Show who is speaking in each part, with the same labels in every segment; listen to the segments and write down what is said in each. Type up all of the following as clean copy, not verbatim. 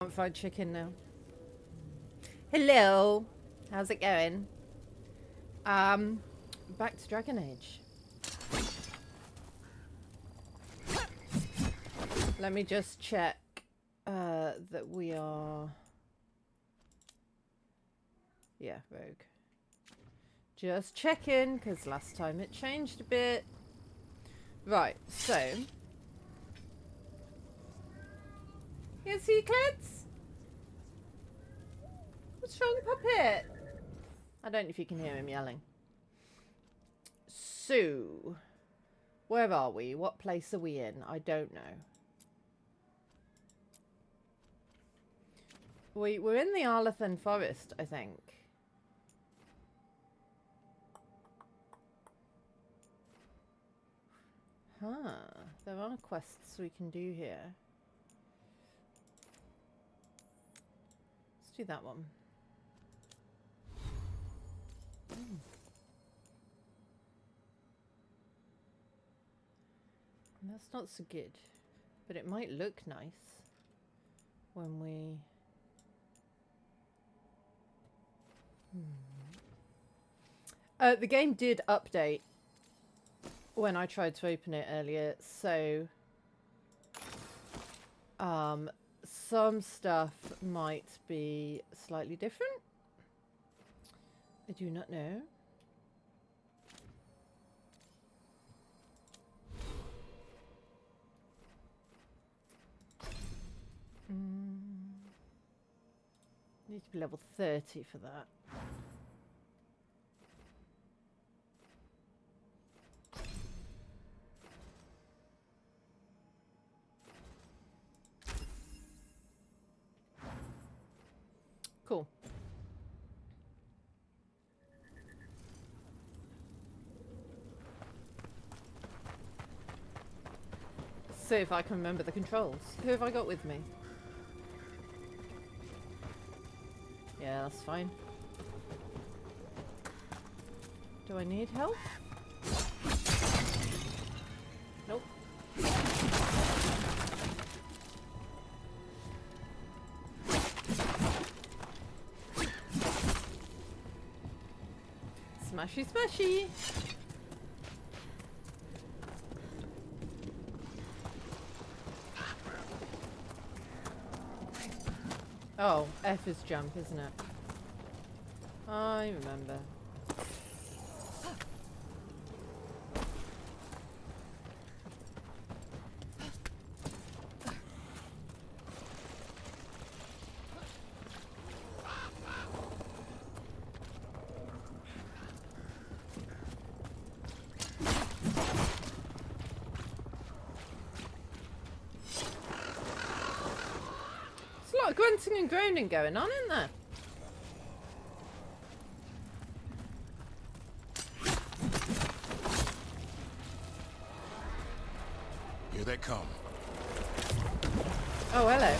Speaker 1: Want fried chicken now. Hello. How's it going? Back to Dragon Age. Let me just check that we are... Yeah, rogue. Just checking, because last time it changed a bit. Right, so... You see, Cleds? What's wrong, Puppet? I don't know if you can hear him yelling. So, where are we? What place are we in? I don't know. We're in the Arlathan Forest, I think. Huh. There are quests we can do here. Let's do that one. That's not so good. But it might look nice when we... the game did update when I tried to open it earlier, so some stuff might be slightly different. I do not know. Need to be level 30 for that. Cool. See if I can remember the controls. Who have I got with me? Yeah, that's fine. Do I need help? Nope. Smashy, smashy! Oh, F is jump, isn't it? I remember. Grunting and groaning going on, isn't there?
Speaker 2: Here they come.
Speaker 1: Oh, hello.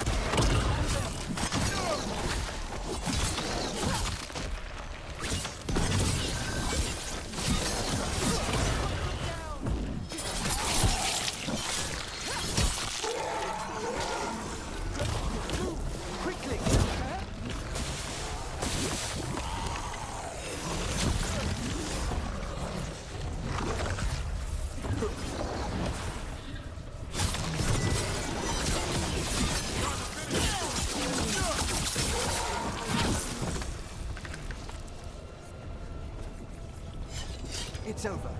Speaker 3: It's over.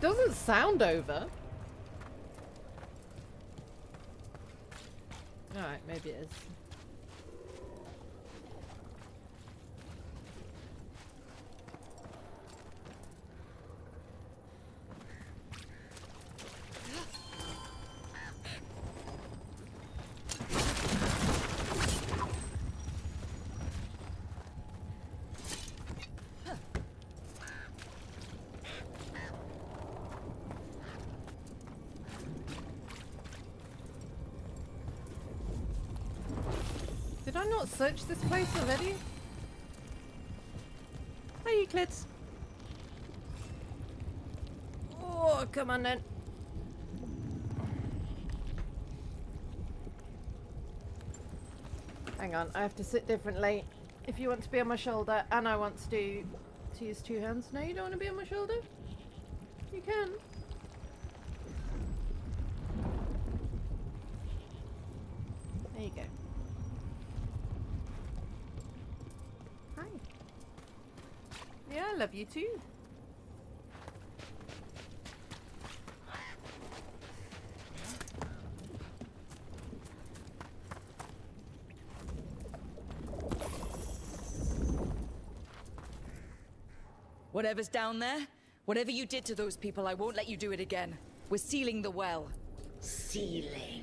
Speaker 1: Doesn't sound over. Alright, maybe it is. Did I not search this place already? Hey, Euclids. Oh, come on then. Hang on, I have to sit differently. If you want to be on my shoulder and I want to use two hands. No, you don't want to be on my shoulder? You can. There you go. Hi. Yeah, I love you too.
Speaker 3: Whatever's down there, whatever you did to those people, I won't let you do it again. We're sealing the well.
Speaker 4: Sealing.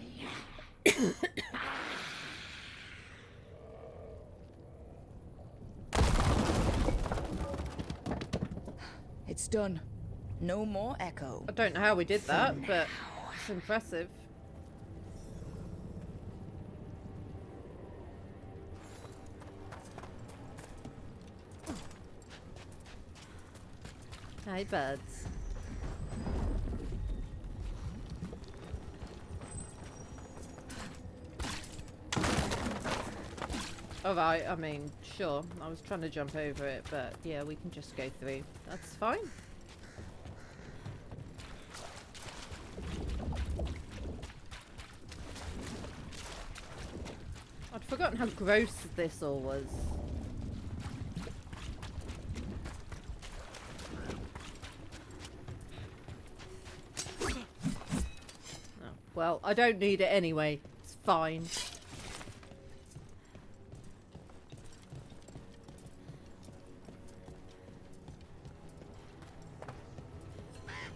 Speaker 3: It's done. No more echo.
Speaker 1: I don't know how we did that, but it's impressive. Hi, buds. Alright, I mean, sure. I was trying to jump over it, but yeah, we can just go through. That's fine. I'd forgotten how gross this all was. Oh, well, I don't need it anyway. It's fine.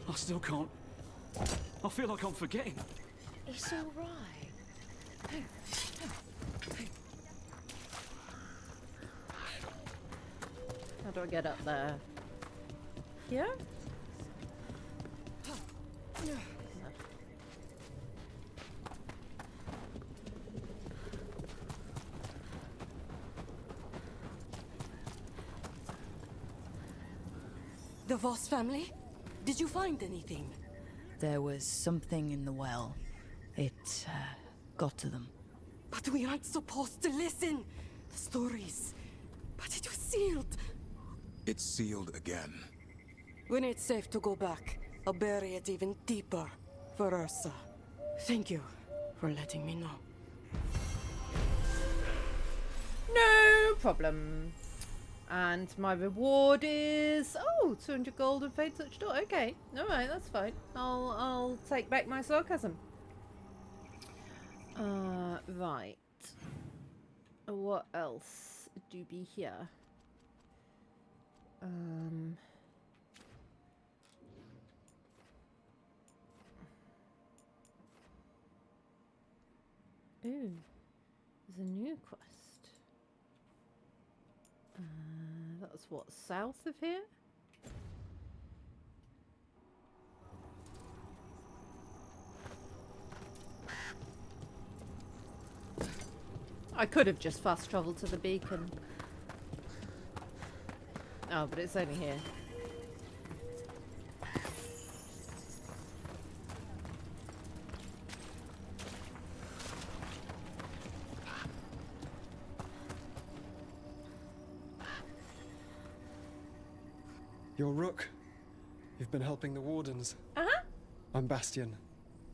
Speaker 5: I still can't. I feel like I'm forgetting.
Speaker 4: It's all right.
Speaker 1: How do I get up there? Here? No.
Speaker 6: The Voss family? Did you find anything?
Speaker 3: There was something in the well. It got to them.
Speaker 6: But we aren't supposed to listen. The stories. But it was sealed.
Speaker 2: It's sealed again.
Speaker 6: When it's safe to go back, I'll bury it even deeper for Ursa. Thank you for letting me know.
Speaker 1: No problem. And my reward is 200 gold and Fade Touch Door. Okay, all right, that's fine. I'll take back my sarcasm. Right. What else do be here? Ooh, there's a new quest. That's what, south of here? I could have just fast traveled to the beacon. Oh, but it's only here.
Speaker 7: You're Rook. You've been helping the Wardens.
Speaker 1: Uh-huh.
Speaker 7: I'm Bastion.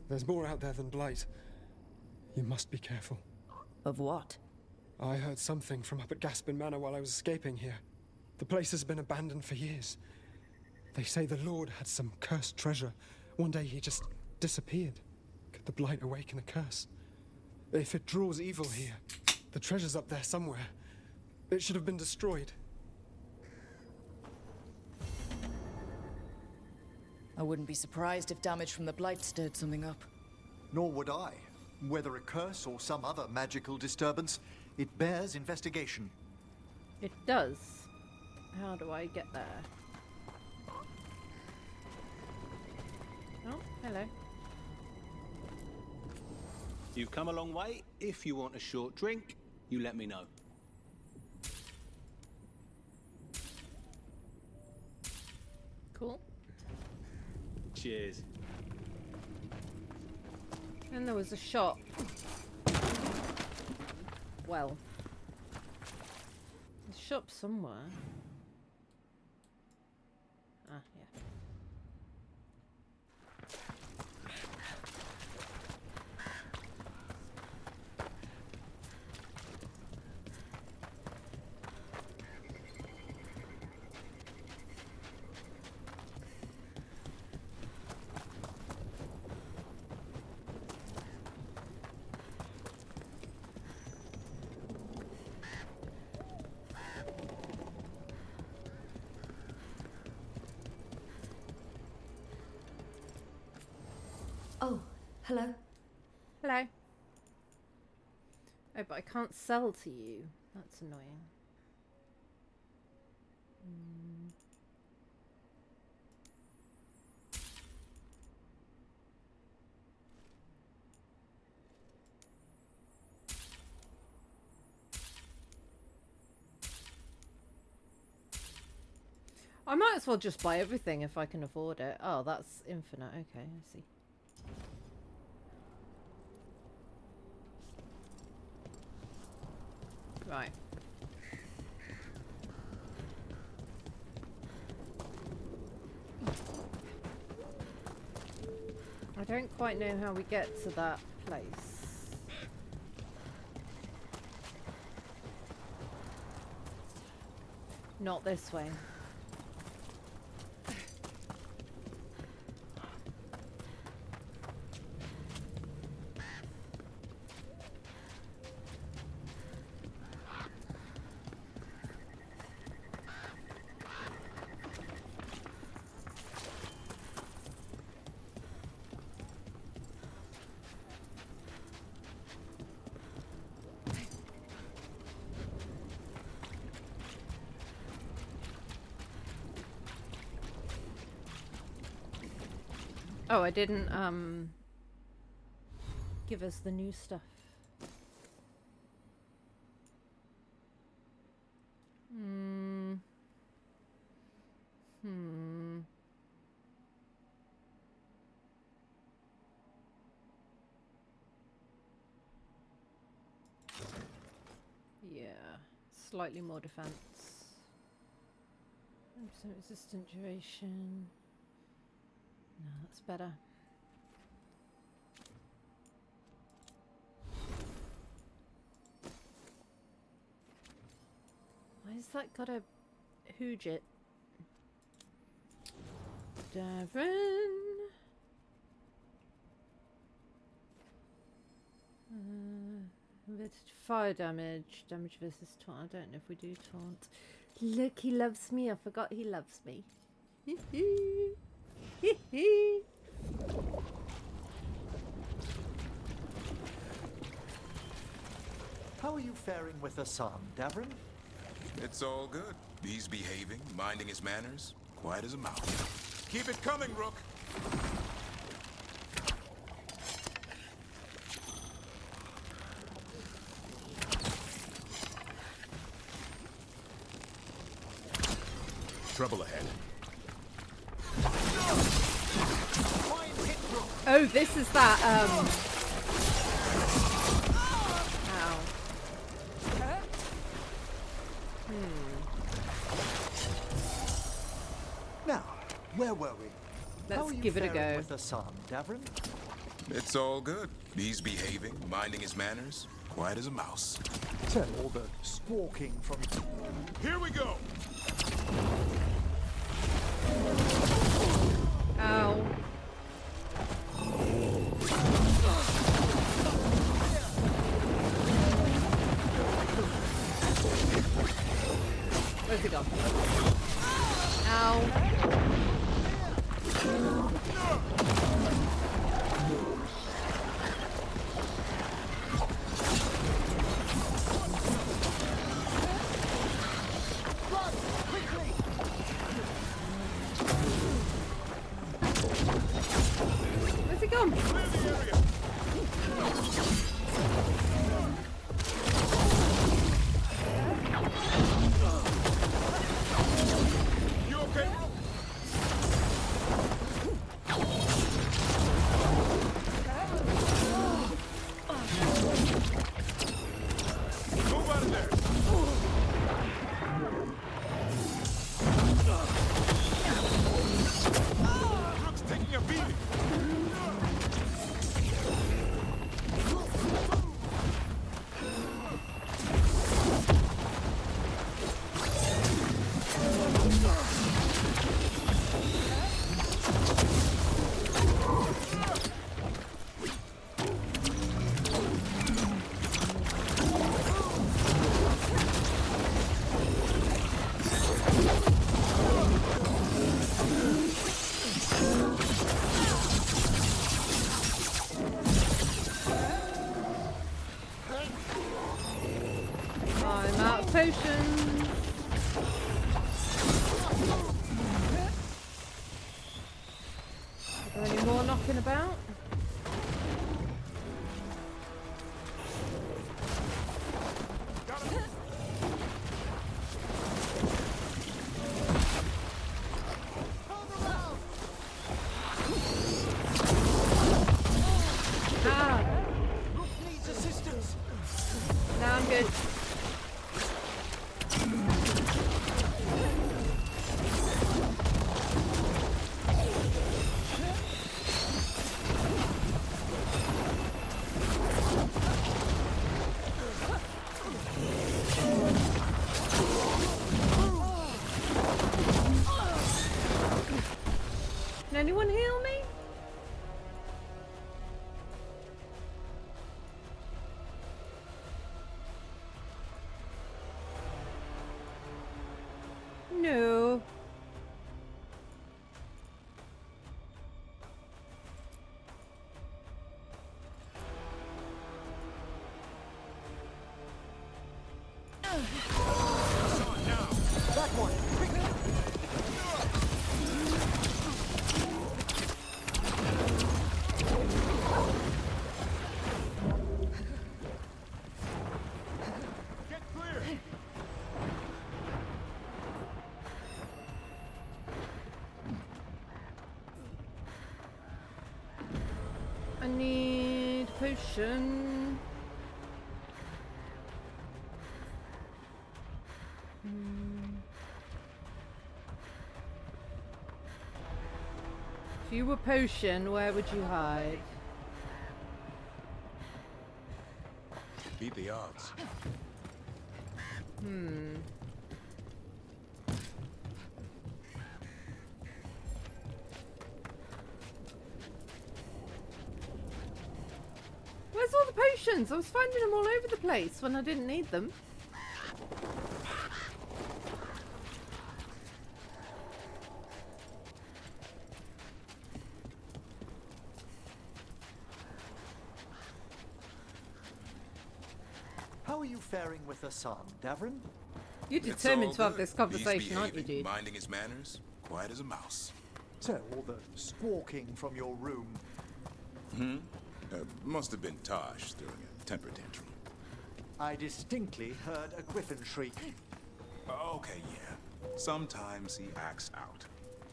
Speaker 7: There's more out there than Blight. You must be careful.
Speaker 3: Of what?
Speaker 7: I heard something from up at Gaspin Manor while I was escaping here. The place has been abandoned for years. They say the Lord had some cursed treasure. One day he just disappeared. Could the Blight awaken a curse? If it draws evil here, the treasure's up there somewhere. It should have been destroyed.
Speaker 3: I wouldn't be surprised if damage from the Blight stirred something up.
Speaker 8: Nor would I. Whether a curse or some other magical disturbance, it bears investigation.
Speaker 1: It does. How do I get there? Oh, hello.
Speaker 9: You've come a long way. If you want a short drink, you let me know.
Speaker 1: Cool.
Speaker 9: Cheers.
Speaker 1: And there was a shop. Well, shop somewhere. Ah, yeah.
Speaker 4: Oh, hello.
Speaker 1: Hello. Oh, but I can't sell to you. That's annoying. I might as well just buy everything if I can afford it. Oh, that's infinite. Okay, I see. Right. I don't quite know how we get to that place. Not this way. Oh, I didn't give us the new stuff. Yeah, slightly more defense. 100% resistant duration. No, that's better. Why has that got a hooge it? Davin. With fire damage. Damage versus taunt. I don't know if we do taunt. Look, he loves me. I forgot he loves me.
Speaker 8: How are you faring with Hassan, Davrin?
Speaker 2: It's all good. He's behaving, minding his manners, quiet as a mouse. Keep it coming, Rook. Trouble ahead.
Speaker 1: Oh, this is that, ow.
Speaker 8: Now, where were we? How
Speaker 1: Let's
Speaker 8: are you
Speaker 1: give it a
Speaker 8: faring
Speaker 1: go.
Speaker 8: with Hassan, Davrin?
Speaker 2: It's all good. He's behaving, minding his manners, quiet as a mouse.
Speaker 8: Tell all the squawking from...
Speaker 2: Here we go!
Speaker 1: Ow. Where's he gone? Ow. Where's he gone?
Speaker 2: You okay? Move out of there!
Speaker 1: potions. Are there any more knocking about? Ah.
Speaker 8: Needs assistance.
Speaker 1: No, I'm good. Can anyone heal me? No.
Speaker 8: That one. Quickly.
Speaker 2: Get clear!
Speaker 1: I need a potion. If you were potion, where would you hide?
Speaker 2: Beat the odds.
Speaker 1: Where's all the potions? I was finding them all over the place when I didn't need them.
Speaker 8: How are you faring with the sun, Davrin?
Speaker 1: You're
Speaker 2: It's
Speaker 1: determined
Speaker 2: all
Speaker 1: to have
Speaker 2: good.
Speaker 1: this conversation,
Speaker 2: He's
Speaker 1: aren't you,
Speaker 2: behaving,
Speaker 1: dude?
Speaker 2: minding his manners, quiet as a mouse.
Speaker 8: So, all the squawking from your room.
Speaker 2: Must have been Tosh throwing a temper tantrum.
Speaker 8: I distinctly heard a griffin shriek.
Speaker 2: Okay, yeah. Sometimes he acts out.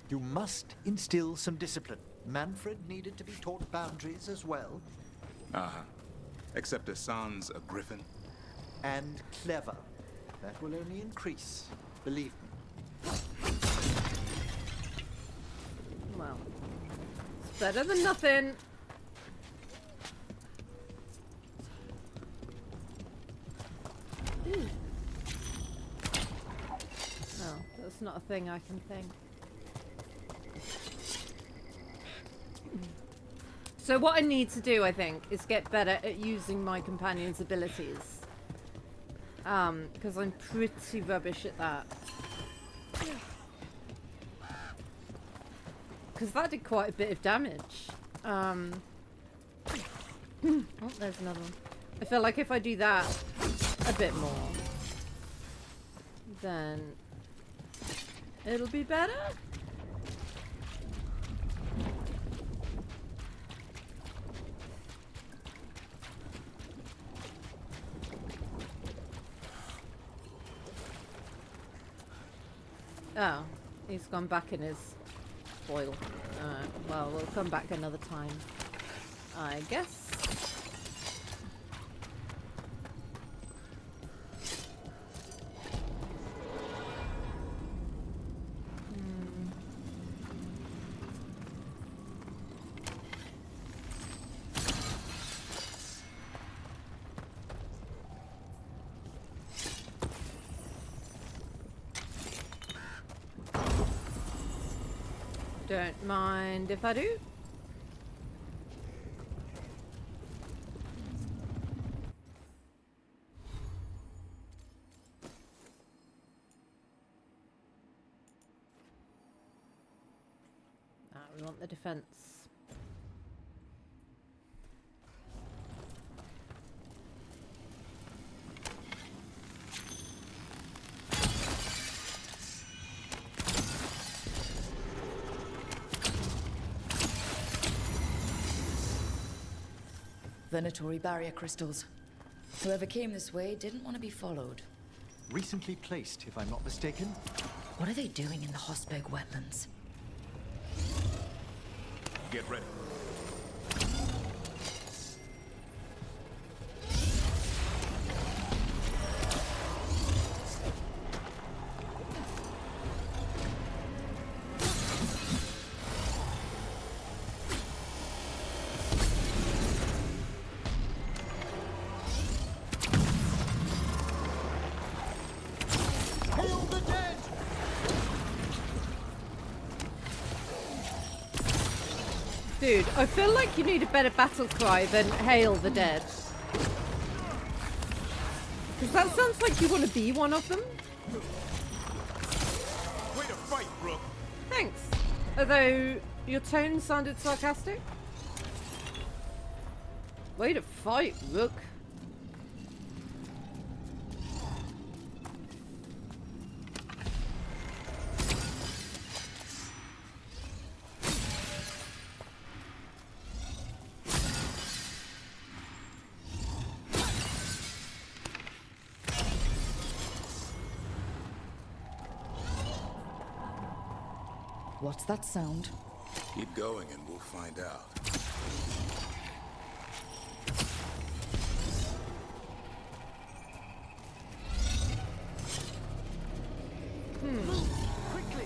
Speaker 8: You must instill some discipline. Manfred needed to be taught boundaries as well.
Speaker 2: Uh-huh. Except Hassan's a griffin.
Speaker 8: And clever. That will only increase. Believe me.
Speaker 1: Well, it's better than nothing. Ooh. No, that's not a thing I can think. So what I need to do, I think, is get better at using my companion's abilities. Because I'm pretty rubbish at that. Because that did quite a bit of damage. Oh, there's another one. I feel like if I do that a bit more, then it'll be better. Oh, he's gone back in his foil. Well, we'll come back another time, I guess. Don't mind if I do. We want the defense.
Speaker 3: Explanatory barrier crystals. Whoever came this way didn't want to be followed.
Speaker 8: Recently placed, if I'm not mistaken.
Speaker 3: What are they doing in the Hosberg wetlands?
Speaker 2: Get ready.
Speaker 1: Dude, I feel like you need a better battle cry than Hail the Dead. Because that sounds like you want to be one of them.
Speaker 2: Way to fight, Brooke.
Speaker 1: Thanks. Although, your tone sounded sarcastic. Way to fight, Rook.
Speaker 3: What's that sound?
Speaker 2: Keep going and we'll find out.
Speaker 8: Quickly!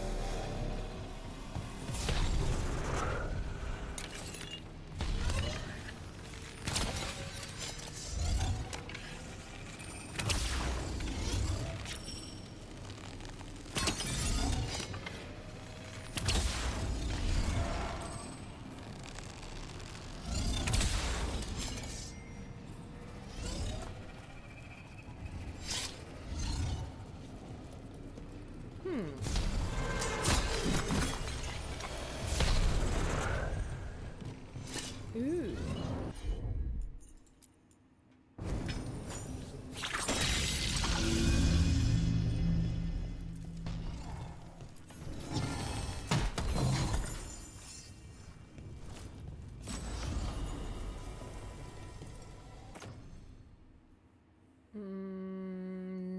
Speaker 1: Ooh.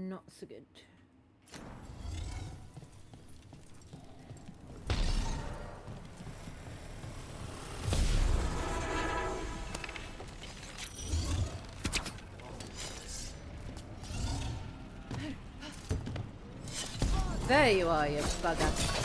Speaker 1: Not so good. There you are, you bugger.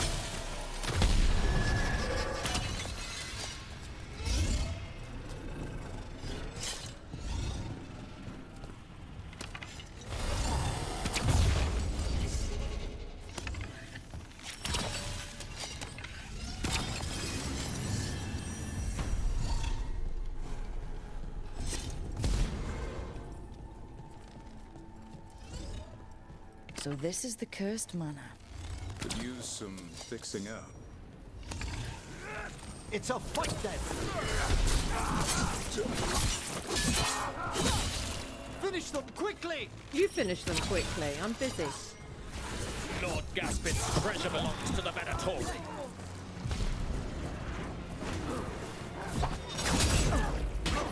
Speaker 3: So this is the cursed manor.
Speaker 2: Could use some fixing up.
Speaker 8: It's a fight then! Finish them quickly!
Speaker 1: You finish them quickly. I'm busy.
Speaker 10: Lord Gaspin's treasure belongs to the Venatori.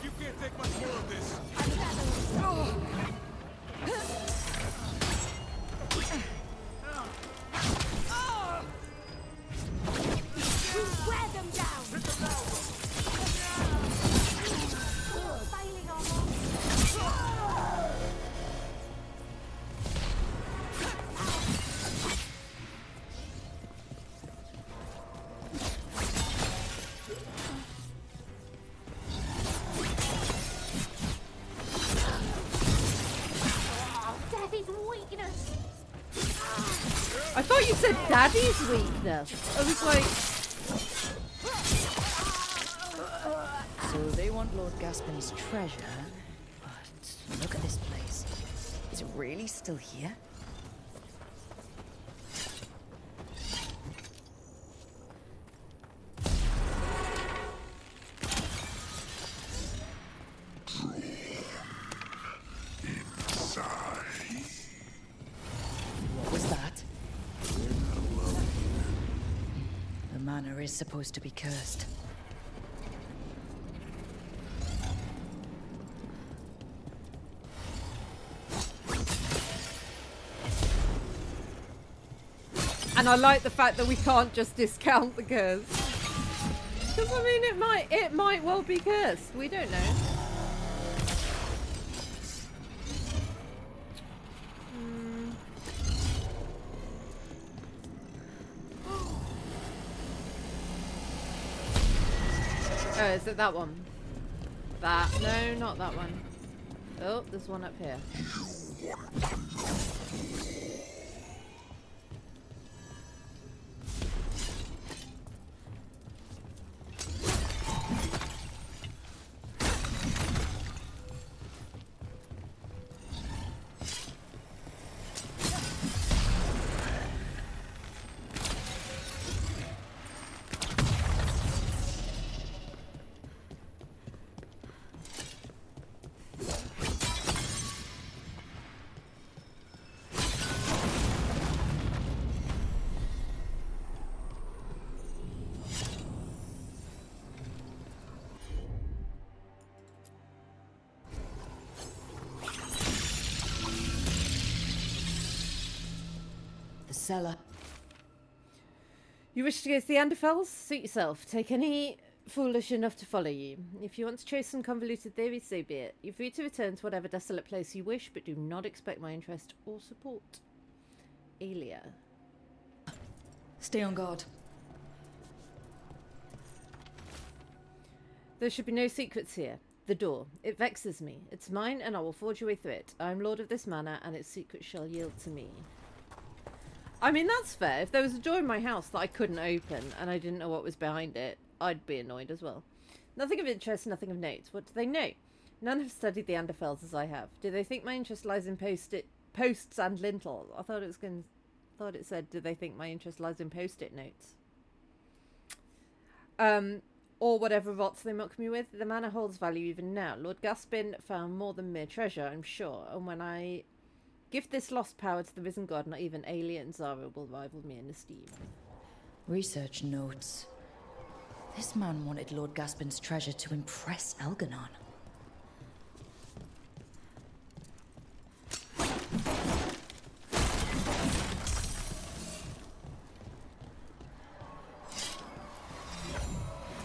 Speaker 2: You can't take much more of this.
Speaker 11: Wear them down! Failing Daddy's weakness!
Speaker 1: I thought you said Daddy's weakness. I was like,
Speaker 3: So they want Lord Gaspin's treasure, but look at this place. Is it really still here? What was that? The manor is supposed to be cursed.
Speaker 1: And I like the fact that we can't just discount the curse. Because I mean, it might well be cursed. We don't know. Oh, is it that one? That? No, not that one. Oh, there's one up here.
Speaker 3: Cellar.
Speaker 1: You wish to go to the Anderfels? Suit yourself. Take any foolish enough to follow you. If you want to chase some convoluted theories, so be it. You're free to return to whatever desolate place you wish, but do not expect my interest or support. Aelia.
Speaker 3: Stay on guard.
Speaker 1: There should be no secrets here. The door. It vexes me. It's mine, and I will forge your way through it. I am lord of this manor, and its secrets shall yield to me. I mean, that's fair. If there was a door in my house that I couldn't open and I didn't know what was behind it, I'd be annoyed as well. Nothing of interest, nothing of note. What do they know? None have studied the Anderfels as I have. Do they think my interest lies in posts and lintels? I thought it said, do they think my interest lies in post-it notes? Or whatever rots they mock me with. The manor holds value even now. Lord Gaspin found more than mere treasure, I'm sure, and when I give this lost power to the risen god, not even Aelia and Zara will rival me in esteem.
Speaker 3: Research notes. This man wanted Lord Gaspin's treasure to impress Elganon.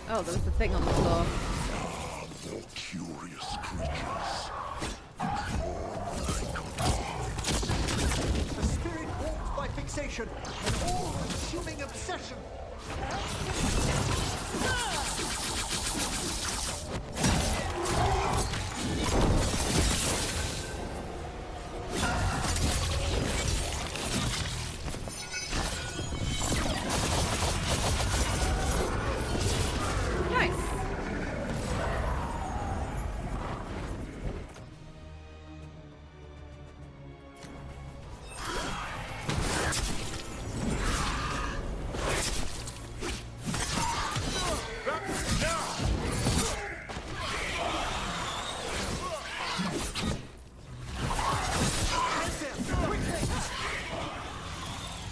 Speaker 1: Oh, there was the thing on the floor.
Speaker 2: The curious creatures.
Speaker 8: A spirit warped by fixation, an all-consuming obsession.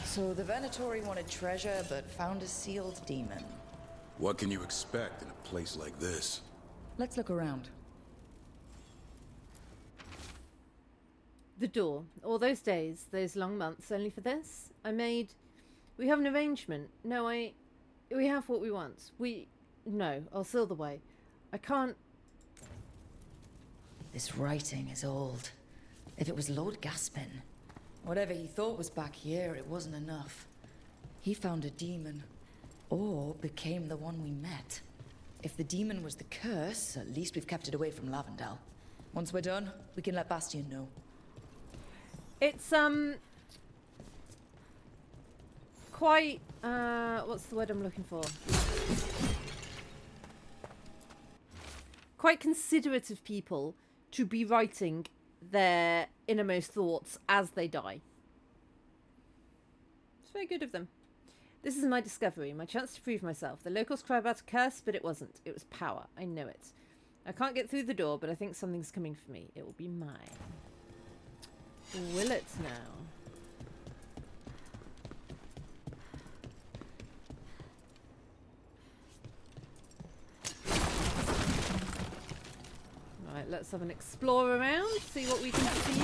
Speaker 3: So the Venatori wanted treasure, but found a sealed demon.
Speaker 2: What can you expect in a place like this?
Speaker 3: Let's look around.
Speaker 1: The door. All those days, those long months, only for this? We have an arrangement. No, we have what we want. No, I'll seal the way. I can't...
Speaker 3: This writing is old. If it was Lord Gaspin, whatever he thought was back here, it wasn't enough. He found a demon, or became the one we met. If the demon was the curse, at least we've kept it away from Lavendel. Once we're done, we can let Bastion know.
Speaker 1: It's, quite, what's the word I'm looking for? Quite considerate of people to be writing their innermost thoughts as they die. It's very good of them. This is my discovery, my chance to prove myself. The locals cry about a curse, but it wasn't. It was power. I know it. I can't get through the door, but I think something's coming for me. It will be mine. Will it now? Right, let's have an explore around, see what we can see.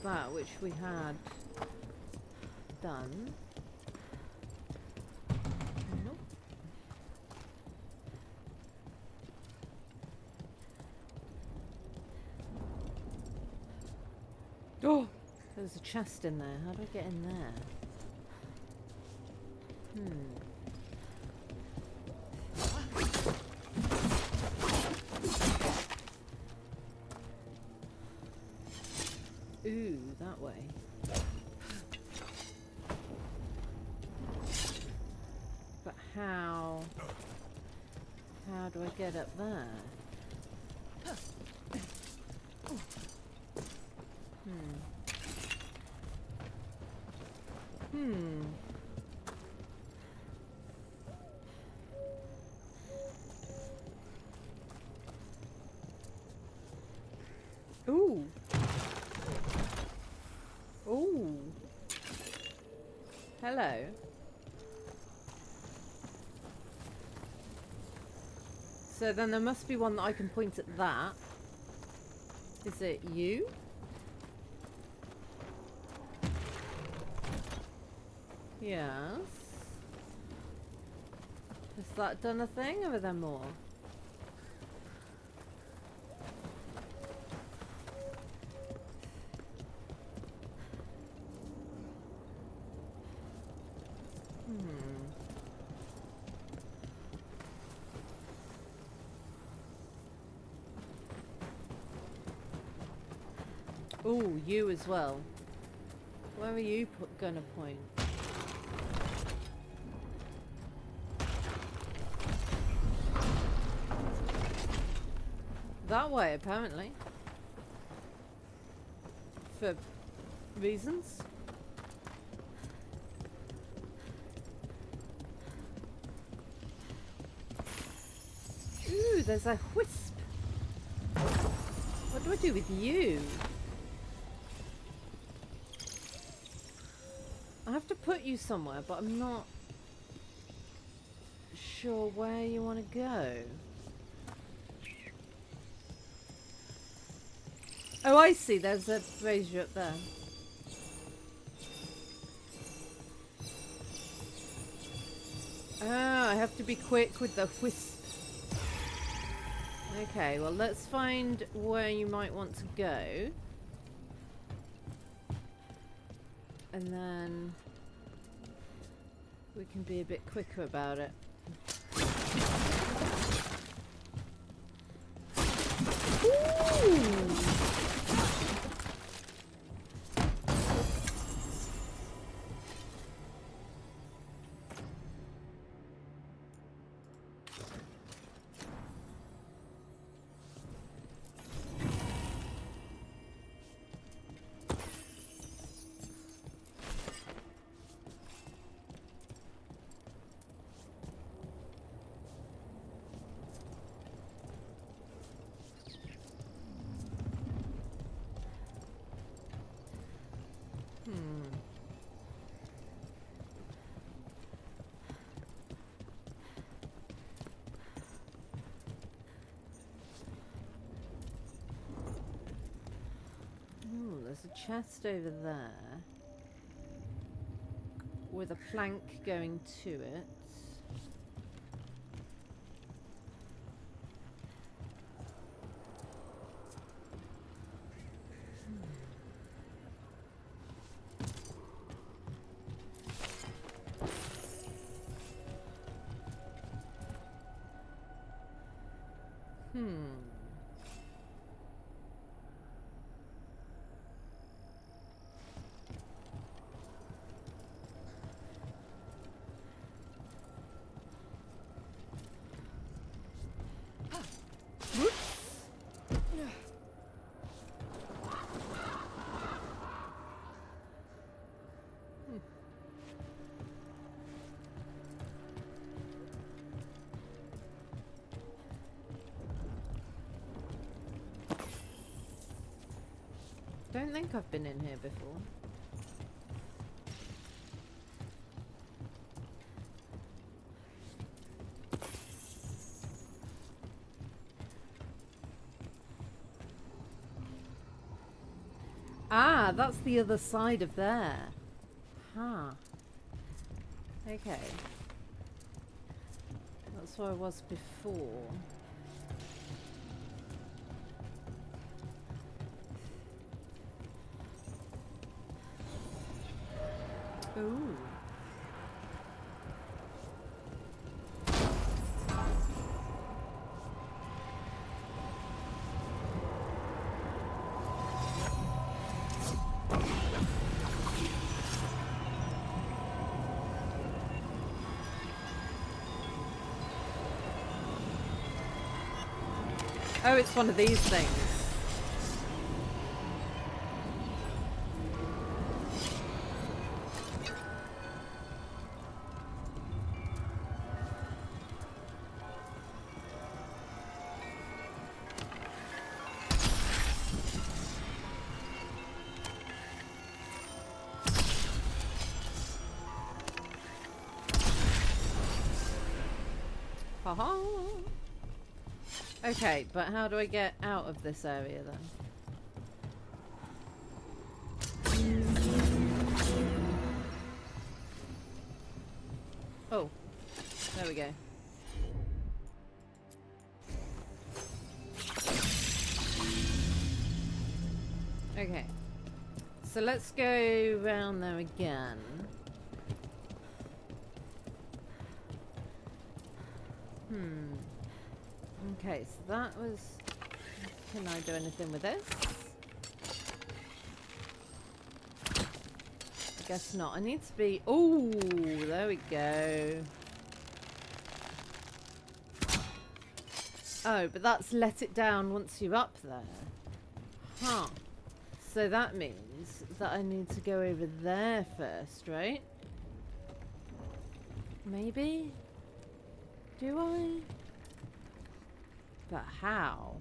Speaker 1: that, which we had done. Nope. Oh, there's a chest in there. How do I get in there? Ooh, that way. But how do I get up there? Ooh. Ooh. Hello. So then there must be one that I can point at that. Is it you? Yes. Has that done a thing, or are there more? Ooh, you as well. Where are you gonna point? That way, apparently. For reasons. Ooh, there's a wisp. What do I do with you? I have to put you somewhere, but I'm not sure where you want to go. Oh, I see. There's a brazier up there. Oh, I have to be quick with the wisp. Okay, well, let's find where you might want to go. And then we can be a bit quicker about it. Ooh. There's a chest over there with a plank going to it. Don't think I've been in here before. Ah, Ah, that's the other side of there. Huh. Okay. That's where I was before. Ooh. Oh, it's one of these things. Haha. Okay, but how do I get out of this area then? Oh, there we go. Okay, so let's go around there again. Okay, so that was... Can I do anything with this? I guess not. I need to be... Oh, there we go. Oh, but that's let it down once you're up there. Huh. So that means that I need to go over there first, right? Maybe? Do I? But how?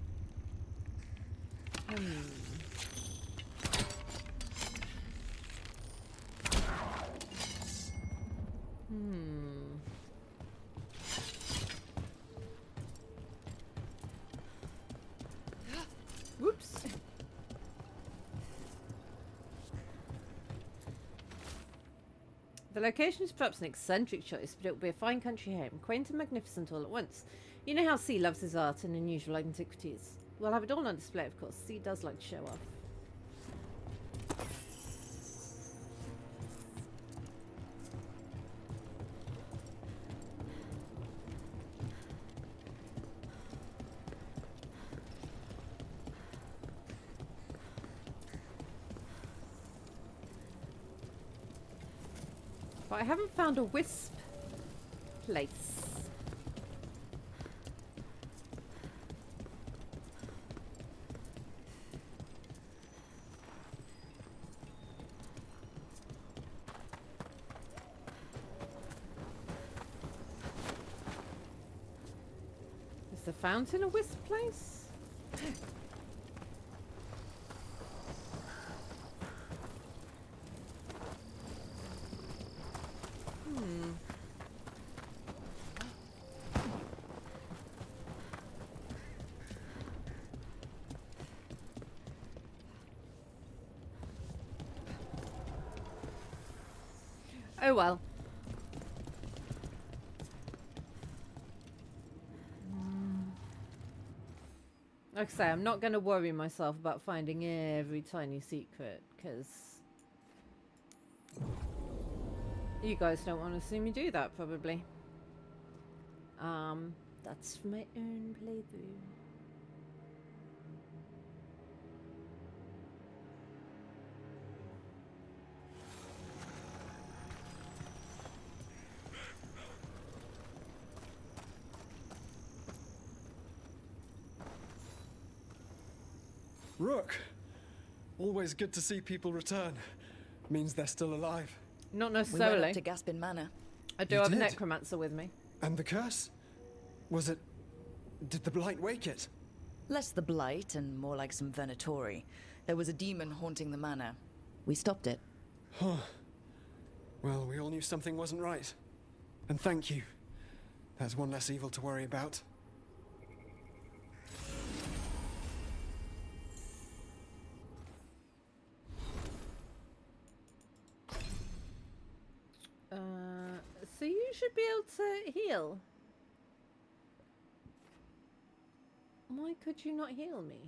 Speaker 1: Whoops. The location is perhaps an eccentric choice, but it will be a fine country home, quaint and magnificent all at once. You know how C loves his art and unusual antiquities. We'll have it all on display, of course. C does like to show off. But I haven't found a wisp place. Is the fountain a wisp place? Oh well. Like I say, I'm not going to worry myself about finding every tiny secret, because you guys don't want to see me do that, probably. That's for my own playthrough.
Speaker 7: Rook! Always good to see people return. Means they're still alive.
Speaker 1: Not
Speaker 3: We
Speaker 1: necessarily.
Speaker 3: went up to Gaspin Manor.
Speaker 1: I do
Speaker 7: You
Speaker 1: have a
Speaker 7: did?
Speaker 1: necromancer with me.
Speaker 7: And the curse? Was it... Did the blight wake it?
Speaker 3: Less the blight and more like some Venatori. There was a demon haunting the manor. We stopped it.
Speaker 7: Huh. Well, we all knew something wasn't right. And thank you. There's one less evil to worry about.
Speaker 1: should be able to heal. Why could you not heal me?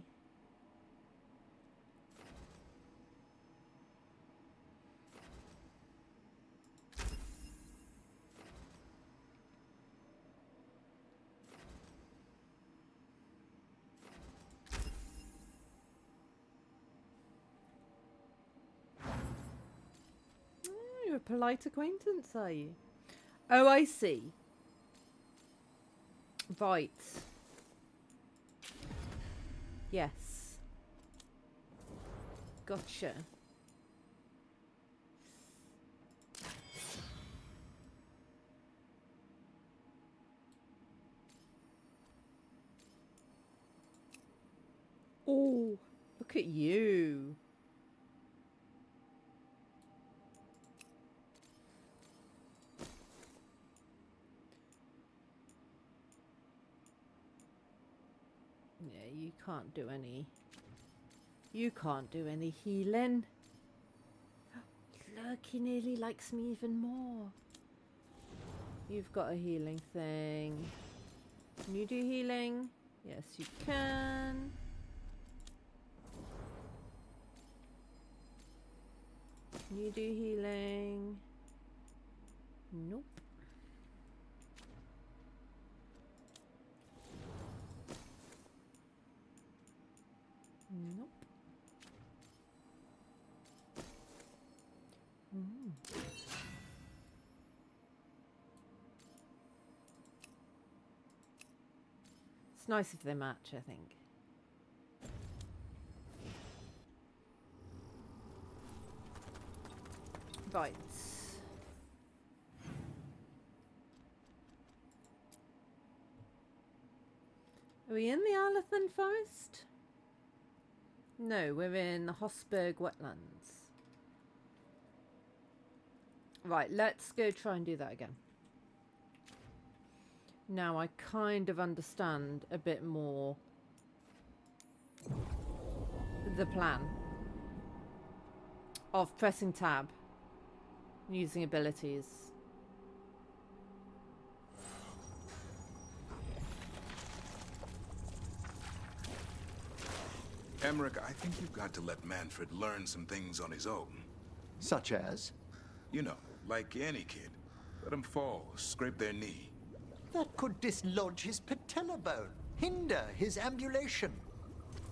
Speaker 1: You're a polite acquaintance, are you? Oh, I see. Right. Yes. Gotcha. Oh, look at you. Yeah, you can't do any. You can't do any healing. Look, he nearly likes me even more. You've got a healing thing. Can you do healing? Yes, you can. Can you do healing? Nope. Nope. It's nice if they match, I think. Right. Are we in the Alathan Forest? No, we're in the Hosberg wetlands. Right, let's go try and do that again. Now I kind of understand a bit more the plan of pressing tab, using abilities.
Speaker 2: Emmerich, I think you've got to let Manfred learn some things on his own.
Speaker 8: Such as?
Speaker 2: You know, like any kid. Let him fall, scrape their knee.
Speaker 8: That could dislodge his patella bone, hinder his ambulation.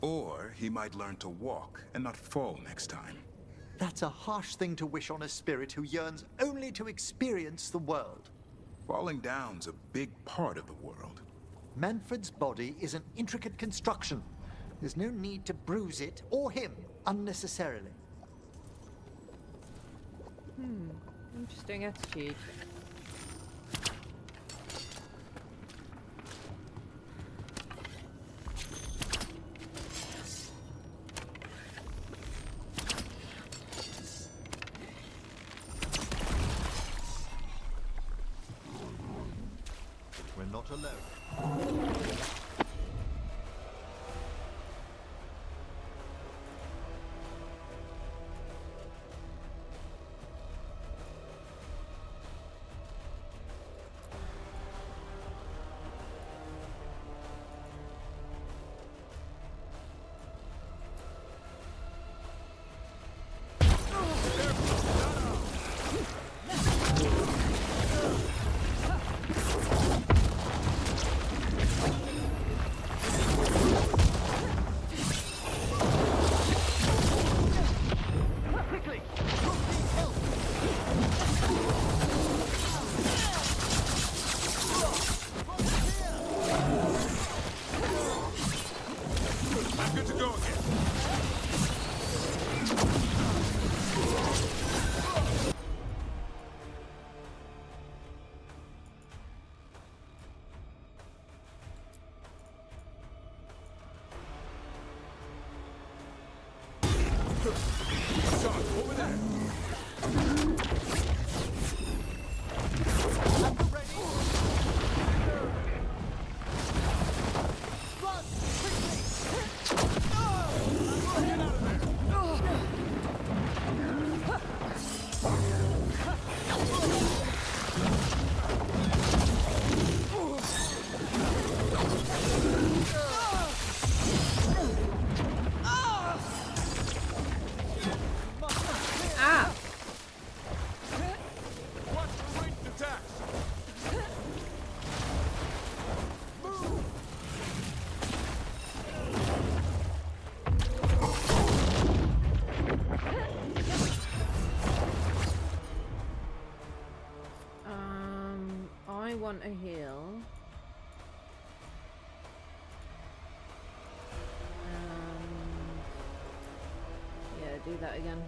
Speaker 2: Or he might learn to walk and not fall next time.
Speaker 8: That's a harsh thing to wish on a spirit who yearns only to experience the world.
Speaker 2: Falling down's a big part of the world.
Speaker 8: Manfred's body is an intricate construction. There's no need to bruise it, or him, unnecessarily.
Speaker 1: Interesting attitude.
Speaker 8: We're not alone.
Speaker 1: want a heal. Yeah, do that again.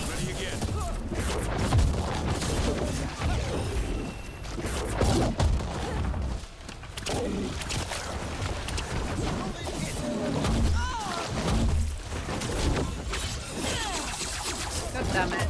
Speaker 2: Ready again.
Speaker 1: God damn it.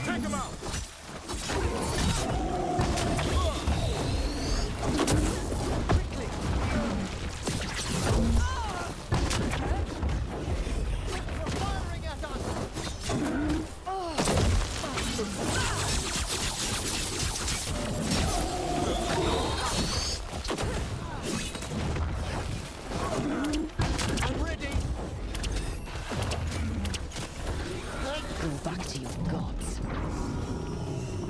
Speaker 2: Take him out.
Speaker 3: Go back to your gods.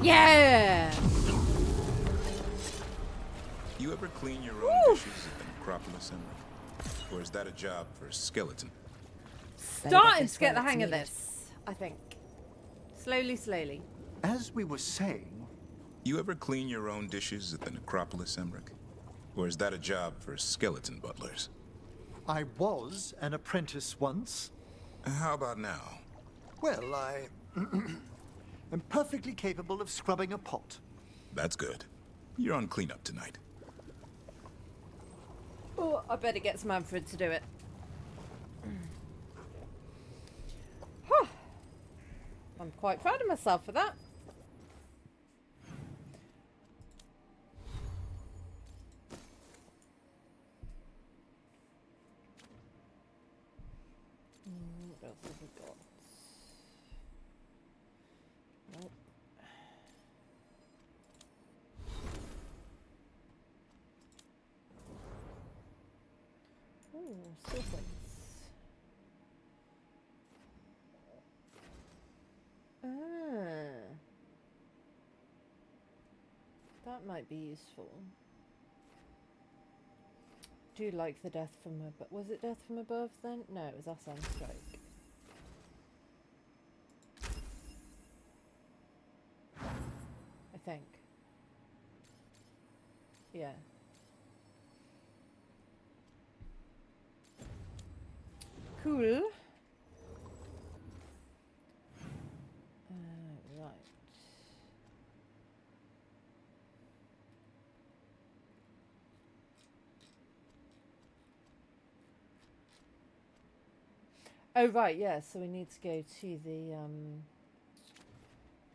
Speaker 1: Yeah!
Speaker 2: You ever clean your own dishes at the necropolis, Emmerich? Or is that a job for a skeleton?
Speaker 1: Starting to get the hang of this, I think. Slowly, slowly.
Speaker 8: As we were saying,
Speaker 2: You ever clean your own dishes at the necropolis, Emmerich? Or is that a job for skeleton butlers?
Speaker 8: I was an apprentice once.
Speaker 2: How about now?
Speaker 8: Well, I am perfectly capable of scrubbing a pot.
Speaker 2: That's good. You're on cleanup tonight.
Speaker 1: Oh, I better get Manfred to do it. Huh. I'm quite proud of myself for that. What else have we got? Nope. Ooh, serpents. That might be useful. Do like the death from above. Was it death from above then? No, it was Assam strike. I think. Yeah. Cool. Right. Oh, right, yeah, so we need to go to the,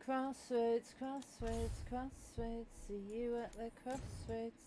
Speaker 1: crossroads, crossroads, crossroads, see you at the crossroads.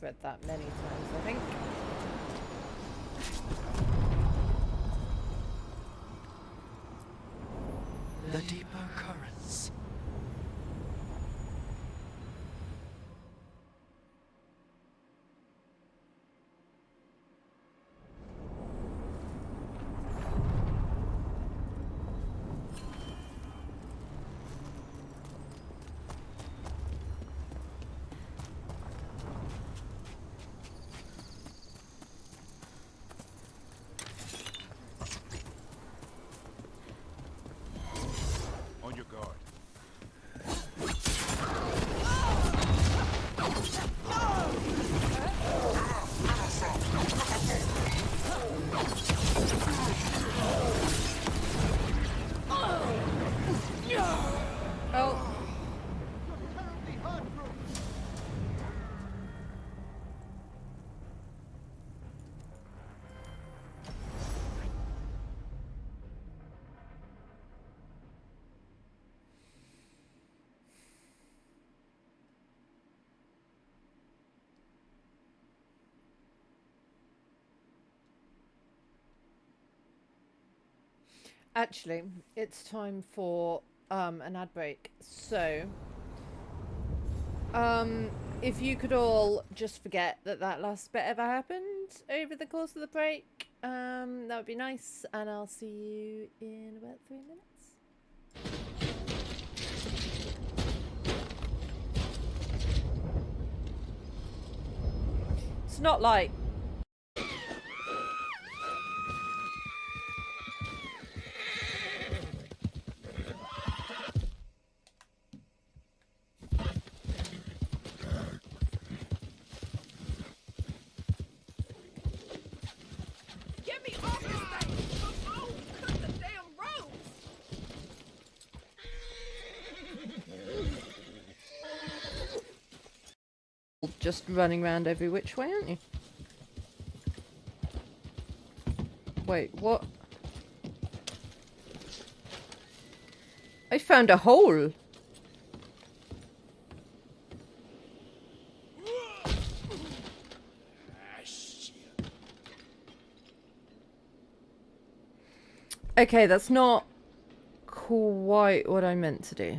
Speaker 1: read that many times, I think.
Speaker 8: The deeper currents.
Speaker 2: On your guard.
Speaker 1: Oh. Actually, it's time for an ad break. So, if you could all just forget that that last bit ever happened over the course of the break, that would be nice. And I'll see you in about 3 minutes. It's not like
Speaker 11: Get me off this thing! Oh, cut the damn rope!
Speaker 1: just running around every which way, aren't you? Wait, what? I found a hole. Okay, that's not quite what I meant to do.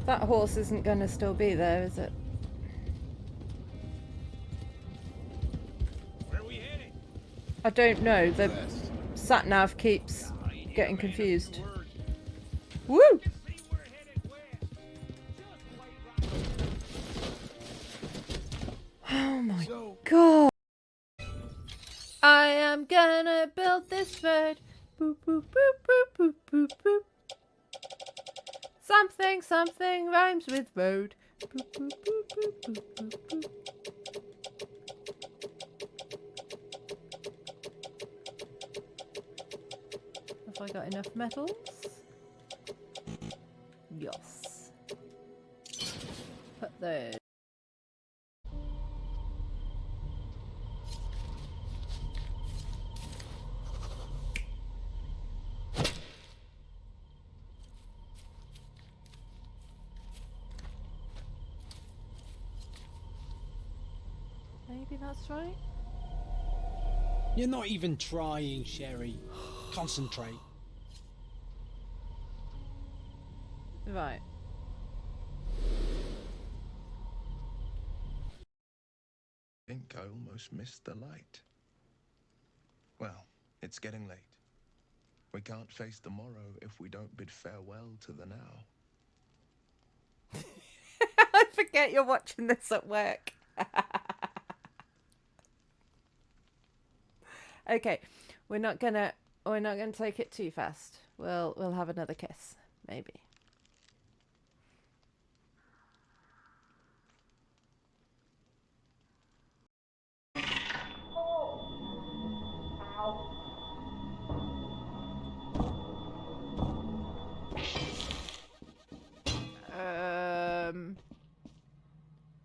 Speaker 1: That horse isn't going to still be there, is it?
Speaker 10: Where are we headed?
Speaker 1: I don't know. The sat-nav keeps getting confused. Woo!
Speaker 10: See we're headed west. Just wait right.
Speaker 1: Oh my god. I am gonna build this road. Boop, boop, boop, boop, boop, boop, boop. Something, something rhymes with road. Boop, boop, boop, boop, boop, boop, boop. Have I got enough metals? Yes. Put those. Maybe that's right.
Speaker 10: You're not even trying, Sherry. Concentrate.
Speaker 1: Right.
Speaker 2: I think I almost missed the light. Well, it's getting late. We can't face tomorrow if we don't bid farewell to the now.
Speaker 1: I forget you're watching this at work. Okay, we're not gonna take it too fast. We'll have another kiss, maybe.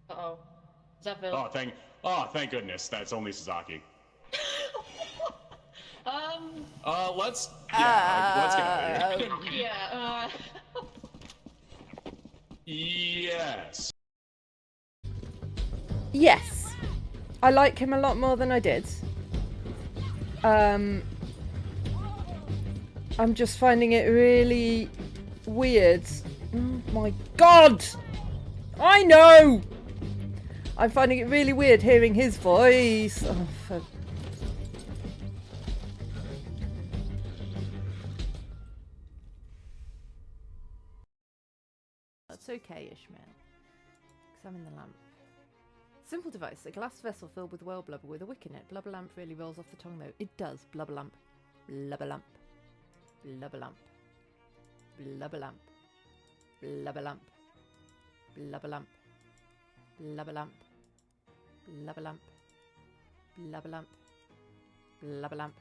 Speaker 12: Uh-oh. Is that Phil?
Speaker 5: Thank goodness, that's only Sasaki.
Speaker 12: Um.
Speaker 5: Let's get out of here.
Speaker 12: Yeah,
Speaker 10: Yes.
Speaker 1: Yes. I like him a lot more than I did. I'm just finding it really weird. Oh my god! I know! I'm finding it really weird hearing his voice. Oh, for... That's okay, Ishmael. Examine the lamp. Simple device, a glass vessel filled with whale blubber with a wick in it. Blubber lamp really rolls off the tongue though. It does. Blubber lamp. Blubber lamp. Blubber lamp. Blubber lamp. Blubber lamp. Blubber lamp. Blubber lamp. Blubber lamp. Blubber lamp. Blubber lamp.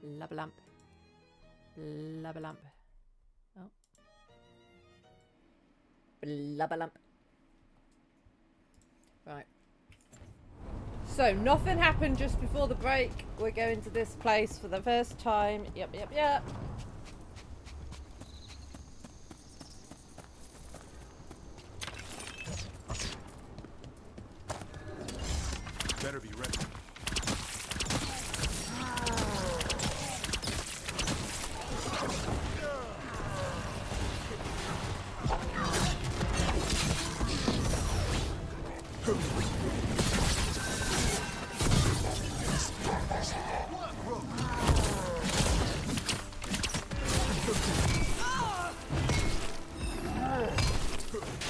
Speaker 1: Blubber lamp. Blubber lamp. Oh. Blubber lamp. Right. So, nothing happened just before the break. We're going to this place for the first time. Yep.
Speaker 2: Better be ready.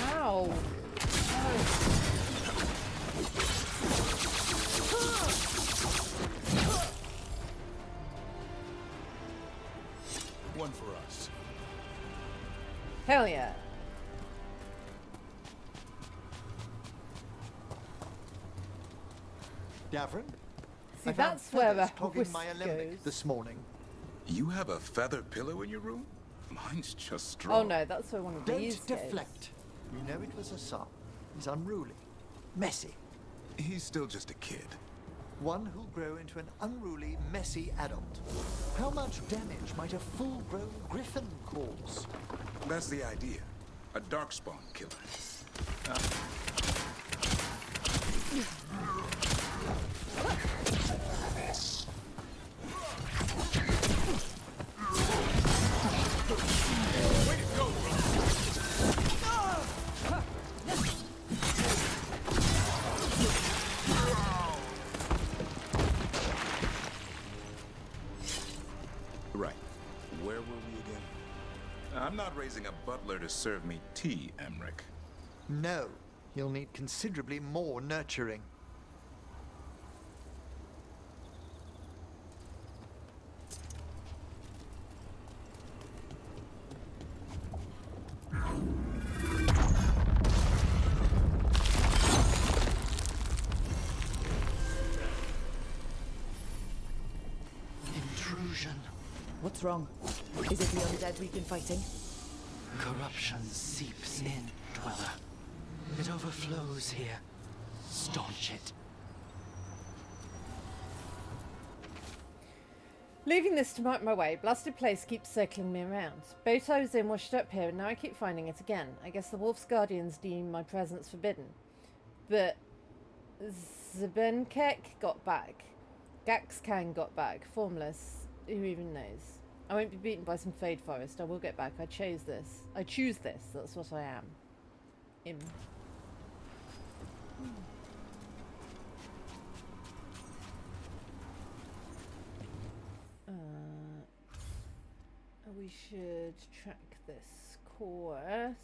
Speaker 1: Ow.
Speaker 2: One for us.
Speaker 1: Hell yeah.
Speaker 8: Davrin?
Speaker 1: See,
Speaker 8: I found
Speaker 1: that's where
Speaker 8: feathers
Speaker 1: the
Speaker 8: clogging my
Speaker 1: whisk
Speaker 8: alembic
Speaker 1: goes.
Speaker 8: this morning.
Speaker 2: You have a feather pillow in your room? Mine's just straw.
Speaker 1: Oh no, that's where one of
Speaker 8: Don't
Speaker 1: these
Speaker 8: deflect. You know it was a son. He's unruly. Messy.
Speaker 2: He's still just a kid.
Speaker 8: One who'll grow into an unruly, messy adult. How much damage might a full-grown griffin cause?
Speaker 2: That's the idea. A darkspawn killer. Right. Where were we again? I'm not raising a butler to serve me tea, Emmerich.
Speaker 8: No. He'll need considerably more nurturing. Intrusion.
Speaker 3: What's wrong? Is it the undead we've been fighting?
Speaker 13: Corruption seeps in, Dweller. It overflows here. Staunch it.
Speaker 1: Leaving this to mark my way, blasted place keeps circling me around. Boat I was in washed up here and now I keep finding it again. I guess the Wolf's Guardians deem my presence forbidden. But Zbenkek got back. Gaxkan got back. Formless. Who even knows? I won't be beaten by some Fade Forest. I will get back. I chose this. I choose this. That's what I am. We should track this quest.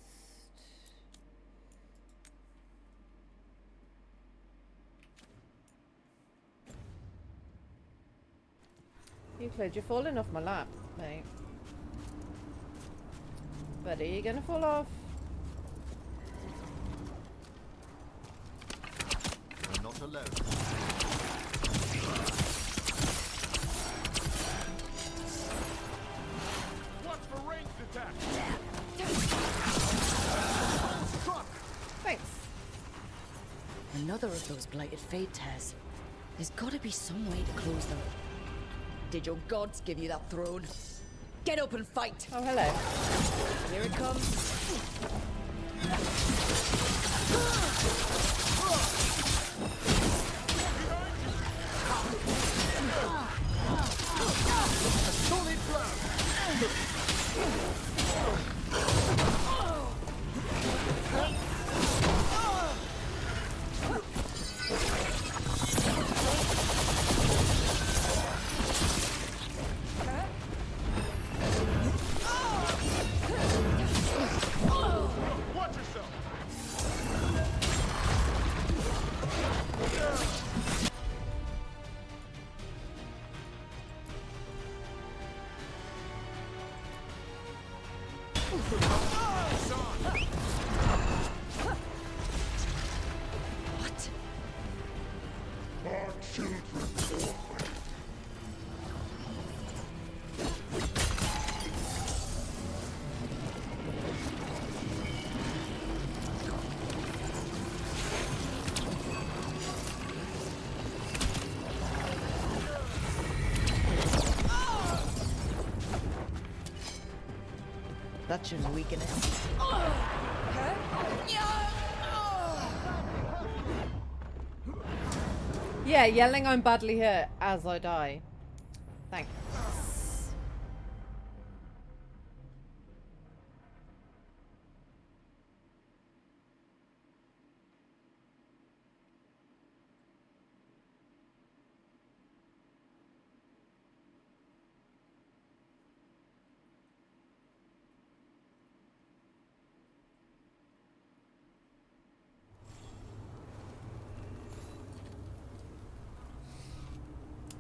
Speaker 1: Euclid, you're falling off my lap, mate. Buddy, you're gonna fall off.
Speaker 8: You're not alone.
Speaker 10: What's for ranged attack?
Speaker 1: Thanks.
Speaker 3: Another of those blighted fade tears. There's gotta be some way to close them. Did your gods give you that throne? Get up and fight!
Speaker 1: Oh, hello.
Speaker 3: Here it comes. What?
Speaker 14: Our children orphaned.
Speaker 3: That should weaken it.
Speaker 1: Yeah, yelling I'm badly hurt as I die. Thanks.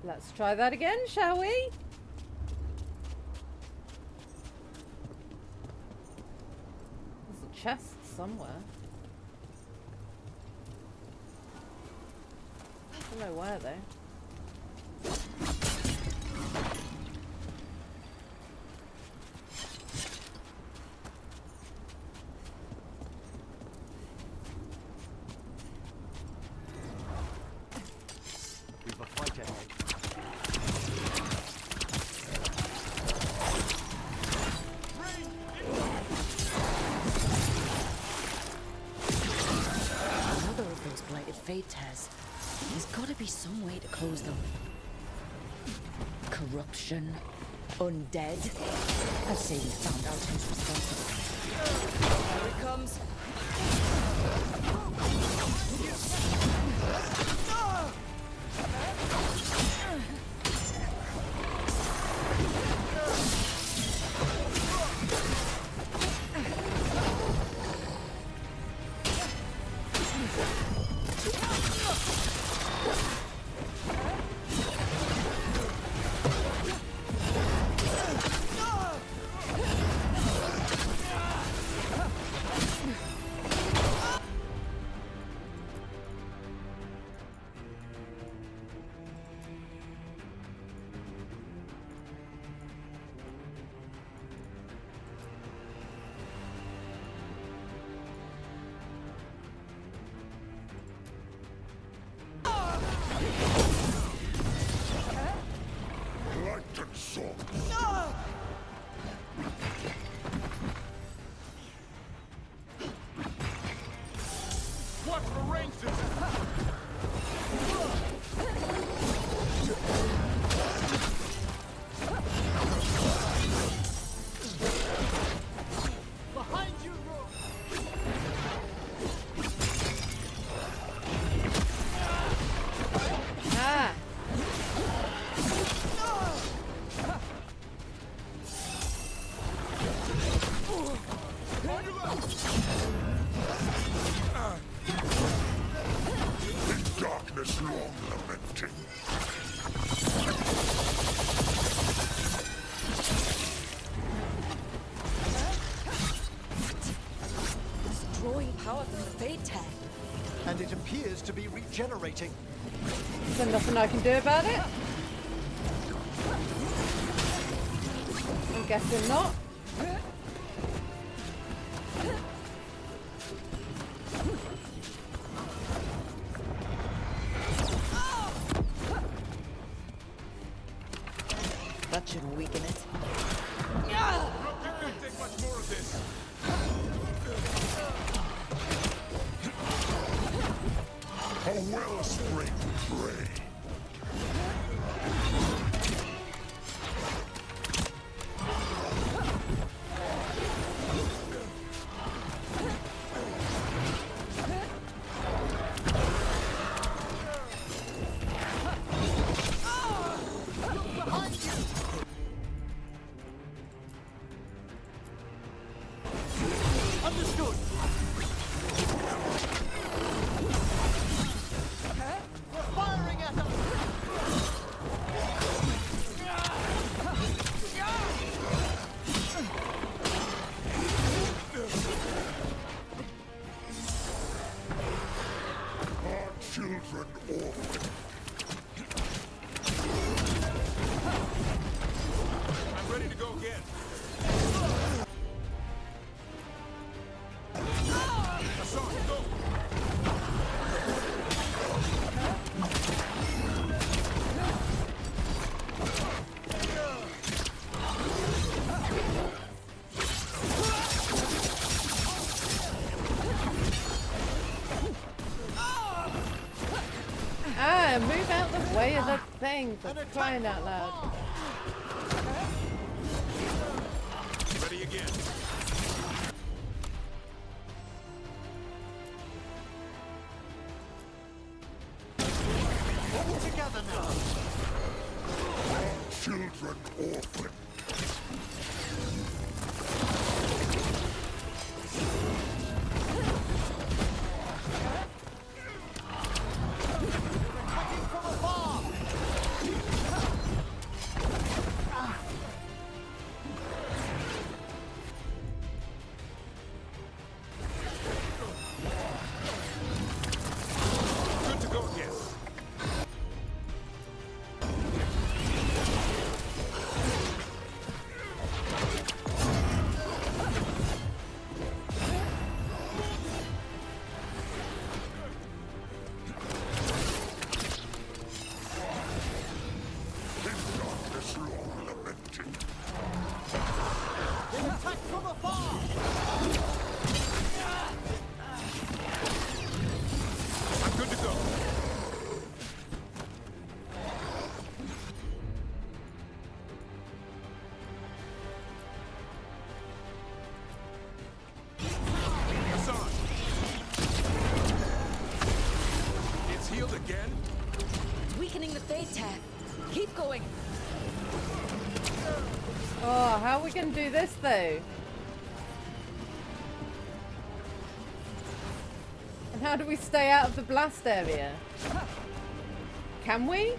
Speaker 1: Let's try that again, shall we? There's a chest somewhere. I don't know where though.
Speaker 15: We've a fight ahead.
Speaker 3: Another of those blighted fate tears. There's gotta be some way to close them. Corruption. Undead. I'd say we found out who's responsible. Here it comes.
Speaker 14: Darkness long lamenting.
Speaker 3: It's drawing power from the fate tag.
Speaker 8: And it appears to be regenerating.
Speaker 1: Is there nothing I can do about it? I'm guessing not.
Speaker 3: That should weaken it.
Speaker 14: Can't take much more of this. A wellspring prey.
Speaker 8: Understood. Firing at them.
Speaker 1: way of the thing, for crying out loud.
Speaker 14: Ready again.
Speaker 8: All together now.
Speaker 14: Children orphan.
Speaker 8: Attacking from afar.
Speaker 14: Good to go again. In darkness long lamenting.
Speaker 8: They attack from afar.
Speaker 14: I'm good to go. Yes, on. It's healed again?
Speaker 3: It's weakening the fate tear. Keep going.
Speaker 1: Oh, how are we going to do this, though? And how do we stay out of the blast area? Can we?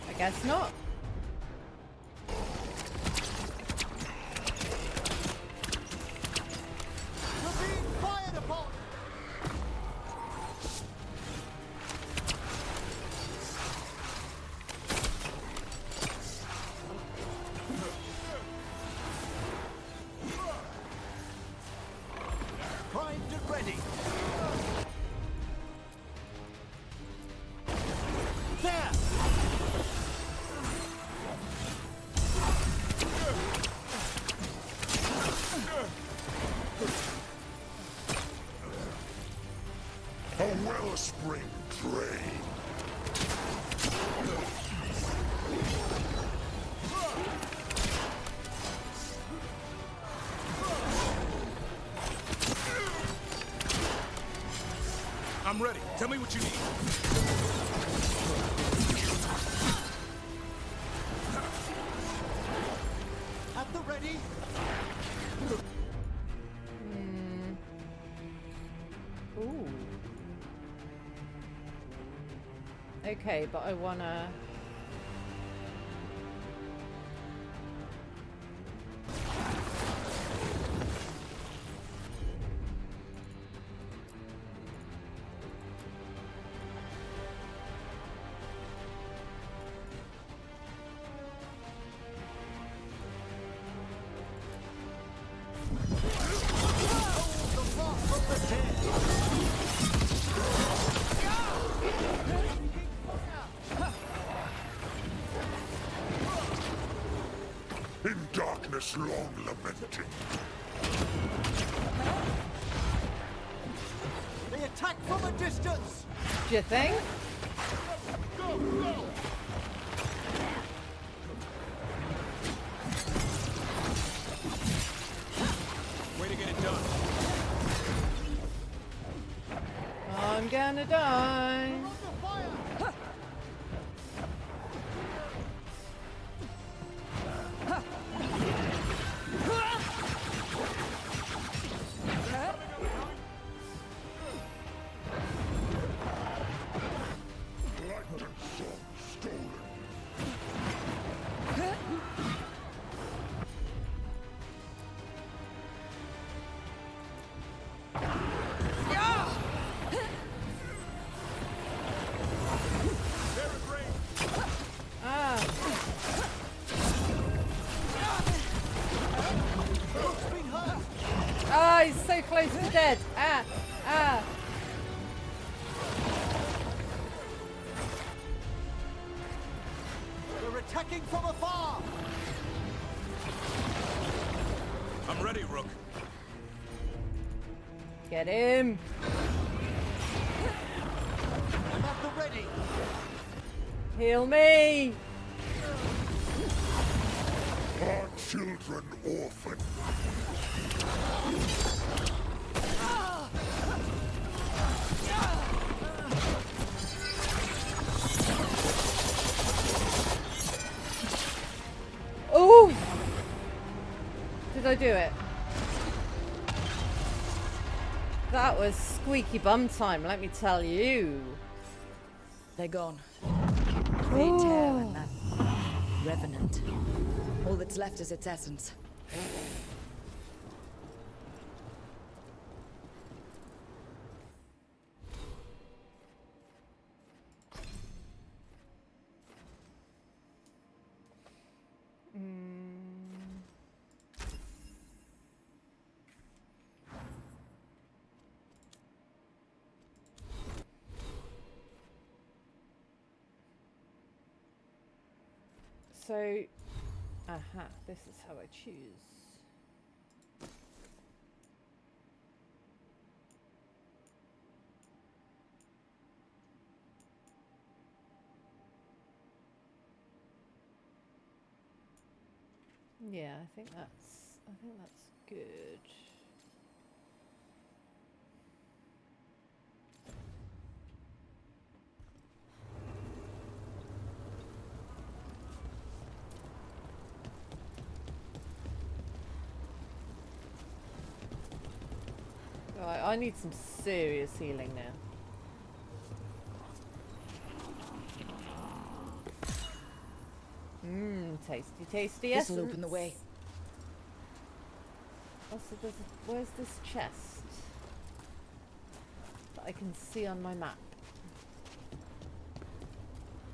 Speaker 1: I guess not.
Speaker 8: We're being fired upon. Primed and ready. There!
Speaker 14: A wellspring drain.
Speaker 2: I'm ready. Tell me what you need.
Speaker 8: At the ready.
Speaker 1: Ooh. Okay, but I wanna...
Speaker 8: The wrath of the dead.
Speaker 14: In darkness long lamenting.
Speaker 8: They attack from a distance.
Speaker 1: Do you think?
Speaker 14: Go, go!
Speaker 2: Way to get it done.
Speaker 1: I'm gonna die.
Speaker 14: Light and song stolen.
Speaker 1: Ah. Ah, he's so close to dead. Ah, ah.
Speaker 8: They're attacking from afar.
Speaker 2: I'm ready, Rook.
Speaker 1: Get him!
Speaker 8: I'm at the ready.
Speaker 1: Heal me!
Speaker 14: Our children orphaned.
Speaker 1: Oh! Did I do it? That was squeaky bum time, let me tell you.
Speaker 3: They're gone. Fate Tail and that revenant. All that's left is its essence.
Speaker 1: So, aha, this is how I choose. Yeah, I think that's good. Right, I need some serious healing now. Tasty, tasty essence.
Speaker 3: This'll open the way.
Speaker 1: Also, where's this chest that I can see on my map?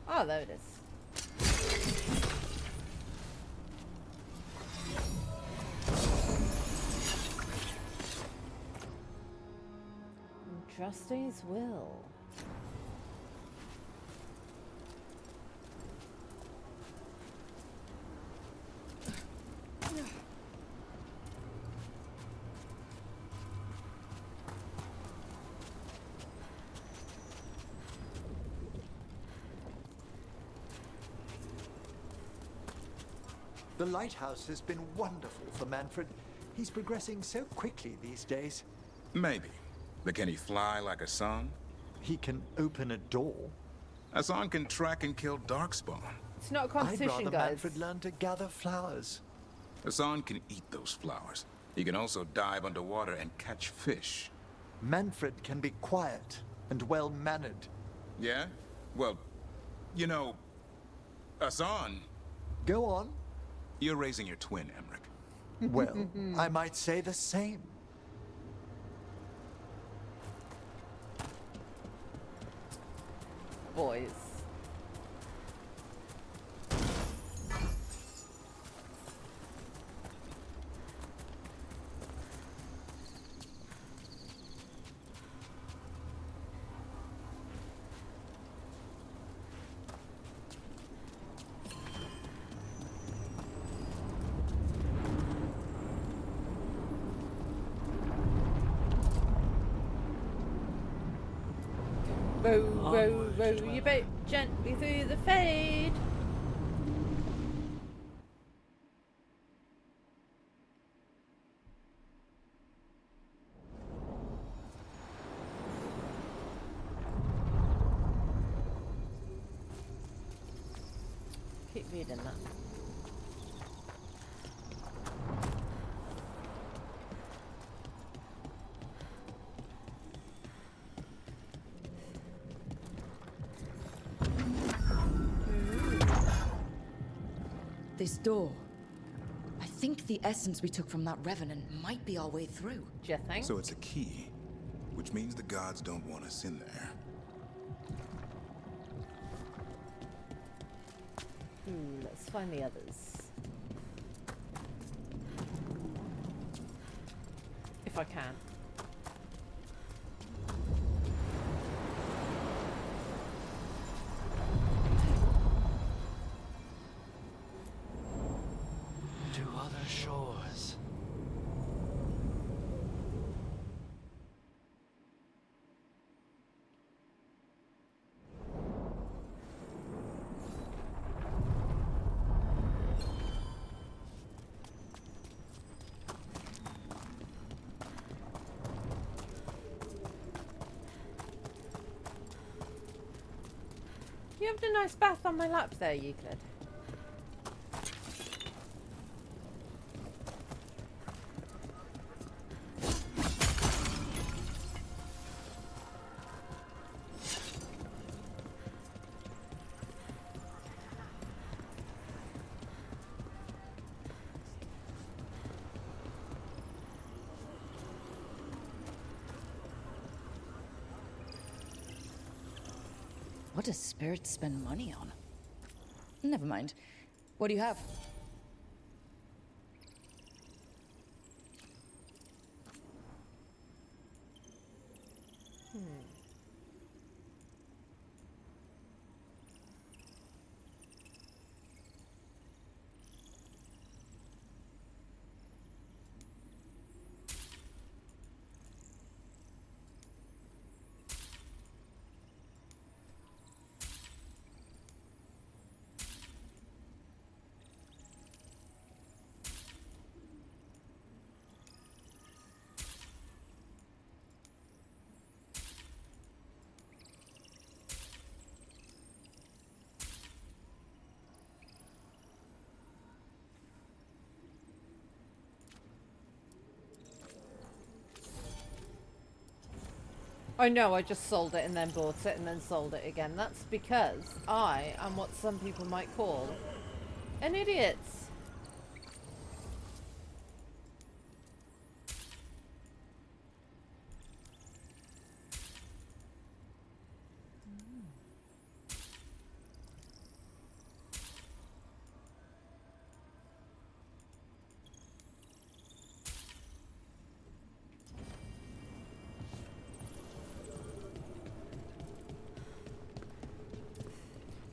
Speaker 1: Oh, there it is. Trusting his will.
Speaker 8: The lighthouse has been wonderful for Manfred. He's progressing so quickly these days.
Speaker 16: Maybe. But can he fly like a song?
Speaker 8: He can open a door.
Speaker 16: A song can track and kill Darkspawn.
Speaker 1: It's not a competition,
Speaker 8: I'd rather
Speaker 1: guys.
Speaker 8: Manfred learn to gather flowers.
Speaker 16: Hassan can eat those flowers. He can also dive underwater and catch fish.
Speaker 8: Manfred can be quiet and well-mannered.
Speaker 16: Yeah? Well, you know, Hassan...
Speaker 8: Go on.
Speaker 16: You're raising your twin, Emmerich.
Speaker 8: Well, I might say the same.
Speaker 1: Boys. Row, row, row your boat gently through the fade. Keep reading that.
Speaker 3: This door. I think the essence we took from that revenant might be our way through.
Speaker 1: Do you think?
Speaker 16: So it's a key, which means the gods don't want us in there.
Speaker 1: Let's find the others. If I can.
Speaker 13: To other shores.
Speaker 1: You having a nice bath on my lap there, Euclid?
Speaker 3: What does spirits spend money on? Never mind. What do you have?
Speaker 1: I know, I just sold it and then bought it and then sold it again. That's because I am what some people might call an idiot.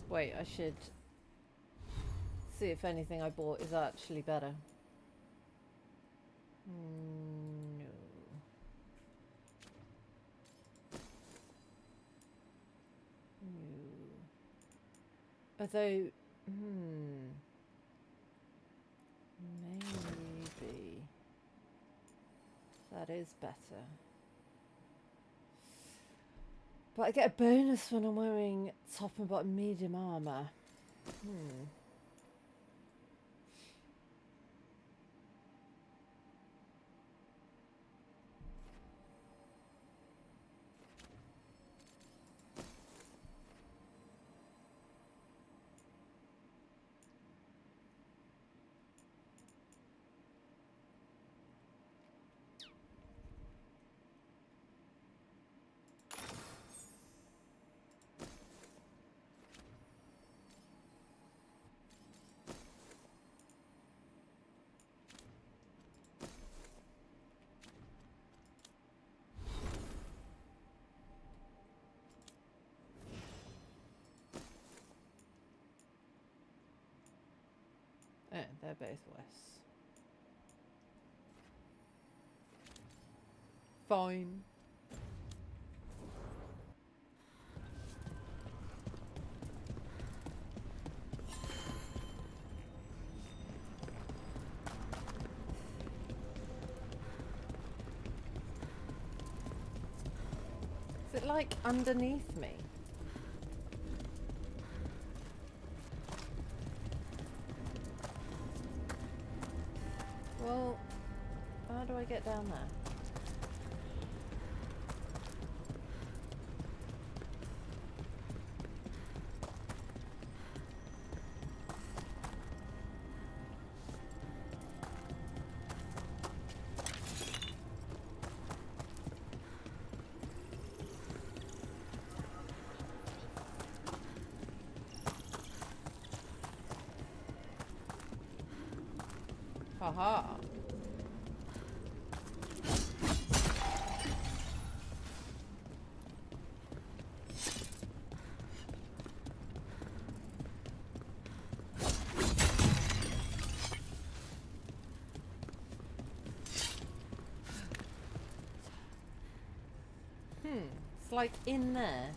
Speaker 1: Wait, I should see if anything I bought is actually better. No. No. Although, maybe that is better. But I get a bonus when I'm wearing top and bottom medium armor. They're both worse. Fine. Is it like underneath me? Well, how do I get down there? Haha. It's like in there.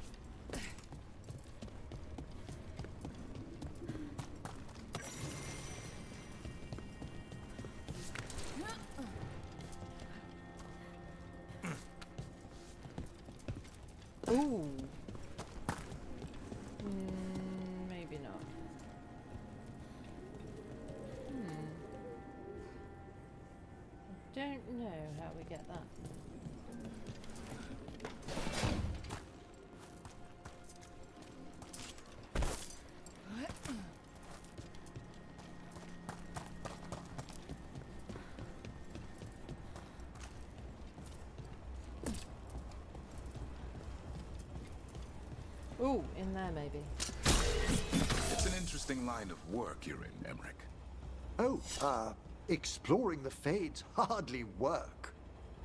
Speaker 1: Ooh. don't know how we get that. Ooh, in there maybe.
Speaker 16: It's an interesting line of work you're in, Emmerich.
Speaker 8: Oh, exploring the Fades hardly work.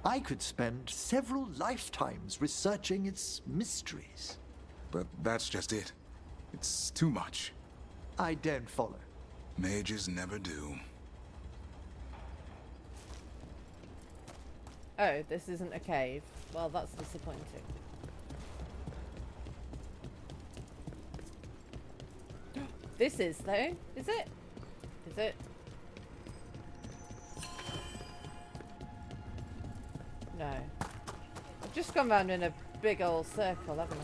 Speaker 8: I could spend several lifetimes researching its mysteries.
Speaker 16: But that's just it. It's too much.
Speaker 8: I don't follow.
Speaker 16: Mages never do.
Speaker 1: Oh, this isn't a cave. Well, that's disappointing. This is, though. Is it? Is it? No. I've just gone round in a big old circle, haven't I?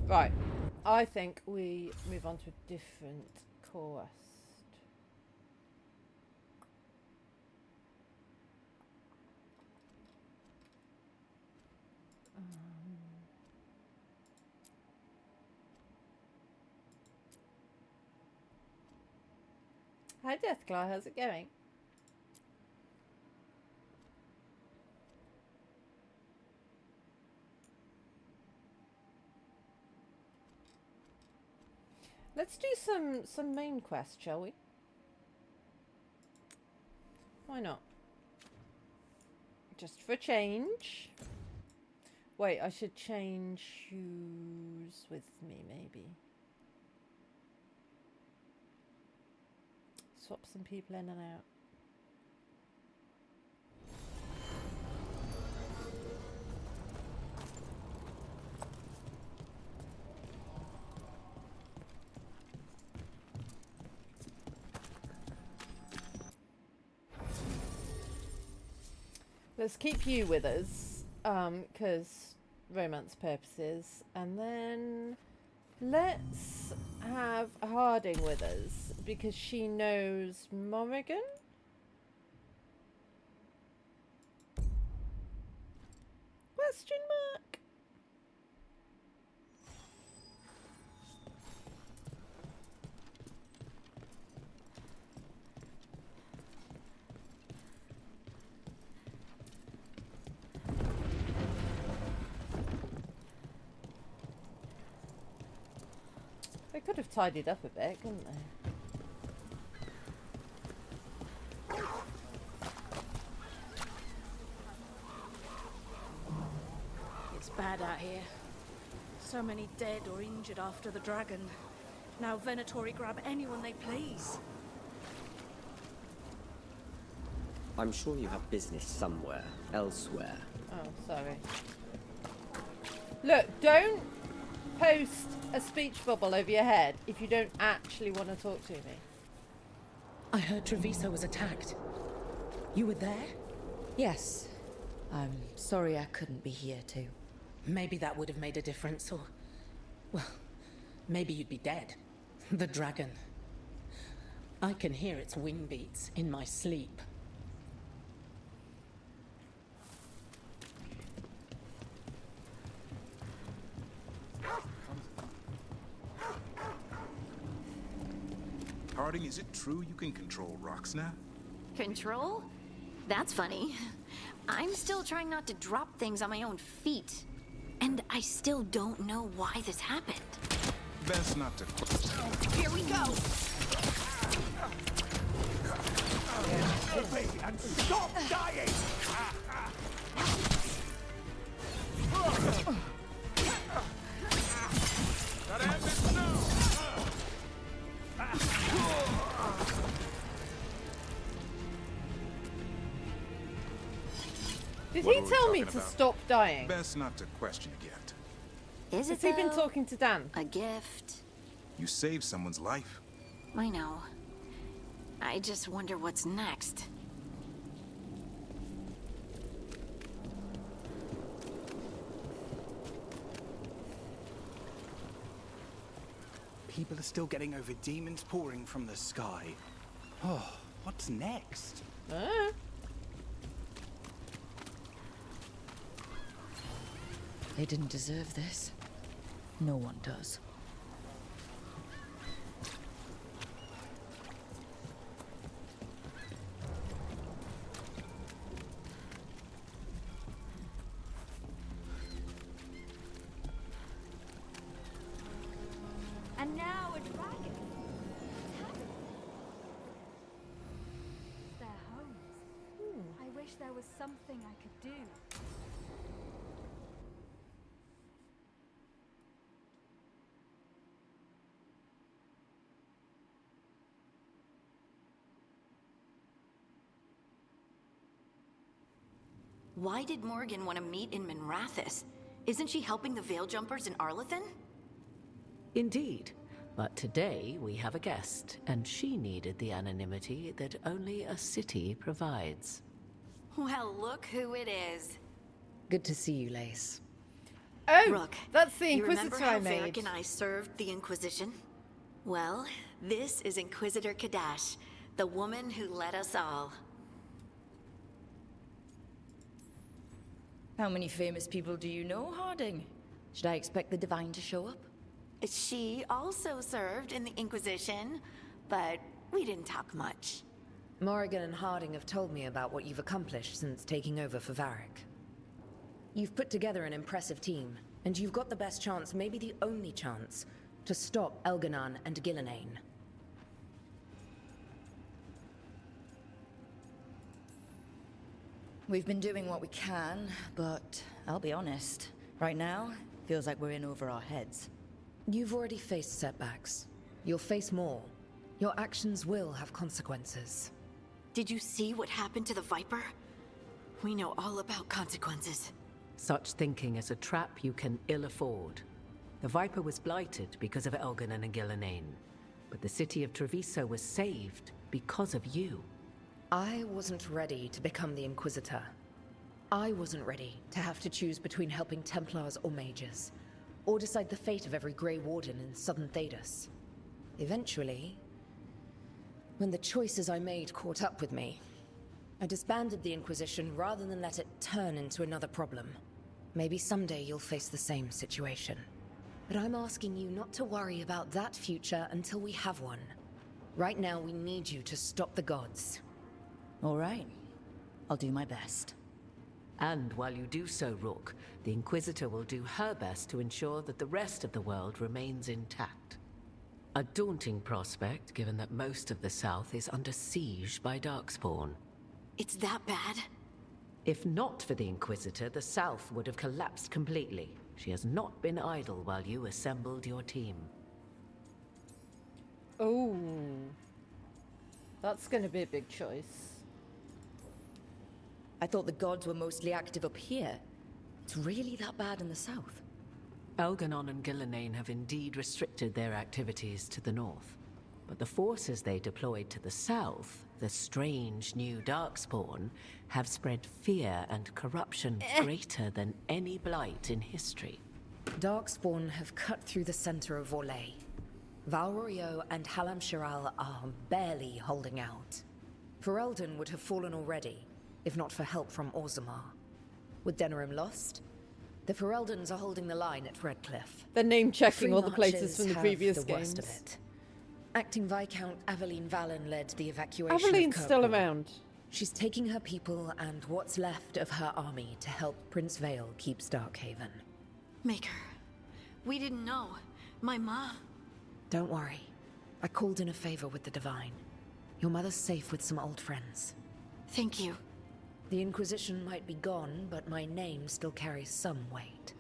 Speaker 1: Right. I think we move on to a different quest. Hi Deathclaw, how's it going? Let's do some main quests, shall we? Why not? Just for a change. Wait, I should change who's with me, maybe. Swap some people in and out. Let's keep you with us, because romance purposes, and then let's have Harding with us because she knows Morrigan. Question mark. They could have tidied up a bit, couldn't they?
Speaker 11: It's bad out here. So many dead or injured after the dragon. Now Venatori grab anyone they please.
Speaker 17: I'm sure you have business somewhere, elsewhere.
Speaker 1: Oh, sorry. Look, don't post a speech bubble over your head if you don't actually want to talk to me.
Speaker 18: I heard Treviso was attacked. You were there?
Speaker 3: Yes. I'm sorry I couldn't be here too.
Speaker 18: Maybe that would have made a difference, or... well, maybe you'd be dead. The dragon. I can hear its wing beats in my sleep.
Speaker 16: Harding, is it true you can control rocks now?
Speaker 19: Control? That's funny. I'm still trying not to drop things on my own feet. And I still don't know why this happened.
Speaker 16: Best not to...
Speaker 11: Here we go!
Speaker 14: Obey and stop dying!
Speaker 16: Gotta end this now!
Speaker 1: Did
Speaker 16: What
Speaker 1: he
Speaker 16: were we
Speaker 1: tell me
Speaker 16: talking
Speaker 1: to
Speaker 16: about?
Speaker 1: stop dying?
Speaker 16: Best not to question it yet.
Speaker 19: Is it
Speaker 1: Has he been
Speaker 19: though?
Speaker 1: talking to Dan?
Speaker 19: A gift.
Speaker 16: You saved someone's life.
Speaker 19: I know. I just wonder what's next.
Speaker 20: people are still getting over demons pouring from the sky. Oh, what's next?
Speaker 3: They didn't deserve this. No one does.
Speaker 4: And now a dragon. What's happening? Their homes. I wish there was something I could do.
Speaker 19: Why did Morgan want to meet in Minrathous? Isn't she helping the Veil Jumpers in Arlathan?
Speaker 21: Indeed. But today we have a guest, and she needed the anonymity that only a city provides.
Speaker 19: Well, look who it is.
Speaker 3: Good to see you, Lace.
Speaker 1: Oh,
Speaker 19: Rook,
Speaker 1: that's the
Speaker 19: you remember
Speaker 1: Inquisitor
Speaker 19: how
Speaker 1: I made.
Speaker 19: Varric and I served the Inquisition? Well, this is Inquisitor Kadash, the woman who led us all.
Speaker 3: How many famous people do you know, Harding? Should I expect the Divine to show up?
Speaker 19: She also served in the Inquisition, but we didn't talk much.
Speaker 3: Morrigan and Harding have told me about what you've accomplished since taking over for Varric. You've put together an impressive team, and you've got the best chance, maybe the only chance, to stop Elganon and Gillenane. We've been doing what we can, but I'll be honest. Right now, feels like we're in over our heads. You've already faced setbacks. You'll face more. Your actions will have consequences.
Speaker 19: Did you see what happened to the Viper? We know all about consequences.
Speaker 21: Such thinking is a trap you can ill afford. The Viper was blighted because of Elganon and Gillenane, but the city of Treviso was saved because of you.
Speaker 3: I wasn't ready to become the Inquisitor. I wasn't ready to have to choose between helping Templars or Mages, or decide the fate of every Grey Warden in southern Thedas. Eventually, when the choices I made caught up with me, I disbanded the Inquisition rather than let it turn into another problem. Maybe someday you'll face the same situation. But I'm asking you not to worry about that future until we have one. Right now, we need you to stop the gods. All right. I'll do my best.
Speaker 21: And while you do so, Rook, the Inquisitor will do her best to ensure that the rest of the world remains intact. A daunting prospect, given that most of the South is under siege by Darkspawn.
Speaker 19: It's that bad?
Speaker 21: If not for the Inquisitor, the South would have collapsed completely. She has not been idle while you assembled your team.
Speaker 1: Oh. That's gonna be a big choice.
Speaker 3: I thought the gods were mostly active up here. It's really that bad in the south?
Speaker 21: Elganon and Gillenane have indeed restricted their activities to the north. But the forces they deployed to the south, the strange new Darkspawn, have spread fear and corruption greater than any blight in history.
Speaker 3: Darkspawn have cut through the center of Vorlay. Valrorio and Halam Shiral are barely holding out. Ferelden would have fallen already, if not for help from Orzammar. With Denerim lost, the Fereldans are holding the line at Redcliffe.
Speaker 1: They're name-checking
Speaker 3: Free
Speaker 1: all the
Speaker 3: Marches
Speaker 1: places from the
Speaker 3: have
Speaker 1: previous
Speaker 3: the
Speaker 1: games.
Speaker 3: worst of it. Acting Viscount Aveline Valen led the evacuation
Speaker 1: Aveline's
Speaker 3: of
Speaker 1: still
Speaker 3: Kirkwall.
Speaker 1: around.
Speaker 3: She's taking her people and what's left of her army to help Prince Vale keep Starkhaven.
Speaker 19: Maker, we didn't know. My ma.
Speaker 3: Don't worry. I called in a favor with the Divine. Your mother's safe with some old friends.
Speaker 19: Thank you.
Speaker 3: The Inquisition might be gone, but my name still carries some weight.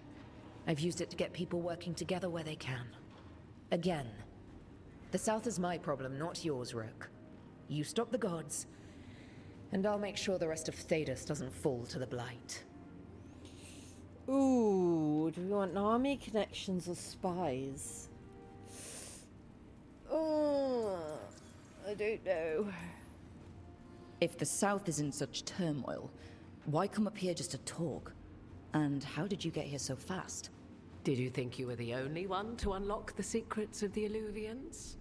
Speaker 3: I've used it to get people working together where they can. Again, the South is my problem, not yours, Rook. You stop the gods, and I'll make sure the rest of Thedas doesn't fall to the Blight.
Speaker 1: Ooh, do we want army connections or spies? Oh, I don't know.
Speaker 3: If the South is in such turmoil, why come up here just to talk? And how did you get here so fast?
Speaker 21: Did you think you were the only one to unlock the secrets of the Illuvians?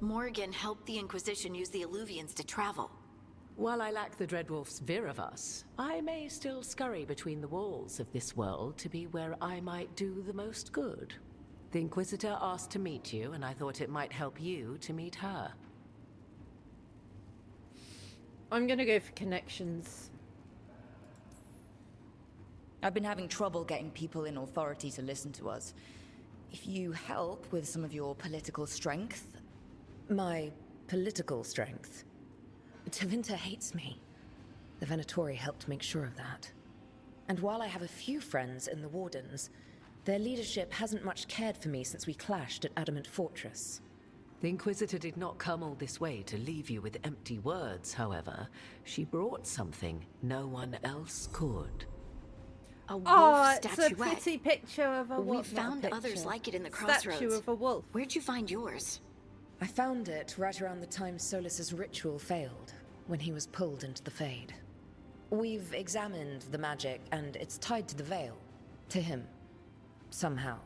Speaker 19: Morgan helped the Inquisition use the Illuvians to travel.
Speaker 21: While I lack the Dreadwolf's vir of us, I may still scurry between the walls of this world to be where I might do the most good. The Inquisitor asked to meet you, and I thought it might help you to meet her.
Speaker 1: I'm gonna go for connections.
Speaker 3: I've been having trouble getting people in authority to listen to us. If you help with some of your political strength...
Speaker 6: My political strength? Tevinter hates me. The Venatori helped make sure of that. And while I have a few friends in the Wardens, their leadership hasn't much cared for me since we clashed at Adamant Fortress.
Speaker 21: The Inquisitor did not come all this way to leave you with empty words, however. She brought something no one else could.
Speaker 19: A wolf
Speaker 1: it's
Speaker 19: statuette.
Speaker 1: a pretty picture of a wolf.
Speaker 19: We found others like it in the crossroads.
Speaker 1: Statue of a wolf.
Speaker 19: Where'd you find yours?
Speaker 6: I found it right around the time Solus's ritual failed, when he was pulled into the Fade. We've examined the magic, and it's tied to the Veil. To him. Somehow.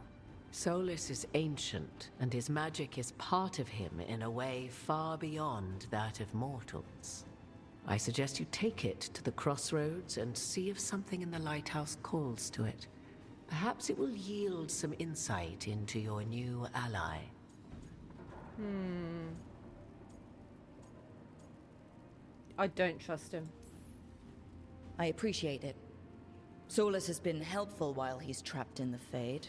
Speaker 21: Solus is ancient, and his magic is part of him in a way far beyond that of mortals. I suggest you take it to the crossroads and see if something in the lighthouse calls to it. Perhaps it will yield some insight into your new ally.
Speaker 1: I don't trust him.
Speaker 3: I appreciate it. Solus has been helpful while he's trapped in the Fade.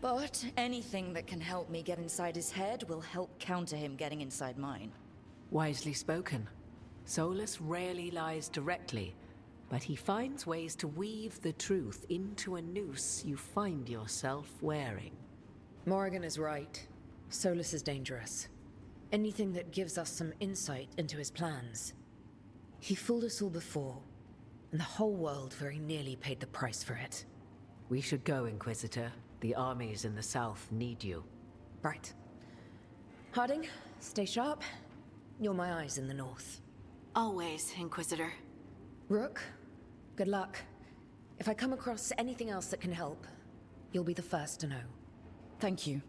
Speaker 3: But anything that can help me get inside his head will help counter him getting inside mine.
Speaker 21: Wisely spoken. Solus rarely lies directly, but he finds ways to weave the truth into a noose you find yourself wearing.
Speaker 6: Morrigan is right. Solus is dangerous. Anything that gives us some insight into his plans. He fooled us all before, and the whole world very nearly paid the price for it.
Speaker 21: We should go, Inquisitor. The armies in the south need you.
Speaker 6: Right. Harding, stay sharp. You're my eyes in the north.
Speaker 19: Always, Inquisitor.
Speaker 6: Rook, good luck. If I come across anything else that can help, you'll be the first to know.
Speaker 3: Thank you.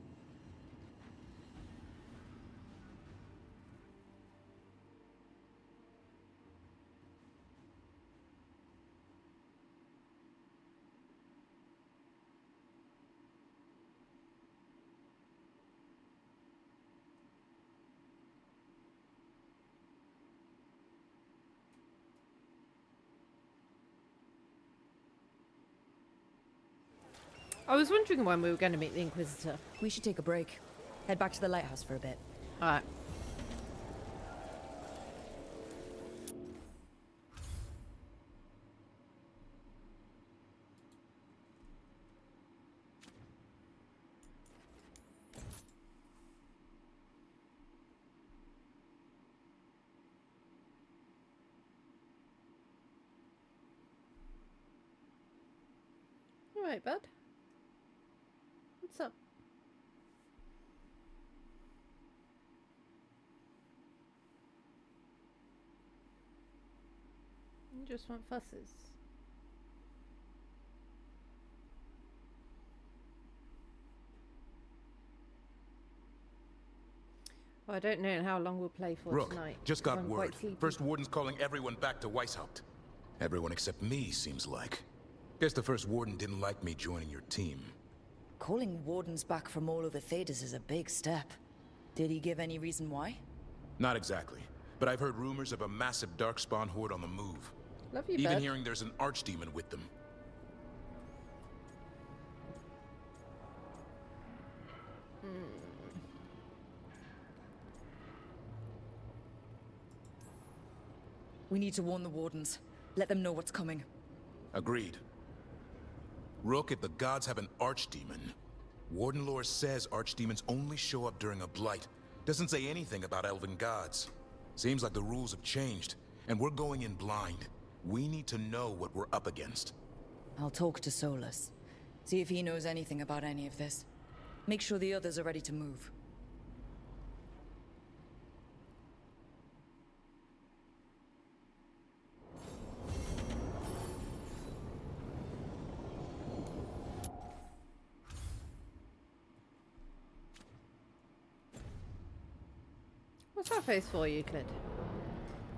Speaker 1: I was wondering when we were going to meet the Inquisitor.
Speaker 3: We should take a break. Head back to the lighthouse for a bit.
Speaker 1: Alright. Alright, bud. What's up? You just want fusses. Well, I don't know how long we'll play for
Speaker 16: Rook,
Speaker 1: tonight.
Speaker 16: just got
Speaker 1: I'm
Speaker 16: word.
Speaker 1: quite sleepy.
Speaker 16: First Warden's calling everyone back to Weishaupt. Everyone except me, seems like. Guess the First Warden didn't like me joining your team.
Speaker 3: Calling Wardens back from all over Thedas is a big step. Did he give any reason why?
Speaker 16: Not exactly, but I've heard rumors of a massive Darkspawn horde on the move.
Speaker 1: Love you,
Speaker 16: Even
Speaker 1: bud.
Speaker 16: hearing there's an archdemon with them.
Speaker 3: We need to warn the Wardens. Let them know what's coming.
Speaker 16: Agreed. Rook, if the gods have an archdemon, Warden lore says archdemons only show up during a blight. Doesn't say anything about elven gods. Seems like the rules have changed, and we're going in blind. We need to know what we're up against.
Speaker 3: I'll talk to Solus. See if he knows anything about any of this. Make sure the others are ready to move.
Speaker 1: What's that face for, Euclid?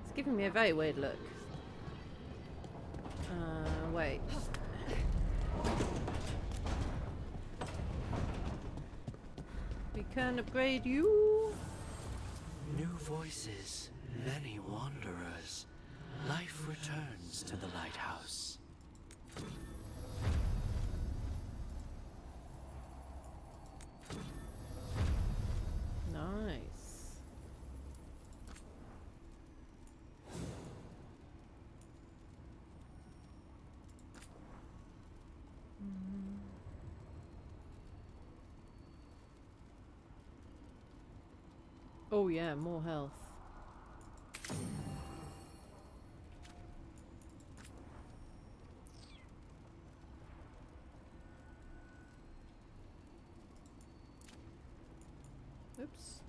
Speaker 1: It's giving me a very weird look. Wait. We can upgrade you.
Speaker 13: New voices, many wanderers. Life returns to the lighthouse.
Speaker 1: Nice. Oh yeah, more health. Oops.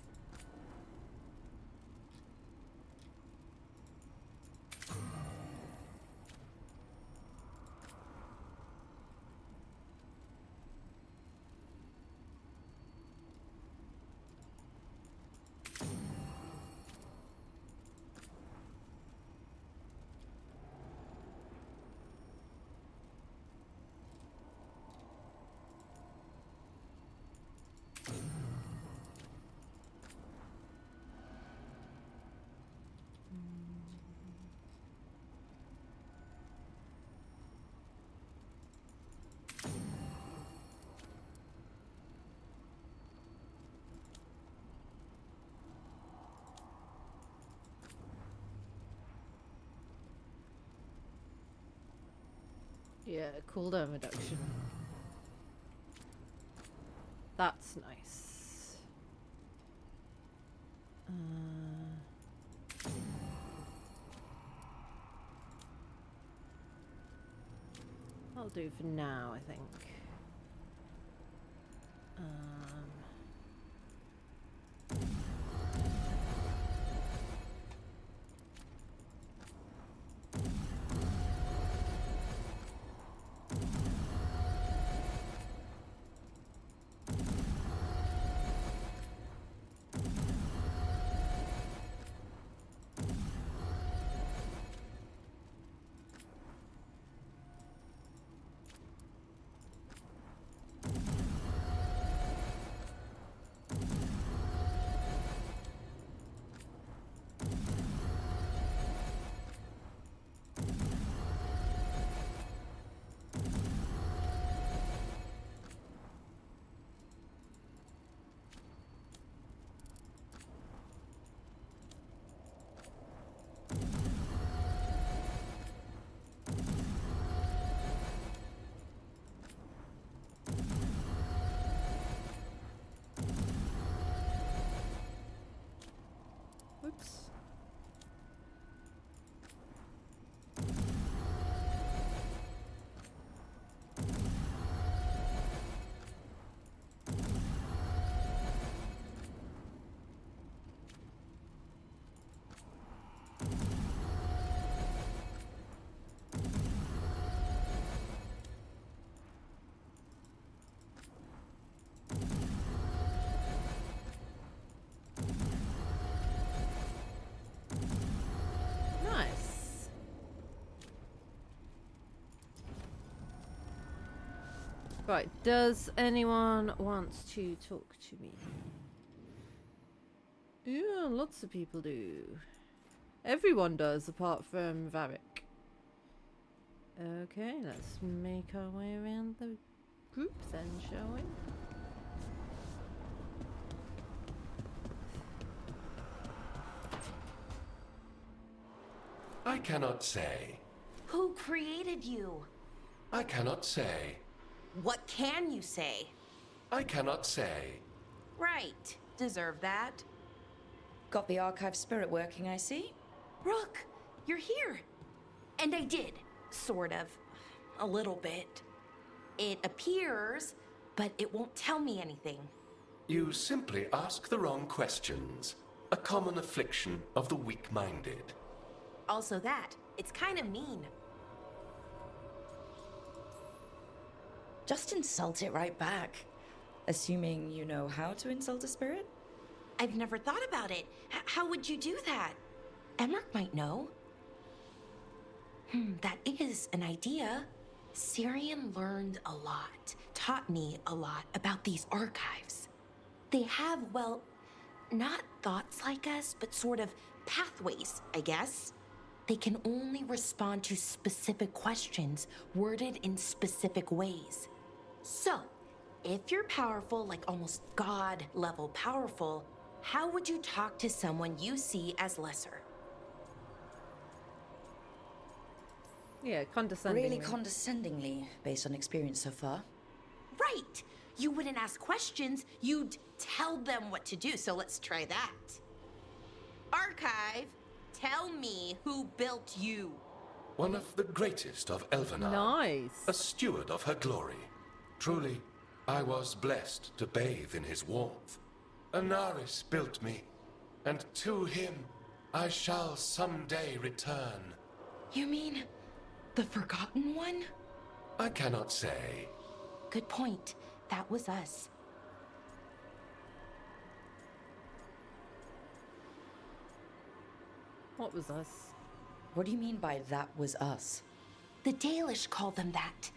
Speaker 1: Yeah, cooldown reduction. That's nice. I'll do for now, I think. Oops. Nice. Right, does anyone want to talk to me? Yeah, lots of people do. Everyone does, apart from Varric. Okay, let's make our way around the group then, shall we?
Speaker 9: I cannot say.
Speaker 22: Who created you?
Speaker 9: I cannot say.
Speaker 22: What can you say?
Speaker 9: I cannot say.
Speaker 22: Right. Deserve that.
Speaker 3: Got the archive spirit working, I see.
Speaker 22: Rook, you're here. And I did. Sort of. A little bit. It appears, but it won't tell me anything.
Speaker 9: You simply ask the wrong questions. A common affliction of the weak-minded.
Speaker 22: Also that. It's kind of mean.
Speaker 3: Just insult it right back. Assuming you know how to insult a spirit?
Speaker 22: I've never thought about it. How would you do that? Emmerich might know. That is an idea. Syrian learned a lot, taught me a lot about these archives. They have, well, not thoughts like us, but sort of pathways, I guess. They can only respond to specific questions worded in specific ways. So, if you're powerful, like almost God-level powerful, how would you talk to someone you see as lesser?
Speaker 1: Yeah, condescendingly.
Speaker 3: Really condescendingly, based on experience so far.
Speaker 22: Right! You wouldn't ask questions, you'd tell them what to do, so let's try that. Archive, tell me who built you.
Speaker 9: One of the greatest of Elvenar.
Speaker 1: Nice.
Speaker 9: A steward of her glory. Truly, I was blessed to bathe in his warmth. Anaris built me, and to him I shall someday return.
Speaker 22: You mean the Forgotten One?
Speaker 9: I cannot say.
Speaker 22: Good point. That was us.
Speaker 1: What was us?
Speaker 3: What do you mean by that was us?
Speaker 22: The Dalish call them that.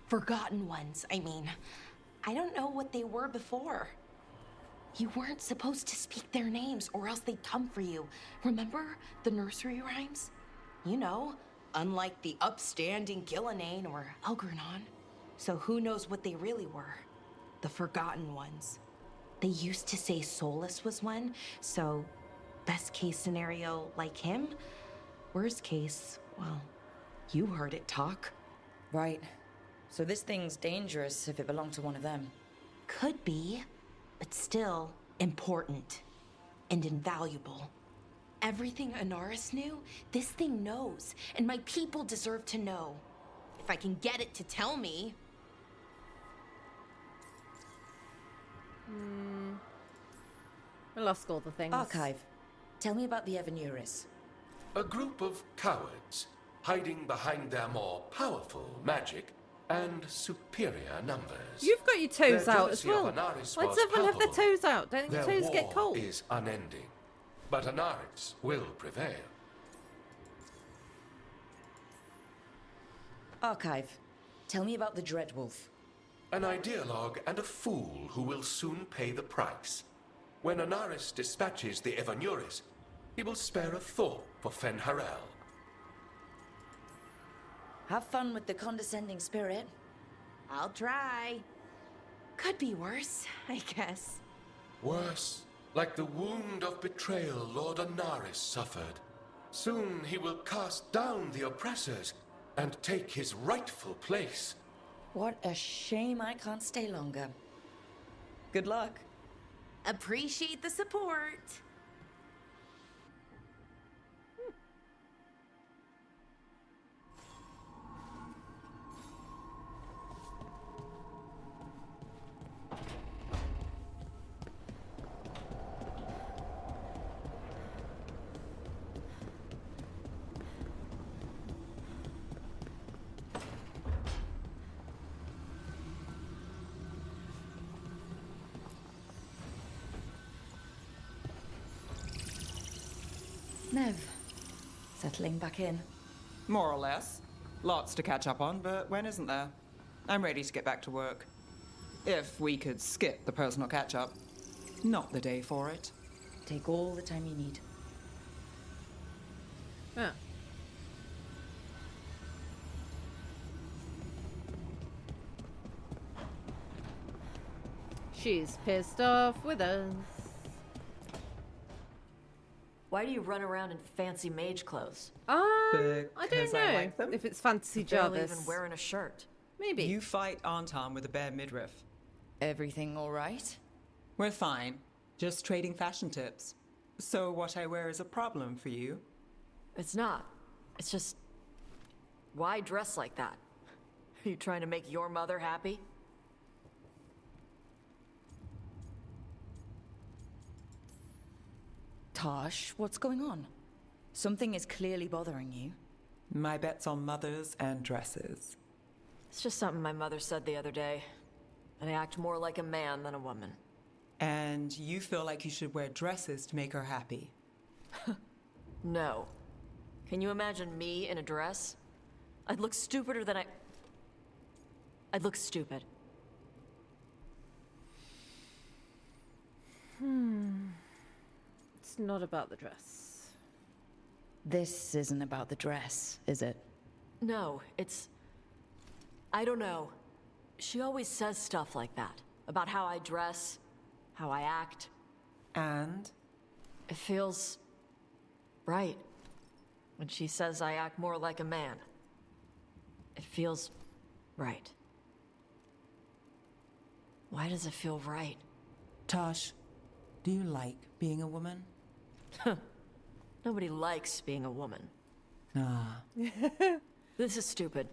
Speaker 22: Forgotten Ones, I mean. I don't know what they were before. You weren't supposed to speak their names or else they'd come for you. Remember the nursery rhymes? You know, unlike the upstanding Gillenane or Elgernon. So who knows what they really were? The Forgotten Ones. They used to say Solus was one, so best case scenario like him. Worst case, well, you heard it talk.
Speaker 3: Right. So this thing's dangerous if it belonged to one of them.
Speaker 22: Could be, but still important and invaluable. Everything Anaris knew, this thing knows, and my people deserve to know. If I can get it to tell me.
Speaker 1: I lost all the things.
Speaker 3: Archive. Tell me about the Evanuris.
Speaker 9: A group of cowards hiding behind their more powerful magic and superior numbers.
Speaker 1: You've got your toes
Speaker 9: Their
Speaker 1: out as
Speaker 9: jealousy of
Speaker 1: well.
Speaker 9: Anaris
Speaker 1: Let's
Speaker 9: was
Speaker 1: everyone have their
Speaker 9: palpable.
Speaker 1: toes out. Don't
Speaker 9: Their
Speaker 1: your toes get
Speaker 9: war
Speaker 1: cold?
Speaker 9: is unending, but Anaris will prevail.
Speaker 3: Archive. Tell me about the Dreadwolf.
Speaker 9: An ideologue and a fool who will soon pay the price. When Anaris dispatches the Evanuris, he will spare a thought for Fenharel.
Speaker 3: Have fun with the condescending spirit.
Speaker 22: I'll try. Could be worse, I guess.
Speaker 9: Worse, like the wound of betrayal Lord Anaris suffered. Soon he will cast down the oppressors and take his rightful place.
Speaker 3: What a shame I can't stay longer. Good luck.
Speaker 22: Appreciate the support.
Speaker 3: Nev. Settling back in.
Speaker 5: More or less. Lots to catch up on, but when isn't there? I'm ready to get back to work. If we could skip the personal catch-up. Not the day for it.
Speaker 3: Take all the time you need.
Speaker 1: Ah. She's pissed off with us.
Speaker 7: Why do you run around in fancy mage clothes?
Speaker 1: I don't
Speaker 5: Because I
Speaker 1: know
Speaker 5: like them.
Speaker 1: if it's fantasy
Speaker 7: Barely
Speaker 1: Jarvis.
Speaker 7: even wearing a shirt.
Speaker 1: Maybe.
Speaker 5: You fight Anton with a bare midriff.
Speaker 3: Everything all right?
Speaker 5: We're fine. Just trading fashion tips. So what I wear is a problem for you?
Speaker 7: It's not. It's just... Why dress like that? Are you trying to make your mother happy?
Speaker 3: Tosh, what's going on? Something is clearly bothering you.
Speaker 5: My bet's on mothers and dresses.
Speaker 7: It's just something my mother said the other day. And I act more like a man than a woman.
Speaker 5: And you feel like you should wear dresses to make her happy.
Speaker 7: No. Can you imagine me in a dress? I'd look stupider than I'd look stupid.
Speaker 1: It's not about the dress.
Speaker 3: This isn't about the dress, is it?
Speaker 7: No, it's... I don't know. She always says stuff like that. About how I dress, how I act.
Speaker 5: And?
Speaker 7: It feels... right. When she says I act more like a man. It feels... right. Why does it feel right?
Speaker 5: Tosh, do you like being a woman?
Speaker 7: Nobody likes being a woman.
Speaker 5: Ah.
Speaker 7: This is stupid.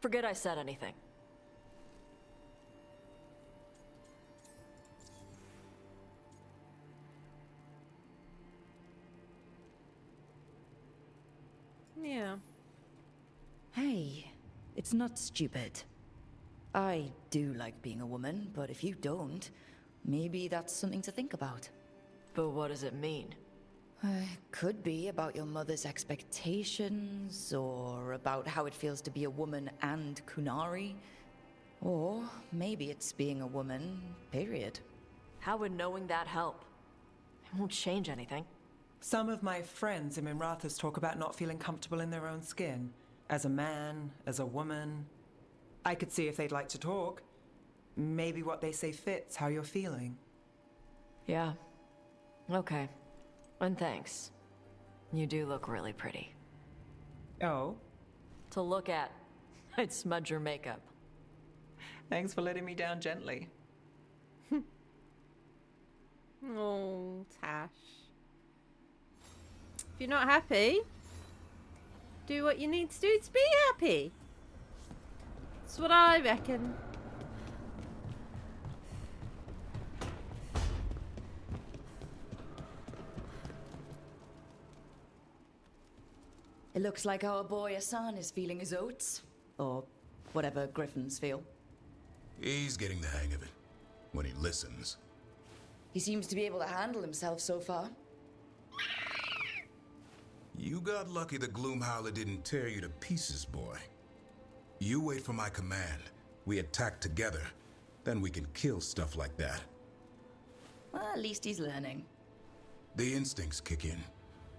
Speaker 7: Forget I said anything.
Speaker 1: Yeah.
Speaker 3: Hey, it's not stupid. I do like being a woman, but if you don't, maybe that's something to think about.
Speaker 7: But what does it mean?
Speaker 3: Could be about your mother's expectations, or about how it feels to be a woman and Kunari. Or maybe it's being a woman, period.
Speaker 7: How would knowing that help? It won't change anything.
Speaker 5: Some of my friends in Minrathous talk about not feeling comfortable in their own skin. As a man, as a woman. I could see if they'd like to talk. Maybe what they say fits how you're feeling.
Speaker 7: Yeah. Okay. And thanks. You do look really pretty.
Speaker 5: Oh?
Speaker 7: To look at, I'd smudge your makeup.
Speaker 5: Thanks for letting me down gently.
Speaker 1: Oh, Tash. If you're not happy, do what you need to do to be happy. That's what I reckon.
Speaker 3: It looks like our boy Asan is feeling his oats. Or whatever griffins feel.
Speaker 16: He's getting the hang of it. When he listens.
Speaker 3: He seems to be able to handle himself so far.
Speaker 16: You got lucky the Gloomhowler didn't tear you to pieces, boy. You wait for my command. We attack together. Then we can kill stuff like that.
Speaker 3: Well, at least he's learning.
Speaker 16: The instincts kick in.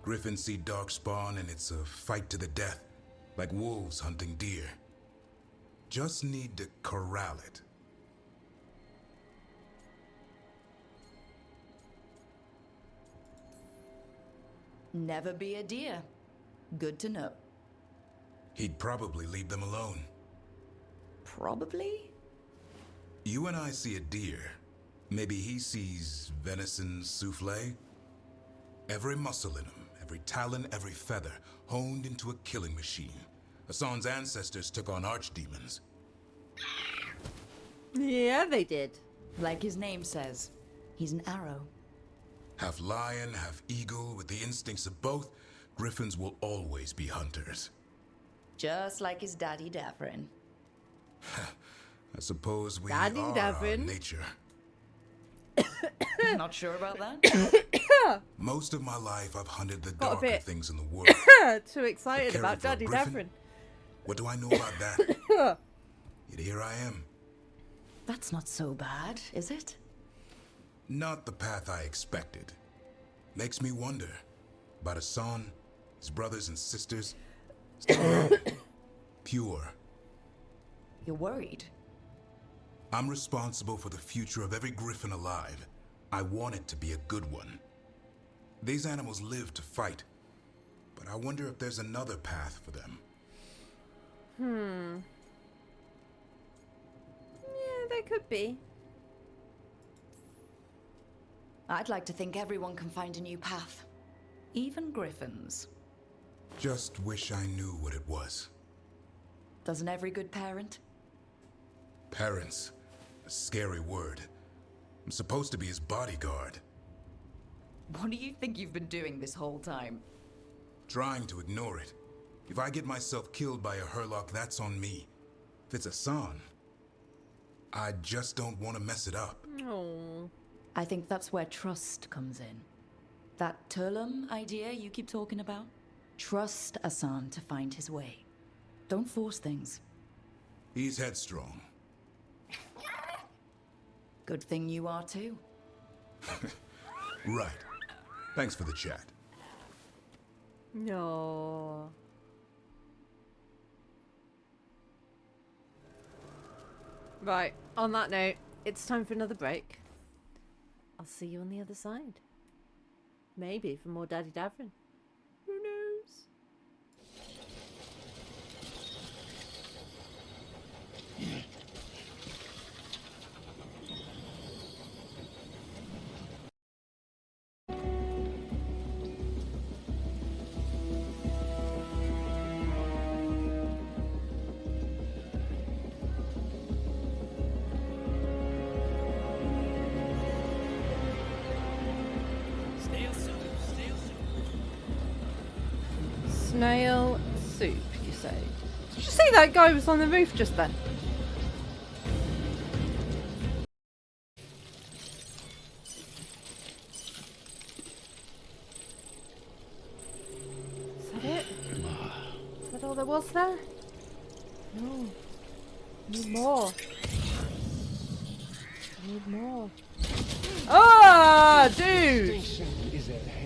Speaker 16: Griffins see darkspawn and it's a fight to the death. Like wolves hunting deer. Just need to corral it.
Speaker 3: Never be a deer. Good to know.
Speaker 16: He'd probably leave them alone.
Speaker 3: Probably?
Speaker 16: You and I see a deer. Maybe he sees venison souffle. Every muscle in him, every talon, every feather, honed into a killing machine. Hassan's ancestors took on archdemons.
Speaker 1: Yeah, they did.
Speaker 3: Like his name says, he's an arrow.
Speaker 16: Half lion, half eagle, with the instincts of both, griffins will always be hunters.
Speaker 3: Just like his daddy Davrin.
Speaker 16: I suppose we
Speaker 1: Daddy
Speaker 16: are
Speaker 1: Davrin.
Speaker 16: our nature.
Speaker 3: Not sure about that?
Speaker 16: Most of my life, I've hunted the
Speaker 1: Got a
Speaker 16: darker
Speaker 1: bit
Speaker 16: things in the world.
Speaker 1: Too excited
Speaker 16: But
Speaker 1: about
Speaker 16: caring
Speaker 1: Daddy
Speaker 16: for a griffin?
Speaker 1: Davrin.
Speaker 16: What do I know about that? Yet here I am.
Speaker 3: That's not so bad, is it?
Speaker 16: Not the path I expected. Makes me wonder about Hassan, his brothers and sisters. Still young, pure.
Speaker 3: You're worried?
Speaker 16: I'm responsible for the future of every griffin alive. I want it to be a good one. These animals live to fight, but I wonder if there's another path for them.
Speaker 1: Yeah, there could be.
Speaker 3: I'd like to think everyone can find a new path. Even griffins.
Speaker 16: Just wish I knew what it was.
Speaker 3: Doesn't every good parent?
Speaker 16: Parents. A scary word. I'm supposed to be his bodyguard.
Speaker 3: What do you think you've been doing this whole time?
Speaker 16: Trying to ignore it. If I get myself killed by a Hurlock, that's on me. If it's Hassan, I just don't want to mess it up.
Speaker 1: Oh.
Speaker 3: I think that's where trust comes in. That Turlum idea you keep talking about? Trust Asan to find his way. Don't force things.
Speaker 16: He's headstrong.
Speaker 3: Good thing you are too.
Speaker 16: Right. Thanks for the chat.
Speaker 1: No. Right, on that note, it's time for another break. I'll see you on the other side. Maybe for more Daddy Davrin. Who knows? Snail soup, you say? Did you see that guy was on the roof just then? Is that it? Is that all there was there? No. Need more. Need more. Ah, dude!
Speaker 14: Is at hand.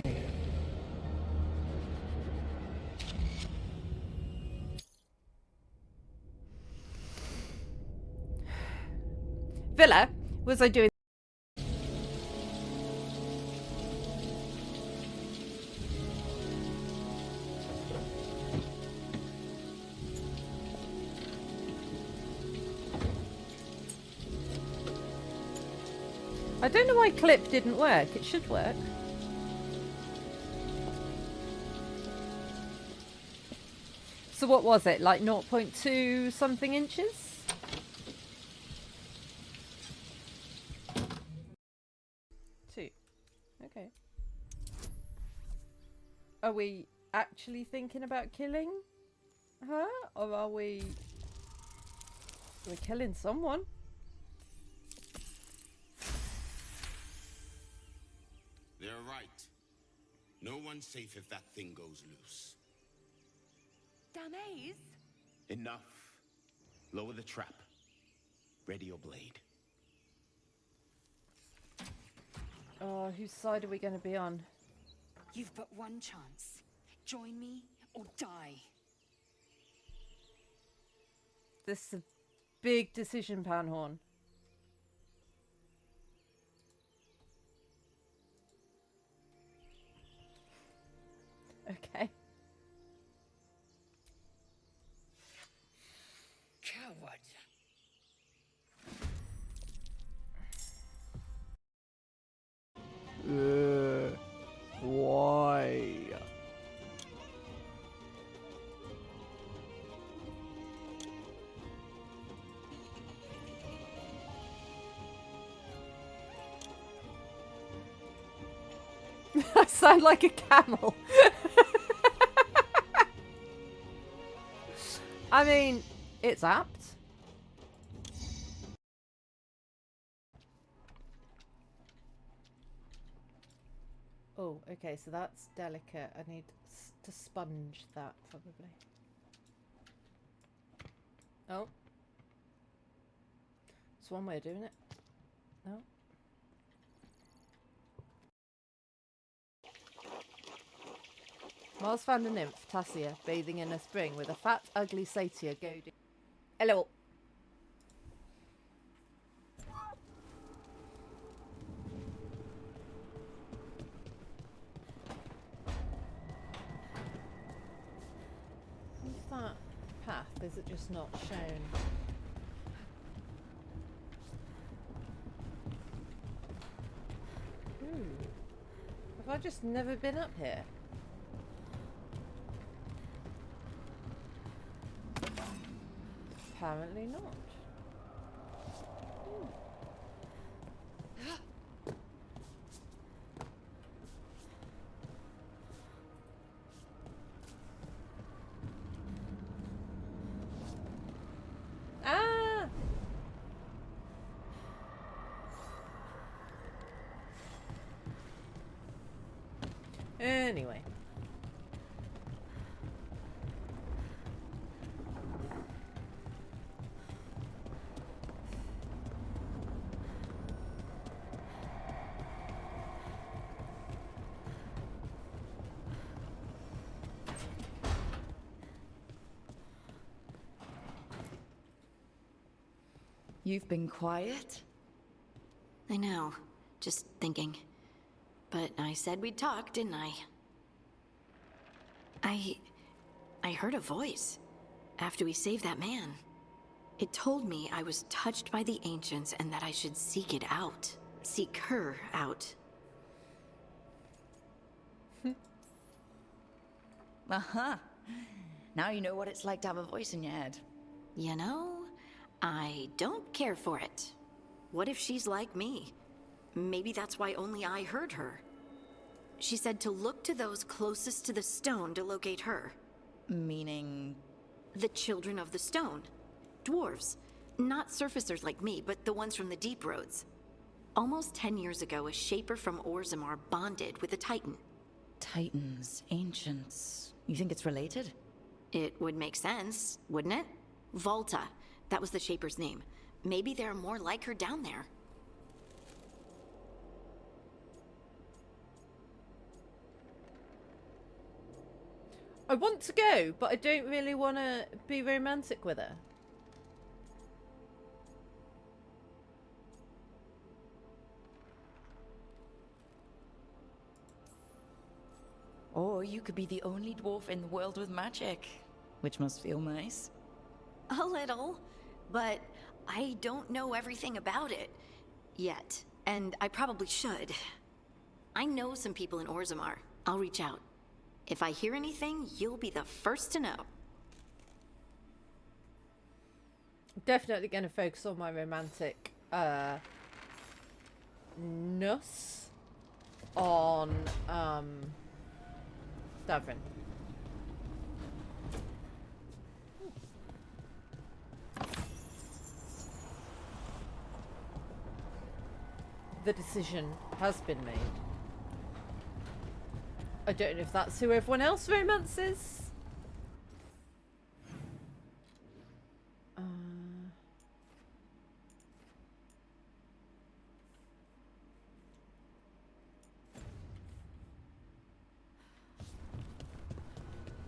Speaker 1: Villa, was I doing? I don't know why clip didn't work. It should work. So what was it? Like 0.2 something inches? Okay. Are we actually thinking about killing her? Or are we... We're killing someone?
Speaker 10: They're right. No one's safe if that thing goes loose.
Speaker 22: Damaze?
Speaker 10: Enough. Lower the trap. Ready your blade.
Speaker 1: Oh, whose side are we going to be on?
Speaker 22: You've but one chance. Join me or die.
Speaker 1: This is a big decision, Panhorn. Okay.
Speaker 22: Coward.
Speaker 1: Why? I sound like a camel. I mean, it's apt. Oh, okay, so that's delicate. I need to sponge that, probably. Oh. It's one way of doing it. No. Mars found a nymph, Tassia, bathing in a spring with a fat, ugly satyr goading. Hello. What's that path? Is it just not shown? Have I just never been up here? Apparently not. Ah!
Speaker 3: You've been quiet?
Speaker 19: I know. Just thinking. But I said we'd talk, didn't I? I heard a voice after we saved that man. It told me I was touched by the ancients and that I should seek it out. Seek her out.
Speaker 3: Uh-huh. Now you know what it's like to have a voice in your head.
Speaker 19: You know, I don't care for it. What if she's like me? Maybe that's why only I heard her. She said to look to those closest to the stone to locate her.
Speaker 3: Meaning?
Speaker 19: The children of the stone. Dwarves. Not surfacers like me, but the ones from the deep roads. Almost 10 years ago, a shaper from Orzammar bonded with a titan.
Speaker 3: Titans, ancients. You think it's related?
Speaker 19: It would make sense, wouldn't it? Volta. That was the shaper's name. Maybe there are more like her down there.
Speaker 1: I want to go, but I don't really want to be romantic with her.
Speaker 3: Or you could be the only dwarf in the world with magic, which must feel nice.
Speaker 19: A little, but I don't know everything about it yet, and I probably should. I know some people in Orzammar. I'll reach out. If I hear anything, you'll be the first to know.
Speaker 1: Definitely going to focus on my romantic ness on Davrin. The decision has been made. I don't know if that's who everyone else romances.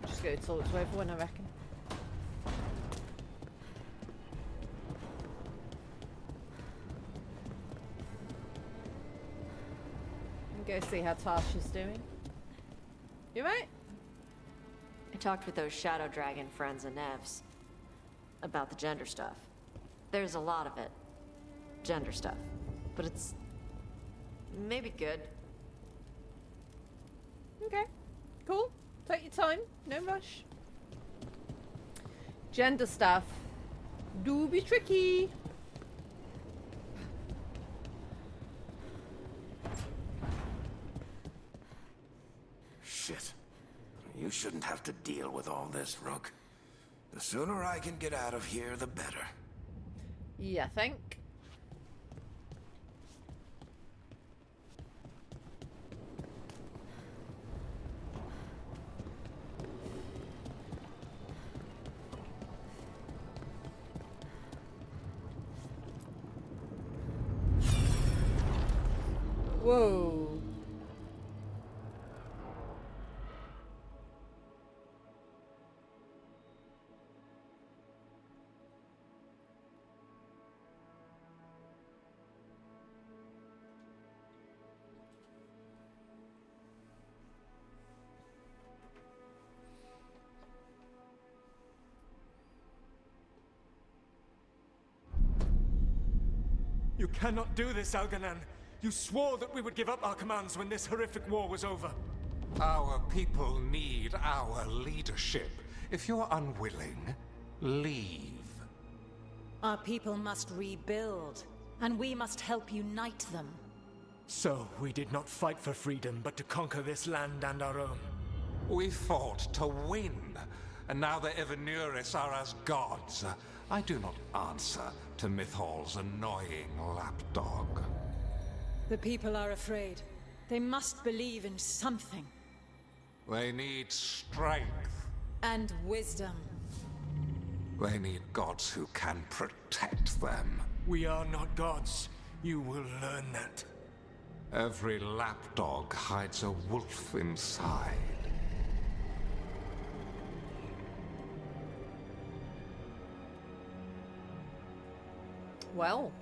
Speaker 1: Just go talk to everyone, I reckon. And go see how Tasha's doing. You right?
Speaker 7: I talked with those Shadow Dragon friends and Nevs about the gender stuff. There's a lot of it. Gender stuff. But it's maybe good.
Speaker 1: Okay. Cool. Take your time. No rush. Gender stuff do be tricky.
Speaker 9: Shit. You shouldn't have to deal with all this, Rook. The sooner I can get out of here, the better.
Speaker 1: Yeah, think. Whoa.
Speaker 14: You cannot do this, Alganan. You swore that we would give up our commands when this horrific war was over.
Speaker 12: Our people need our leadership. If you're unwilling, leave.
Speaker 15: Our people must rebuild, and we must help unite them.
Speaker 14: So, we did not fight for freedom, but to conquer this land and our own.
Speaker 12: We fought to win, and now the Evanuris are as gods. I do not answer to Mythal's annoying lapdog.
Speaker 15: The people are afraid. They must believe in something.
Speaker 12: They need strength.
Speaker 15: And wisdom.
Speaker 12: They need gods who can protect them.
Speaker 14: We are not gods. You will learn that.
Speaker 12: Every lapdog hides a wolf inside.
Speaker 1: Well.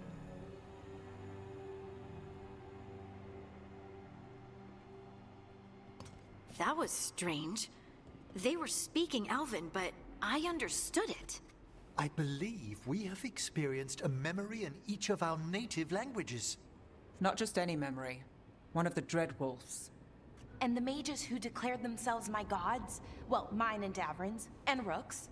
Speaker 19: That was strange. They were speaking Elven, but I understood it.
Speaker 2: I believe we have experienced a memory in each of our native languages.
Speaker 5: Not just any memory. One of the Dreadwolves.
Speaker 22: And the mages who declared themselves my gods? Well, mine and Davrin's, and Rook's.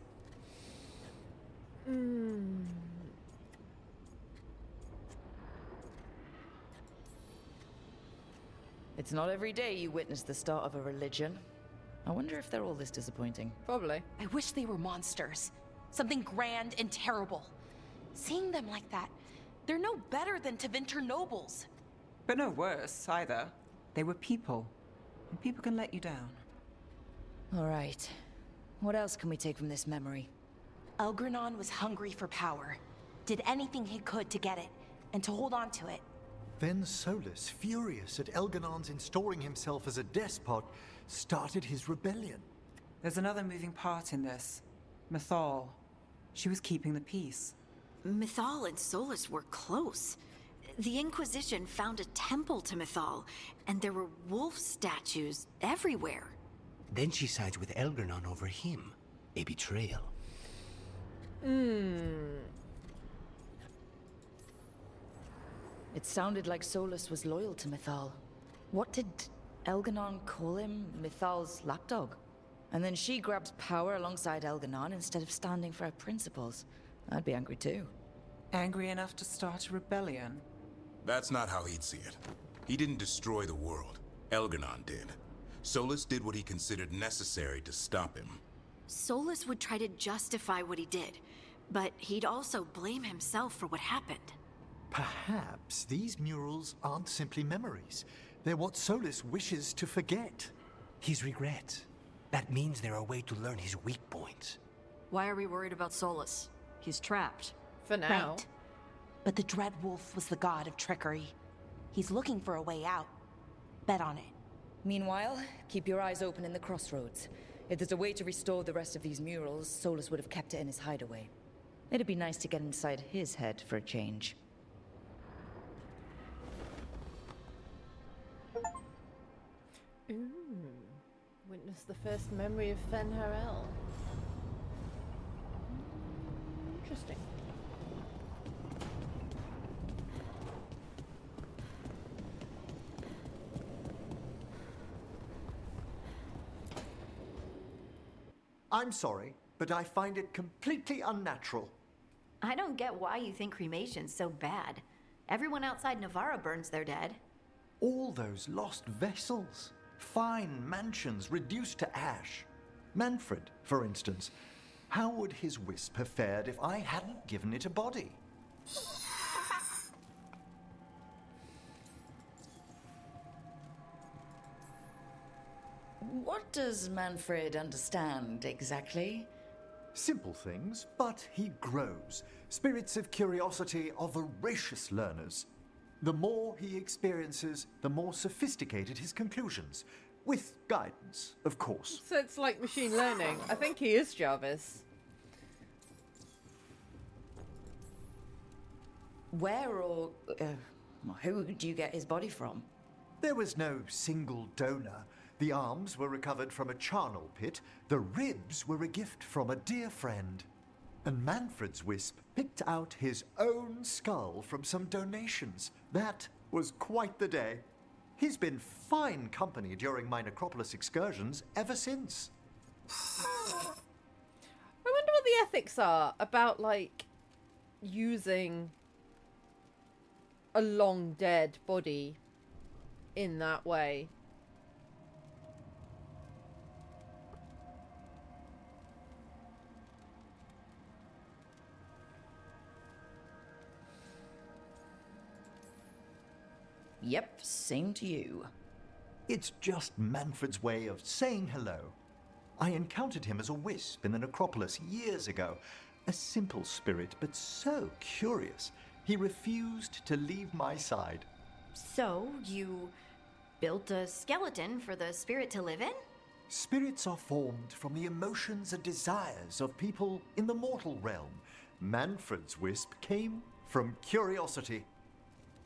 Speaker 3: It's not every day you witness the start of a religion. I wonder if they're all this disappointing.
Speaker 1: Probably.
Speaker 22: I wish they were monsters. Something grand and terrible. Seeing them like that, they're no better than Tevinter nobles.
Speaker 5: But no worse, either. They were people. And people can let you down.
Speaker 3: All right. What else can we take from this memory?
Speaker 22: Elgranon was hungry for power. Did anything he could to get it, and to hold on to it.
Speaker 2: Then Solus, furious at Elganon's installing himself as a despot, started his rebellion.
Speaker 5: There's another moving part in this. Mythal. She was keeping the peace.
Speaker 19: Mythal and Solus were close. The Inquisition found a temple to Mythal, and there were wolf statues everywhere.
Speaker 13: Then she sides with Elgranon over him. A betrayal.
Speaker 3: It sounded like Solus was loyal to Mythal. What did Elganon call him? Mythal's lapdog? And then she grabs power alongside Elganon instead of standing for her principles. I'd be angry too.
Speaker 5: Angry enough to start a rebellion?
Speaker 16: That's not how he'd see it. He didn't destroy the world. Elganon did. Solus did what he considered necessary to stop him.
Speaker 19: Solus would try to justify what he did, but he'd also blame himself for what happened.
Speaker 2: Perhaps these murals aren't simply memories. They're what Solus wishes to forget.
Speaker 13: His regrets. That means they're a way to learn his weak points.
Speaker 7: Why are we worried about Solus? He's trapped.
Speaker 1: For now.
Speaker 22: Right. But the Dreadwolf was the god of trickery. He's looking for a way out. Bet on it.
Speaker 3: Meanwhile, keep your eyes open in the crossroads. If there's a way to restore the rest of these murals, Solus would have kept it in his hideaway. It'd be nice to get inside his head for a change.
Speaker 1: Ooh. Witness the first memory of Fen Harel. Interesting.
Speaker 2: I'm sorry, but I find it completely unnatural.
Speaker 19: I don't get why you think cremation's so bad. Everyone outside Navarra burns their dead.
Speaker 2: All those lost vessels. Fine mansions reduced to ash. Manfred, for instance. How would his wisp have fared if I hadn't given it a body?
Speaker 3: What does Manfred understand exactly?
Speaker 2: Simple things, but he grows. Spirits of curiosity are voracious learners. The more he experiences, the more sophisticated his conclusions. With guidance, of course.
Speaker 1: So it's like machine learning. I think he is Jarvis.
Speaker 3: Where or who do you get his body from?
Speaker 2: There was no single donor. The arms were recovered from a charnel pit. The ribs were a gift from a dear friend. And Manfred's wisp picked out his own skull from some donations. That was quite the day. He's been fine company during my necropolis excursions ever since.
Speaker 1: I wonder what the ethics are about, like, using a long dead body in that way.
Speaker 3: Yep, same to you.
Speaker 2: It's just Manfred's way of saying hello. I encountered him as a wisp in the necropolis years ago. A simple spirit, but so curious. He refused to leave my side.
Speaker 19: So, you built a skeleton for the spirit to live in?
Speaker 2: Spirits are formed from the emotions and desires of people in the mortal realm. Manfred's wisp came from curiosity.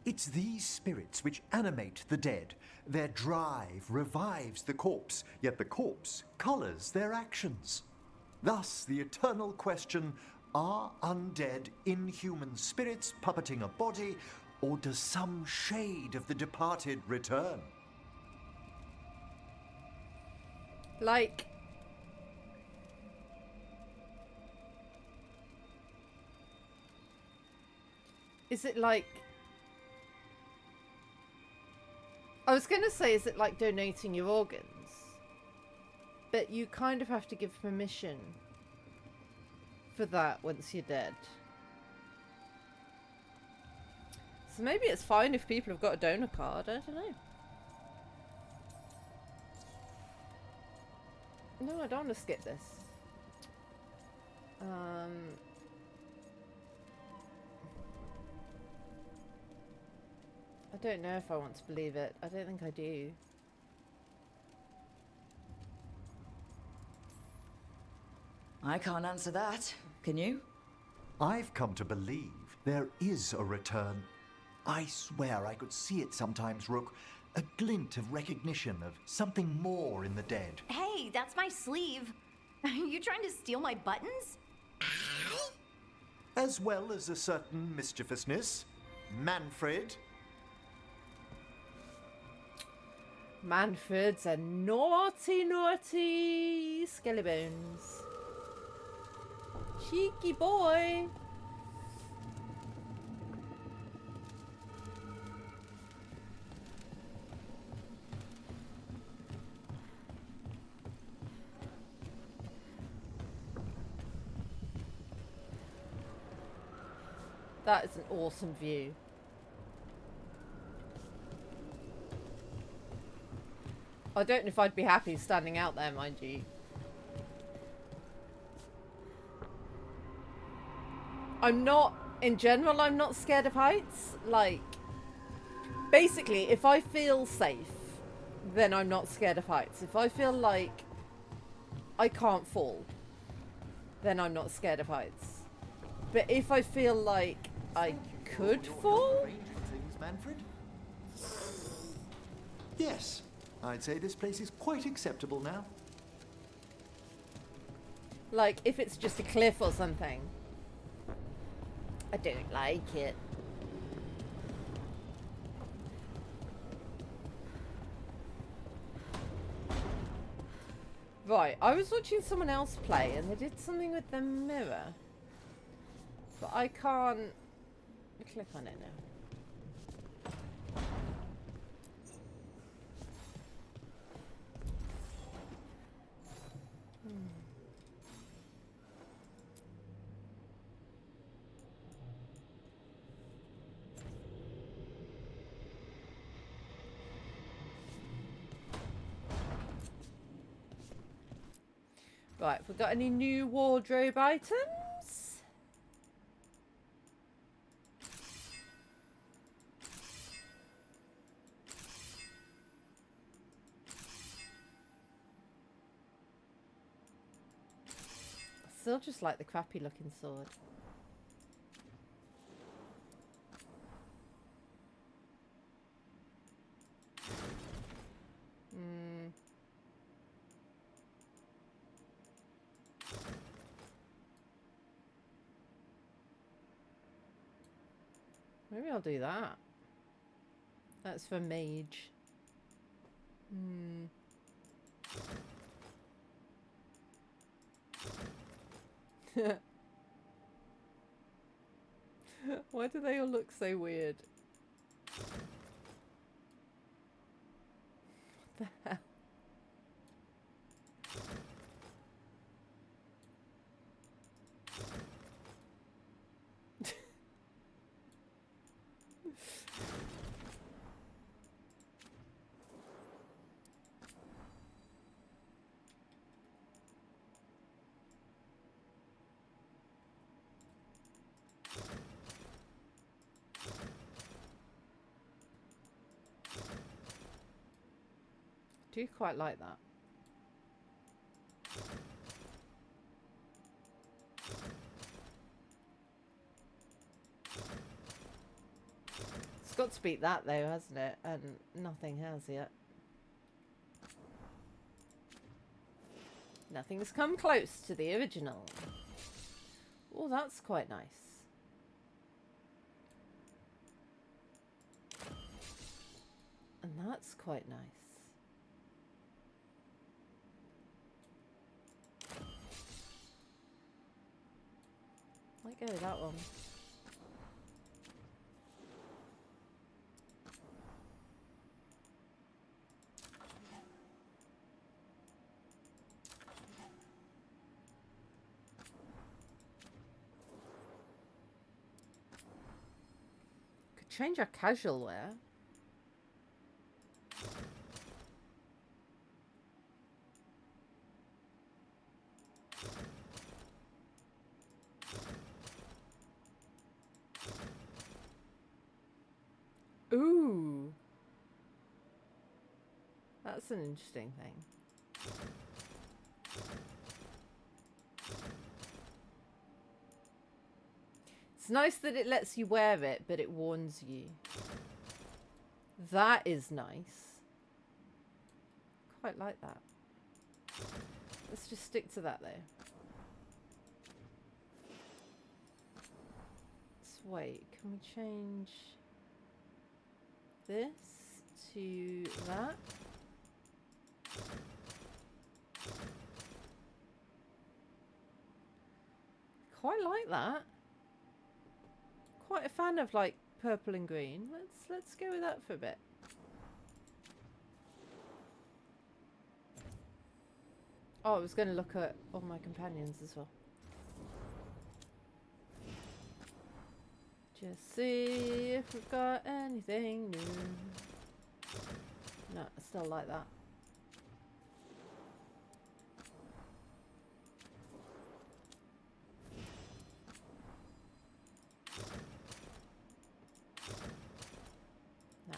Speaker 2: It's these spirits which animate the dead. Their drive revives the corpse, yet the corpse colours their actions. Thus, the eternal question, are undead inhuman spirits puppeting a body, or does some shade of the departed return?
Speaker 1: Like... Is it like... I was going to say, is it like donating your organs? But you kind of have to give permission for that once you're dead. So maybe it's fine if people have got a donor card, I don't know. No, I don't want to skip this. I don't know if I want to believe it. I don't think I do.
Speaker 3: I can't answer that. Can you?
Speaker 2: I've come to believe there is a return. I swear I could see it sometimes, Rook. A glint of recognition of something more in the dead.
Speaker 19: Hey, that's my sleeve. Are you trying to steal my buttons?
Speaker 2: As well as a certain mischievousness. Manfred.
Speaker 1: Manfred's a naughty, naughty Skellybones. Cheeky boy. That is an awesome view. I don't know if I'd be happy standing out there, mind you. I'm not, in general, I'm not scared of heights. Like, basically, if I feel safe, then I'm not scared of heights. If I feel like I can't fall, then I'm not scared of heights. But if I feel like I could fall?
Speaker 2: Things, Manfred? Yes, I'd say this place is quite acceptable now.
Speaker 1: Like, if it's just a cliff or something. I don't like it. Right, I was watching someone else play and they did something with the mirror. But I can't click on it now. Right, have we got any new wardrobe items? I still just like the crappy looking sword. Maybe I'll do that. That's for mage. Why do they all look so weird? What the hell? Do quite like that. It's got to beat that though, hasn't it? And nothing has yet. Nothing's come close to the original. Oh, that's quite nice. And that's quite nice. Might go with that one. Could change our casual wear. Ooh. That's an interesting thing. It's nice that it lets you wear it, but it warns you. That is nice. Quite like that. Let's just stick to that though. Let's wait. Can we change this to that? Quite like that. Quite a fan of like purple and green. Let's go with that for a bit. Oh, I was going to look at all my companions as well. Just see if we've got anything new. No, I still like that. No.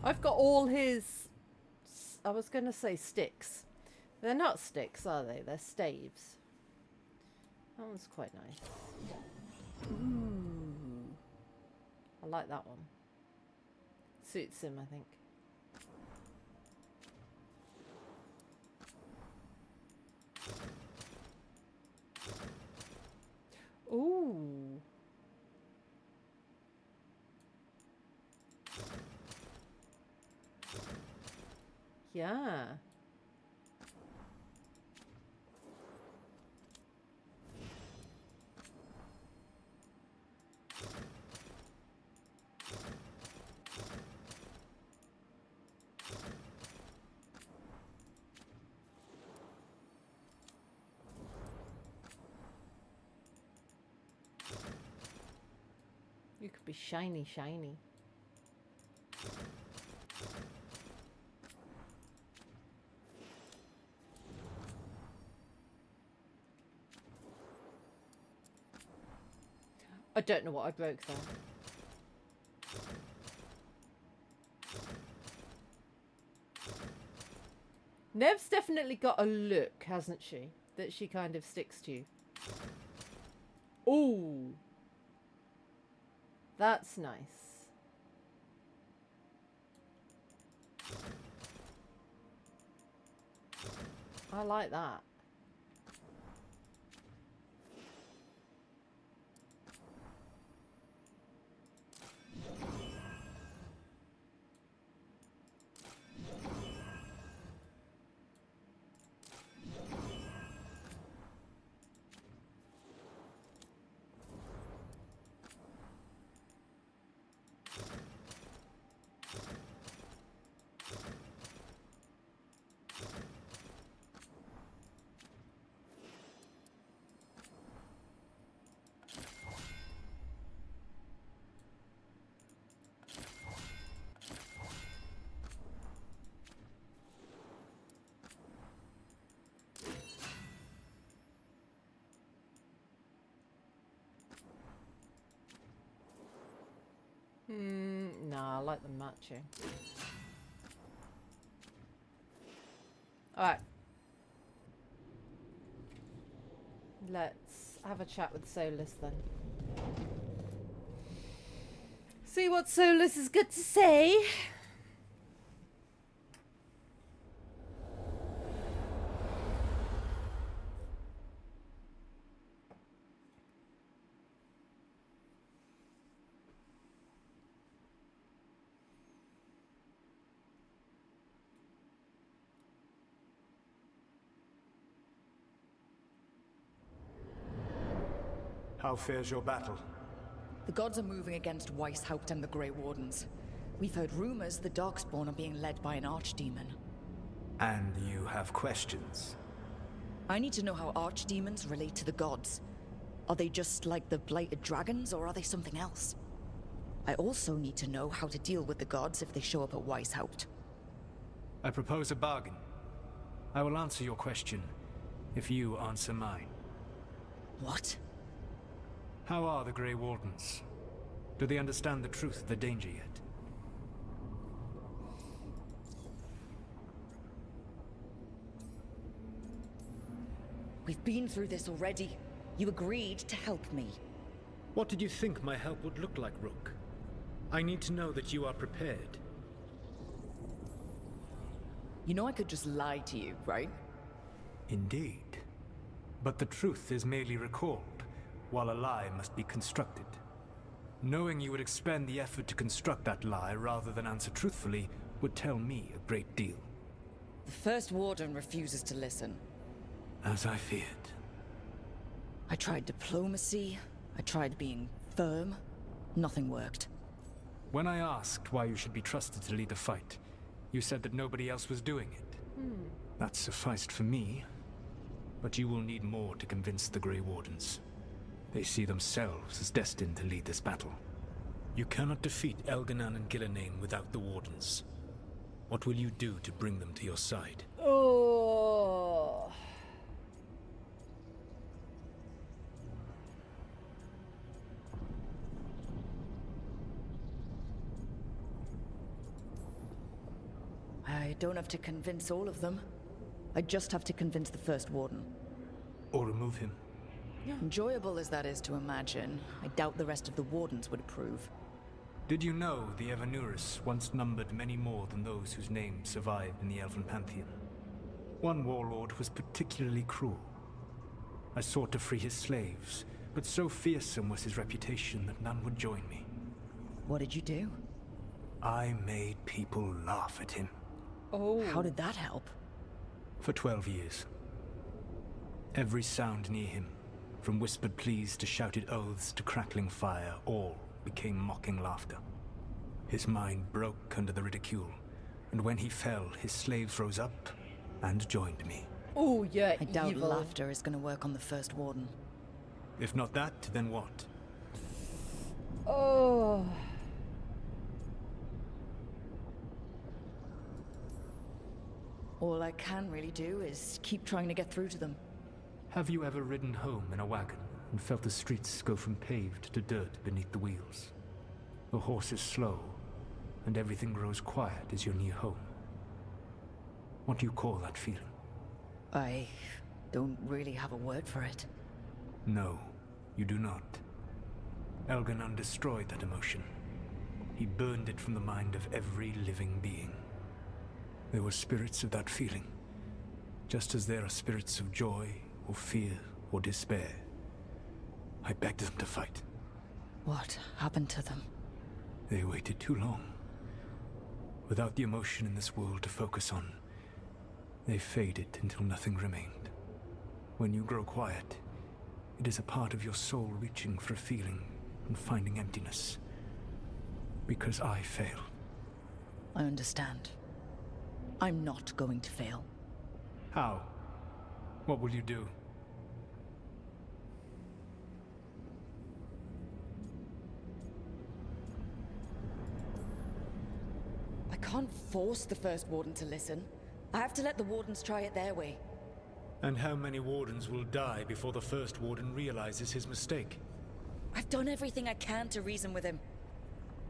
Speaker 1: I've got all his, I was going to say sticks. They're not sticks, are they? They're staves. That one's quite nice. Ooh. I like that one. Suits him, I think. Ooh. Yeah. You could be shiny, shiny. I don't know what I broke there. Nev's definitely got a look, hasn't she? That she kind of sticks to. Ooh. That's nice. I like that. Nah, I like them matching. Alright. Let's have a chat with Solus then. See what Solus has got to say.
Speaker 8: How fares your battle?
Speaker 3: The gods are moving against Weishaupt and the Grey Wardens. We've heard rumors the Darkspawn are being led by an archdemon.
Speaker 8: And you have questions?
Speaker 3: I need to know how archdemons relate to the gods. Are they just like the blighted dragons, or are they something else? I also need to know how to deal with the gods if they show up at Weishaupt.
Speaker 8: I propose a bargain. I will answer your question if you answer mine.
Speaker 3: What?
Speaker 8: How are the Grey Wardens? Do they understand the truth of the danger yet?
Speaker 3: We've been through this already. You agreed to help me.
Speaker 8: What did you think my help would look like, Rook? I need to know that you are prepared.
Speaker 3: You know I could just lie to you, right?
Speaker 8: Indeed. But the truth is merely recalled, while a lie must be constructed. Knowing you would expend the effort to construct that lie rather than answer truthfully would tell me a great deal.
Speaker 3: The First Warden refuses to listen.
Speaker 8: As I feared.
Speaker 3: I tried diplomacy, I tried being firm. Nothing worked.
Speaker 8: When I asked why you should be trusted to lead the fight, you said that nobody else was doing it. That sufficed for me, but you will need more to convince the Grey Wardens. They see themselves as destined to lead this battle. You cannot defeat Elganan and Gillenane without the Wardens. What will you do to bring them to your side?
Speaker 1: Oh.
Speaker 3: I don't have to convince all of them. I just have to convince the First Warden.
Speaker 8: Or remove him.
Speaker 3: Enjoyable as that is to imagine, I doubt the rest of the Wardens would approve.
Speaker 8: Did you know the Evanuris once numbered many more than those whose names survive in the Elven Pantheon? One warlord was particularly cruel. I sought to free his slaves, but so fearsome was his reputation that none would join me.
Speaker 3: What did you do?
Speaker 8: I made people laugh at him.
Speaker 1: Oh.
Speaker 3: How did that help?
Speaker 8: For 12 years. Every sound near him, from whispered pleas to shouted oaths to crackling fire, all became mocking laughter. His mind broke under the ridicule, and when he fell, his slaves rose up and joined me.
Speaker 1: Oh, yeah,
Speaker 3: I doubt
Speaker 1: evil.
Speaker 3: laughter is going to work on the First Warden.
Speaker 8: If not that, then what?
Speaker 1: Oh.
Speaker 3: All I can really do is keep trying to get through to them.
Speaker 8: Have you ever ridden home in a wagon and felt the streets go from paved to dirt beneath the wheels? The horse is slow, and everything grows quiet as you're near home. What do you call that feeling?
Speaker 3: I don't really have a word for it.
Speaker 8: No, you do not. Elganan destroyed that emotion. He burned it from the mind of every living being. There were spirits of that feeling, just as there are spirits of joy, or fear, or despair. I begged them to fight.
Speaker 3: What happened to them?
Speaker 8: They waited too long. Without the emotion in this world to focus on, they faded until nothing remained. When you grow quiet, it is a part of your soul reaching for a feeling and finding emptiness. Because I failed.
Speaker 3: I understand. I'm not going to fail.
Speaker 8: How? What will you do?
Speaker 3: I can't force the First Warden to listen. I have to let the Wardens try it their way.
Speaker 8: And how many Wardens will die before the First Warden realizes his mistake?
Speaker 3: I've done everything I can to reason with him.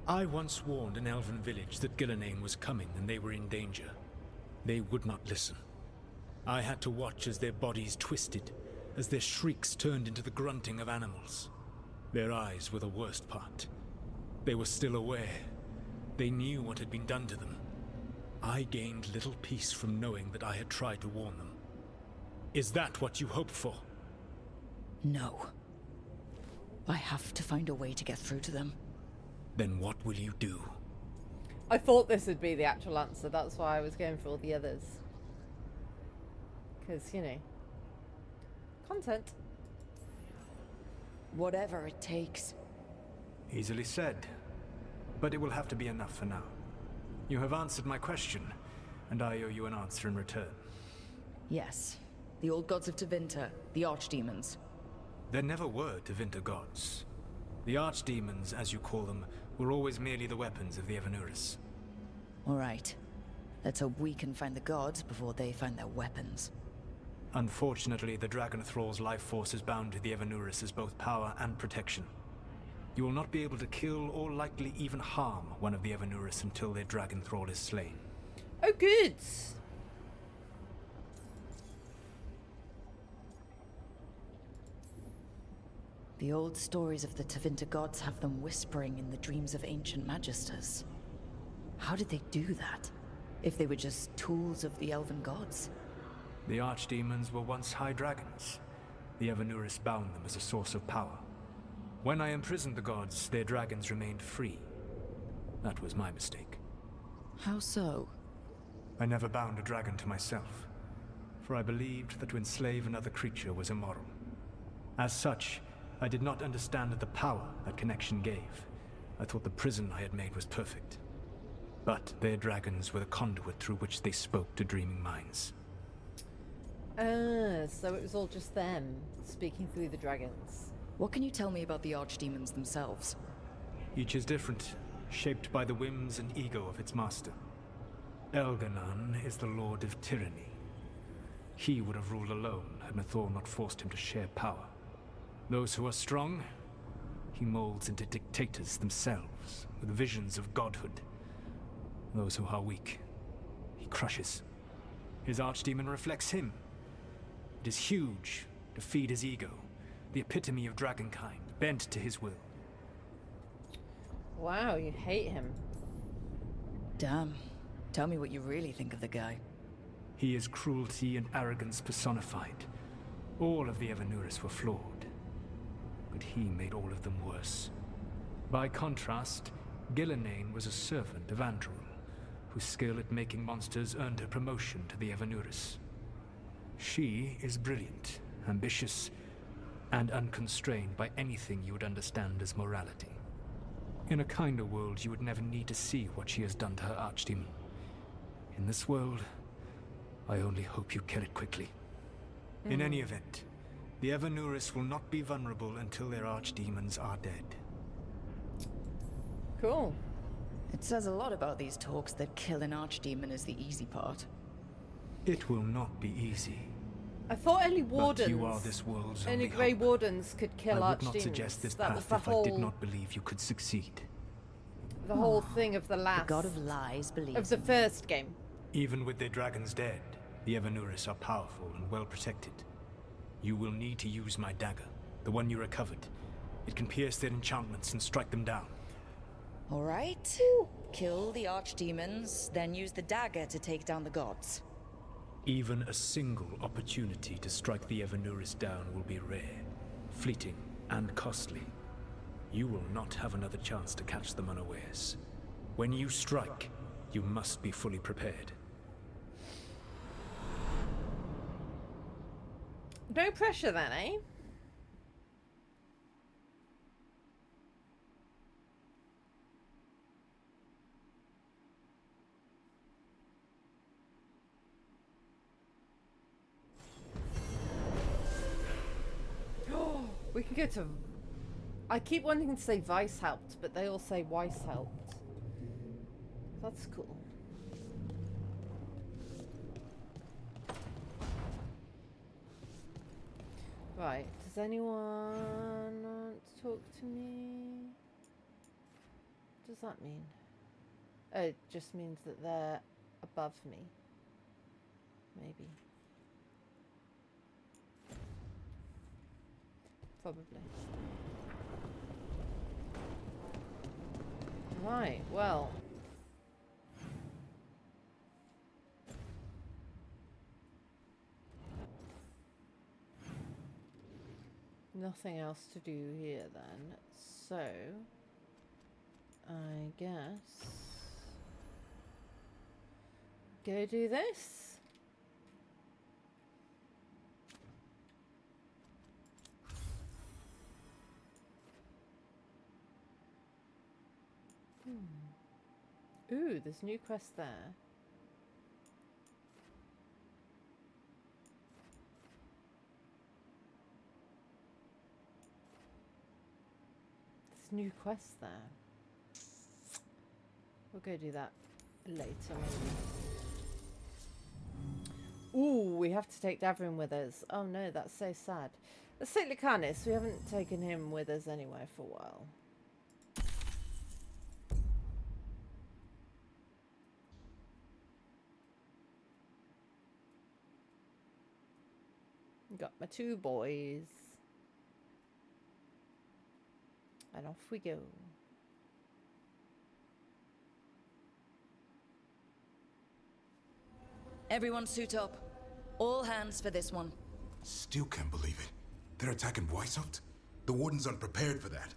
Speaker 8: I once warned an elven village that Gillenane was coming and they were in danger. They would not listen. I had to watch as their bodies twisted, as their shrieks turned into the grunting of animals. Their eyes were the worst part. They were still aware. They knew what had been done to them. I gained little peace from knowing that I had tried to warn them. Is that what you hoped for?
Speaker 3: No. I have to find a way to get through to them.
Speaker 8: Then what will you do?
Speaker 1: I thought this would be the actual answer. That's why I was going for all the others. Because, you know, content.
Speaker 3: Whatever it takes.
Speaker 8: Easily said. But it will have to be enough for now. You have answered my question, and I owe you an answer in return.
Speaker 3: Yes. The old gods of Tevinter, the archdemons.
Speaker 8: There never were Tevinter gods. The archdemons, as you call them, were always merely the weapons of the Evanuris.
Speaker 3: All right. Let's hope we can find the gods before they find their weapons.
Speaker 8: Unfortunately, the Dragon Thrall's life force is bound to the Evanuris as both power and protection. You will not be able to kill or likely even harm one of the Evanuris until their Dragon Thrall is slain.
Speaker 1: Oh, good!
Speaker 3: The old stories of the Tevinter gods have them whispering in the dreams of ancient magisters. How did they do that? If they were just tools of the elven gods?
Speaker 8: The archdemons were once high dragons. The Evanuris bound them as a source of power. When I imprisoned the gods, their dragons remained free. That was my mistake.
Speaker 3: How so?
Speaker 8: I never bound a dragon to myself, for I believed that to enslave another creature was immoral. As such, I did not understand the power that connection gave. I thought the prison I had made was perfect. But their dragons were the conduit through which they spoke to dreaming minds.
Speaker 1: So it was all just them, speaking through the dragons.
Speaker 3: What can you tell me about the archdemons themselves?
Speaker 8: Each is different, shaped by the whims and ego of its master. Elganan is the Lord of Tyranny. He would have ruled alone had Mithor not forced him to share power. Those who are strong, he molds into dictators themselves, with visions of godhood. Those who are weak, he crushes. His archdemon reflects him. It is huge, to feed his ego, the epitome of dragonkind, bent to his will.
Speaker 1: Wow, you hate him.
Speaker 3: Damn. Tell me what you really think of the guy.
Speaker 8: He is cruelty and arrogance personified. All of the Evanuris were flawed, but he made all of them worse. By contrast, Gillenane was a servant of Andrul, whose skill at making monsters earned her promotion to the Evanuris. She is brilliant, ambitious, and unconstrained by anything you would understand as morality. In a kinder world, you would never need to see what she has done to her archdemon. In this world, I only hope you kill it quickly. In any event, the Evanuris will not be vulnerable until their archdemons are dead.
Speaker 1: Cool.
Speaker 3: It says a lot about these talks that killing archdemon is the easy part.
Speaker 8: It will not be easy.
Speaker 1: I thought only wardens,
Speaker 8: But you are this world's
Speaker 1: only
Speaker 8: only
Speaker 1: Grey
Speaker 8: hope.
Speaker 1: Wardens could kill
Speaker 8: I would
Speaker 1: archdemons.
Speaker 8: not suggest this
Speaker 1: That was
Speaker 8: path
Speaker 1: the
Speaker 8: if
Speaker 1: whole,
Speaker 8: I did not believe you could succeed.
Speaker 1: the whole thing of the last.
Speaker 3: The god of lies believes
Speaker 1: of the
Speaker 3: in me.
Speaker 1: first game.
Speaker 8: Even with their dragons dead, the Evanuris are powerful and well protected. You will need to use my dagger, the one you recovered. It can pierce their enchantments and strike them down.
Speaker 3: All right. Kill the archdemons, then use the dagger to take down the gods.
Speaker 8: Even a single opportunity to strike the Evanuris down will be rare, fleeting, and costly. You will not have another chance to catch them unawares. When you strike, you must be fully prepared.
Speaker 1: No pressure then, eh? We can go to... I keep wanting to say Vice helped, but they all say Weiss helped. That's cool. Right, does anyone want to talk to me? does that mean? Oh, it just means that they're above me. Maybe. Probably. Right, well. Nothing else to do here then, so I guess go do this. Ooh, there's new quest there. New quest there. We'll go do that later maybe. Ooh, we have to take Davrin with us. Oh no, that's so sad. Let's take Lucanus. We haven't taken him with us anywhere for a while. Got my two boys. And off we go.
Speaker 3: Everyone suit up. All hands for this one.
Speaker 16: Still can't believe it. They're attacking Weishaupt? The Warden's unprepared for that.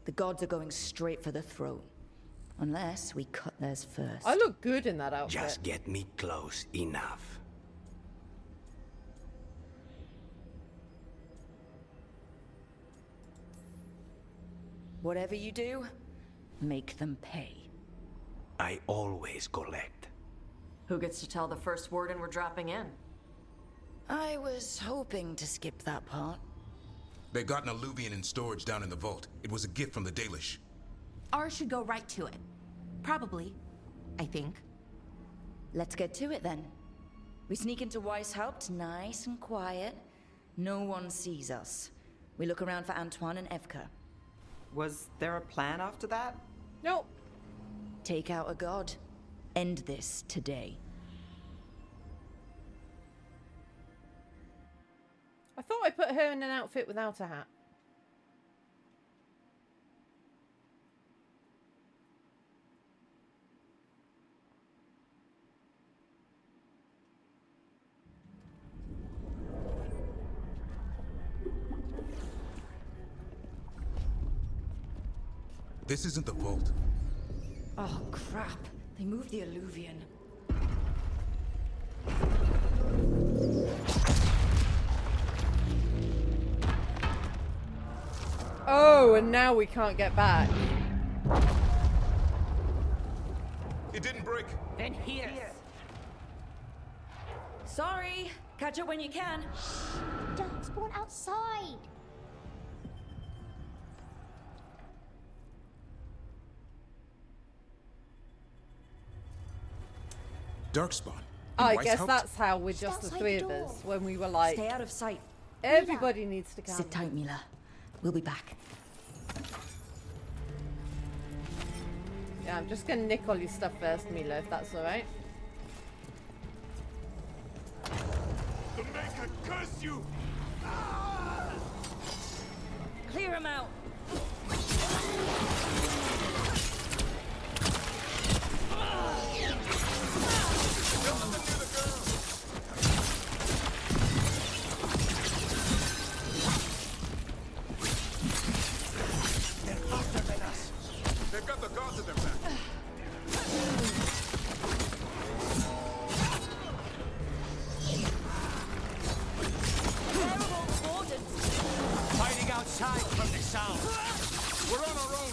Speaker 3: The gods are going straight for the throne. Unless we cut theirs first.
Speaker 1: I look good in that outfit.
Speaker 13: Just get me close enough.
Speaker 3: Whatever you do, make them pay.
Speaker 13: I always collect.
Speaker 7: Who gets to tell the first warden we're dropping in?
Speaker 3: I was hoping to skip that part.
Speaker 16: They got an alluvian in storage down in the vault. It was a gift from the Dalish.
Speaker 22: Ours should go right to it. Probably. I think.
Speaker 3: Let's get to it then. We sneak into Weishaupt nice and quiet. No one sees us. We look around for Antoine and Evka.
Speaker 5: Was there a plan after that?
Speaker 1: Nope.
Speaker 3: Take out a god. End this today.
Speaker 1: I thought I put her in an outfit without a hat.
Speaker 16: This isn't the vault.
Speaker 3: Oh, crap. They moved the alluvian.
Speaker 1: Oh, and now we can't get back.
Speaker 16: It didn't break.
Speaker 22: Then here.
Speaker 3: Sorry. Catch up when you can.
Speaker 4: Darkspawn outside.
Speaker 16: Darkspawn.
Speaker 1: I guess that's how we're just the
Speaker 4: outside
Speaker 1: three
Speaker 4: the
Speaker 1: of
Speaker 4: door.
Speaker 1: us when we were like,
Speaker 3: Stay out of sight.
Speaker 1: everybody needs to come.
Speaker 3: Sit tight, Mila. We'll be back.
Speaker 1: Yeah, I'm just gonna nick all your stuff first, Mila, if that's alright.
Speaker 14: The Maker curse you!
Speaker 3: Clear him out.
Speaker 16: They've got the gods at their back.
Speaker 14: Hiding outside from the sound. We're on our own.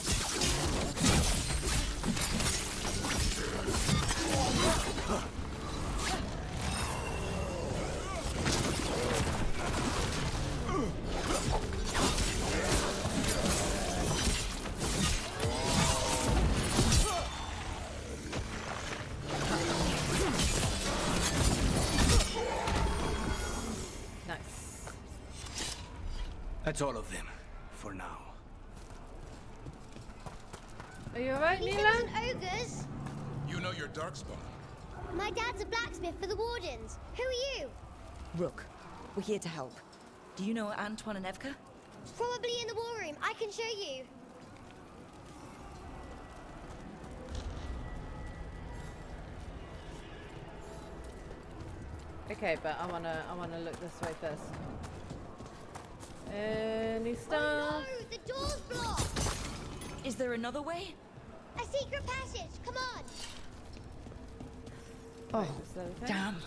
Speaker 1: Nice.
Speaker 13: That's all of them, for now.
Speaker 1: Are you alright,
Speaker 17: He
Speaker 1: Mila?
Speaker 17: said it was ogres.
Speaker 16: You know your darkspawn.
Speaker 17: My dad's a blacksmith for the Wardens. Who are you?
Speaker 3: Rook, we're here to help. Do you know Antoine and Evka?
Speaker 17: Probably in the war room. I can show you.
Speaker 1: Okay, but I wanna look this way first. Any stuff?
Speaker 17: Oh no, the door's blocked.
Speaker 3: Is there another way?
Speaker 17: A secret passage. Come on.
Speaker 3: Oh, damn.
Speaker 1: No.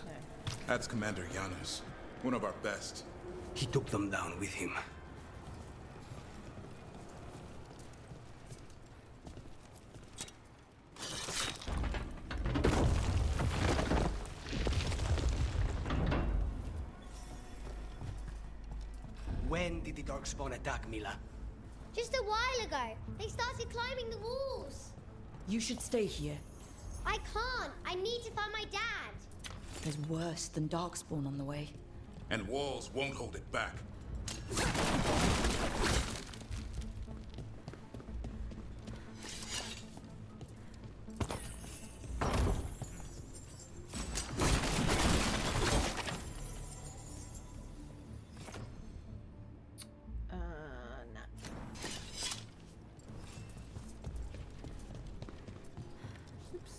Speaker 16: That's Commander Janus, one of our best.
Speaker 13: He took them down with him. When did the Darkspawn attack, Mila?
Speaker 17: Just a while ago. They started climbing the walls.
Speaker 3: You should stay here.
Speaker 17: I can't. I need to find my dad.
Speaker 3: There's worse than Darkspawn on the way.
Speaker 16: And walls won't hold it back.
Speaker 1: Nah. Oops.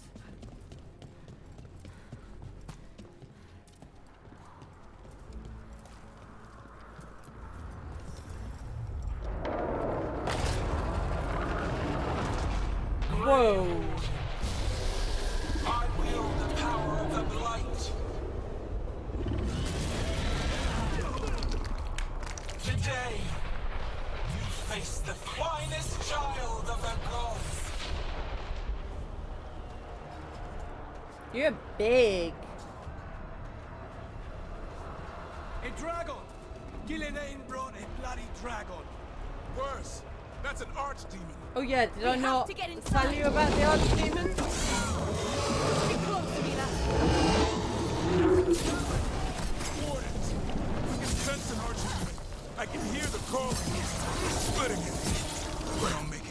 Speaker 1: Whoa.
Speaker 12: I wield the power of the blight. Today, you face the finest child of the gods.
Speaker 1: You're big.
Speaker 12: A dragon! Gillenane brought a bloody dragon.
Speaker 16: Worse, that's an archdemon.
Speaker 1: Oh yeah, did I
Speaker 22: have
Speaker 1: not
Speaker 22: to get
Speaker 1: tell
Speaker 22: inside.
Speaker 1: you about the archdemon?
Speaker 22: Be close, Mila.
Speaker 16: Wardens! We can sense an archdemon. I can hear the crawling. Splitting it. But I'll make it.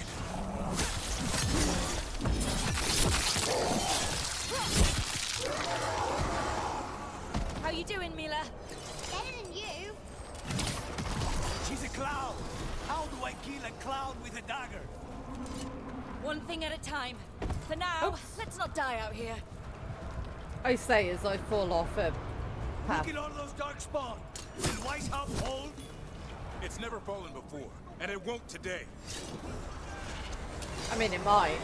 Speaker 22: How you doing, Mila?
Speaker 17: Better than you.
Speaker 13: She's a cloud. How do I kill a cloud with a dagger?
Speaker 22: One thing at a time. For now, let's not die out here.
Speaker 1: I say as I fall off a path.
Speaker 13: Look at all those darkspawn. Will Weishaupt hold?
Speaker 16: It's never fallen before, and it won't today.
Speaker 1: I mean, it might.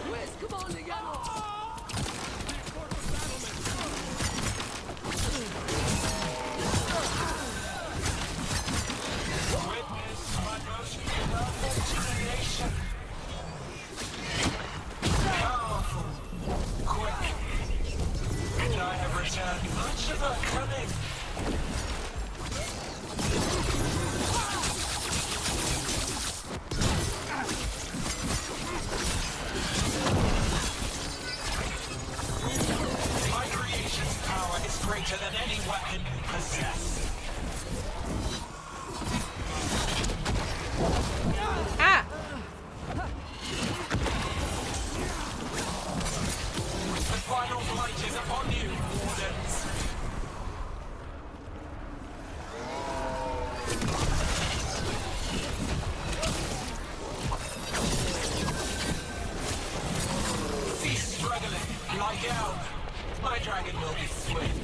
Speaker 22: Where's Commander Janus?
Speaker 12: Witness my most beloved determination. Powerful, quick, and I have returned much of her cunning. My creation's power is greater than any weapon you possess.
Speaker 1: Ah!
Speaker 12: The final blight is upon you, Wardens. Cease struggling. Lie down. My dragon will be swift.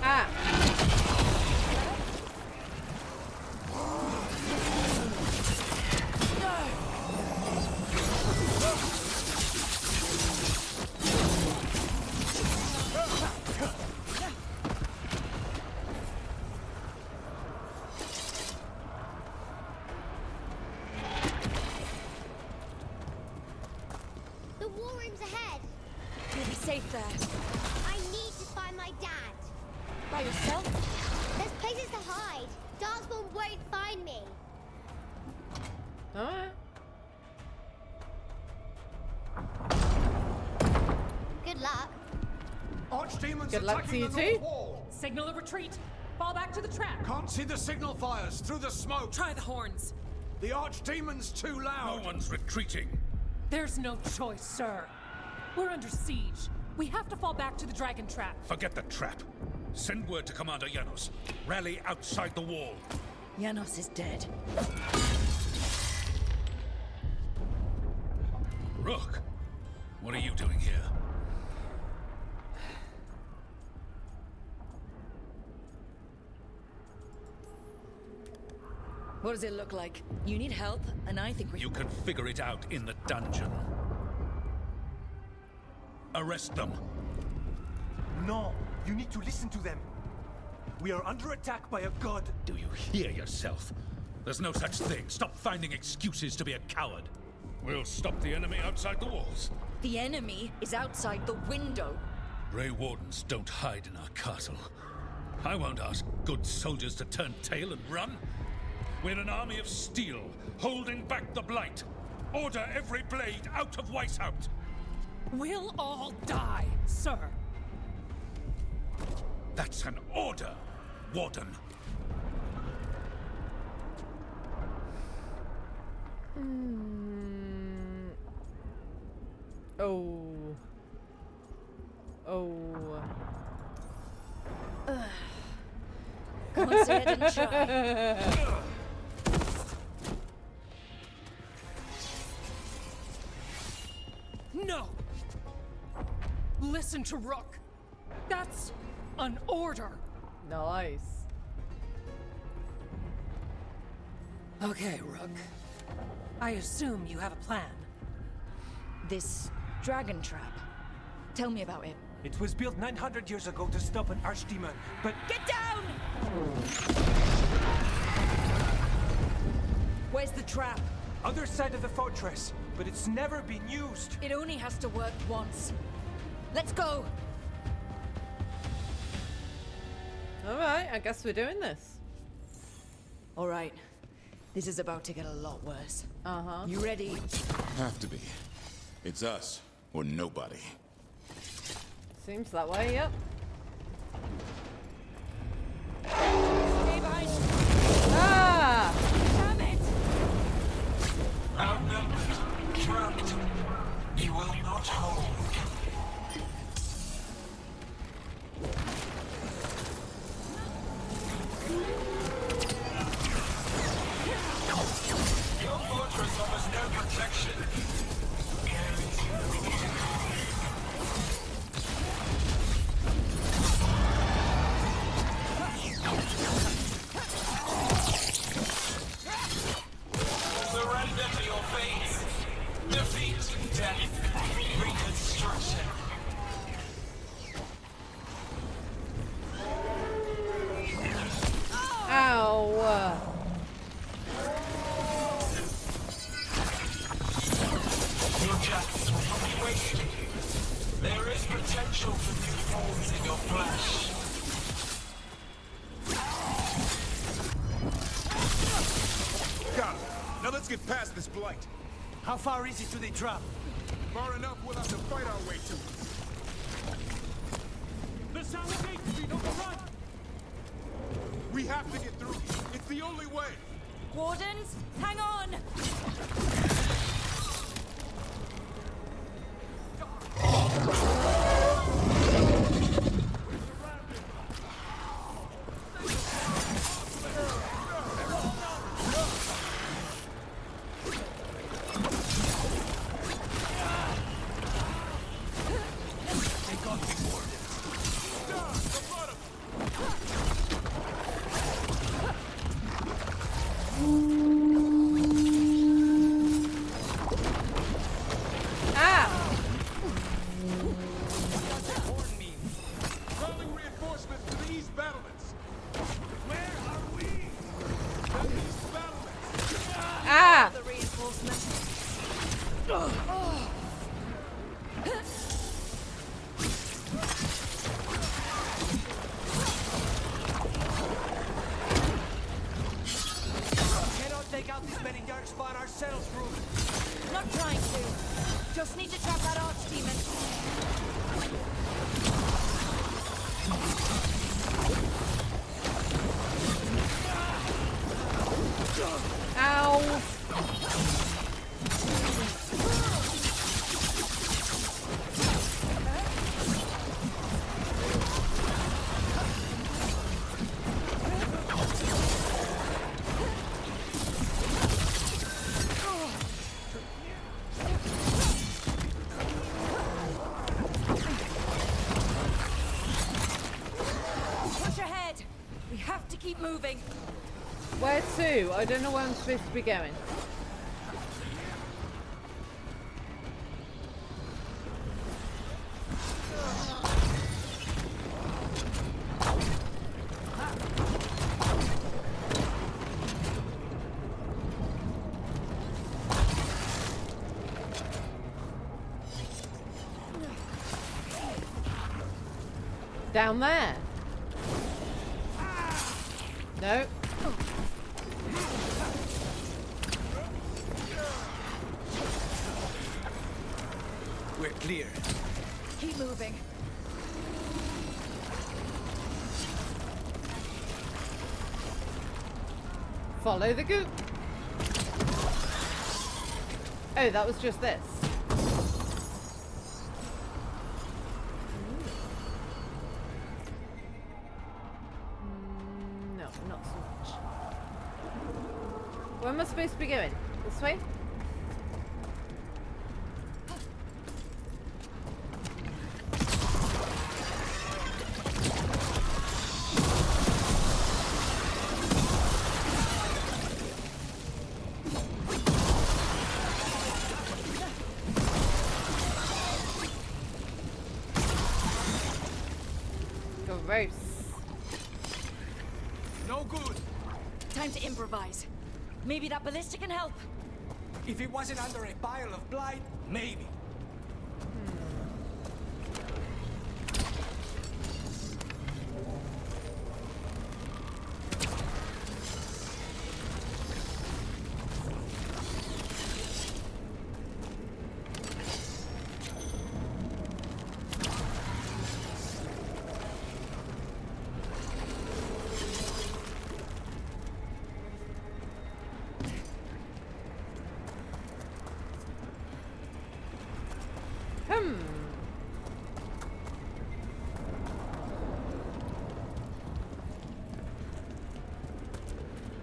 Speaker 1: Ah!
Speaker 17: The war room's ahead.
Speaker 22: You'll be safe there.
Speaker 17: I need to find my dad. Darkspawn won't find me.
Speaker 1: Alright.
Speaker 17: Good luck.
Speaker 11: Archdemons
Speaker 1: Good luck to
Speaker 11: attacking
Speaker 1: you
Speaker 11: the
Speaker 1: too.
Speaker 11: north wall.
Speaker 18: Signal a retreat. Fall back to the trap.
Speaker 11: Can't see the signal fires through the smoke.
Speaker 18: Try the horns.
Speaker 11: The Archdemon's too loud.
Speaker 9: No one's retreating.
Speaker 18: There's no choice, sir. We're under siege. We have to fall back to the dragon trap.
Speaker 9: Forget the trap. Send word to Commander Janos. Rally outside the wall.
Speaker 3: Janos is dead.
Speaker 9: Rook, what are you doing here?
Speaker 3: What does it look like? You need help, and I think we...
Speaker 9: You can figure it out in the dungeon. Arrest them.
Speaker 14: No, you need to listen to them. We are under attack by a god.
Speaker 9: Do you hear yourself? There's no such thing. Stop finding excuses to be a coward. We'll stop the enemy outside the walls.
Speaker 3: The enemy is outside the window.
Speaker 9: Grey Wardens don't hide in our castle. I won't ask good soldiers to turn tail and run. We're an army of steel, holding back the blight. Order every blade out of Weishaupt.
Speaker 18: We'll all die, sir.
Speaker 9: That's an order, Warden.
Speaker 1: Oh. Oh.
Speaker 3: Come on, say it and try.
Speaker 18: No! Listen to Rook. That's an order.
Speaker 1: Nice.
Speaker 18: Okay, Rook. I assume you have a plan.
Speaker 3: This dragon trap. Tell me about it.
Speaker 14: It was built 900 years ago to stop an archdemon, but...
Speaker 3: Get down! Where's the trap?
Speaker 14: Other side of the fortress, but it's never been used.
Speaker 3: It only has to work once. Let's go!
Speaker 1: Alright, I guess we're doing this.
Speaker 3: Alright. This is about to get a lot worse.
Speaker 1: Uh-huh.
Speaker 3: You ready?
Speaker 16: Have to be. It's us, or nobody.
Speaker 1: Seems that way, yep.
Speaker 3: Stay behind!
Speaker 1: Ah!
Speaker 3: Damn it!
Speaker 12: Outnumbered, trapped. You will not hold. Your fortress offers no protection. Surrender to your fate. Defeat, death, reconstruction.
Speaker 1: Ow!
Speaker 12: Your justice will not be wasted. There is potential for new forms in your flesh.
Speaker 16: Got it. Now let's get past this blight.
Speaker 14: How far is it to the trap?
Speaker 16: Far enough, we'll have to fight our way to it.
Speaker 14: The sound gate to be no run!
Speaker 16: We have to get through. It's the only way.
Speaker 3: Wardens, hang on!
Speaker 13: darkspawn ourselves, Rook.
Speaker 3: Not trying to. Just need to trap that archdemon.
Speaker 1: Ow!
Speaker 3: Push ahead. We have to keep moving.
Speaker 1: Where to? I don't know where I'm supposed to be going. Down there? No.
Speaker 13: We're clear.
Speaker 3: Keep moving.
Speaker 1: Follow the goop. Oh, that was just this. No, not so much. Where am I supposed to be going? This way? Gross.
Speaker 13: No good.
Speaker 3: Time to improvise. Maybe that ballista can help.
Speaker 13: If it wasn't under a pile of blight, maybe.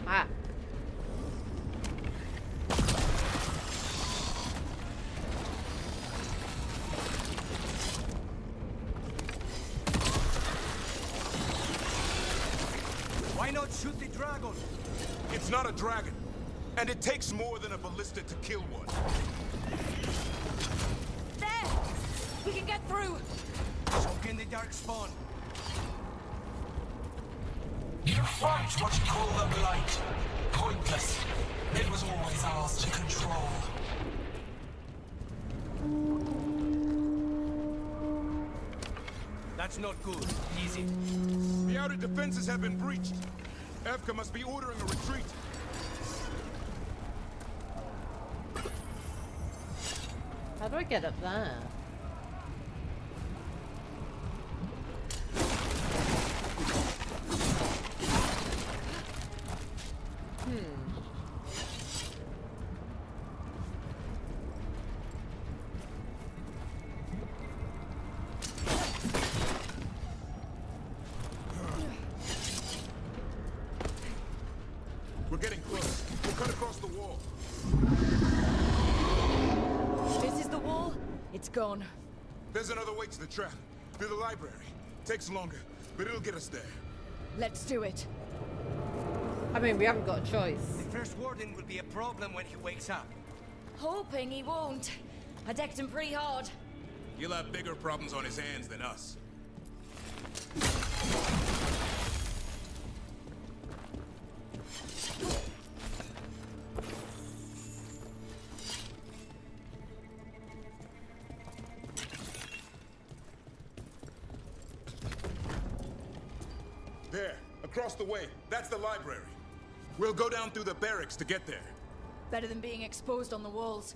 Speaker 1: Ah.
Speaker 13: Why not shoot the dragon?
Speaker 16: It's not a dragon. And it takes more than a ballista to kill one.
Speaker 3: There! We can get through!
Speaker 13: Soak in the darkspawn.
Speaker 20: You fight what you call the blight. Pointless. It was always ours to control.
Speaker 13: That's not good. Easy.
Speaker 16: The outer defenses have been breached. Evka must be ordering a retreat.
Speaker 1: How do I get up there?
Speaker 16: We're getting close. We'll cut across the wall.
Speaker 3: This is the wall. It's gone.
Speaker 16: There's another way to the trap. Through the library. Takes longer, but it'll get us there.
Speaker 3: Let's do it.
Speaker 1: I mean, we haven't got a choice.
Speaker 13: The first warden will be a problem when he wakes up.
Speaker 3: Hoping he won't. I decked him pretty hard.
Speaker 16: He'll have bigger problems on his hands than us. There, across the way. That's the library. We'll go down through the barracks to get there.
Speaker 3: Better than being exposed on the walls.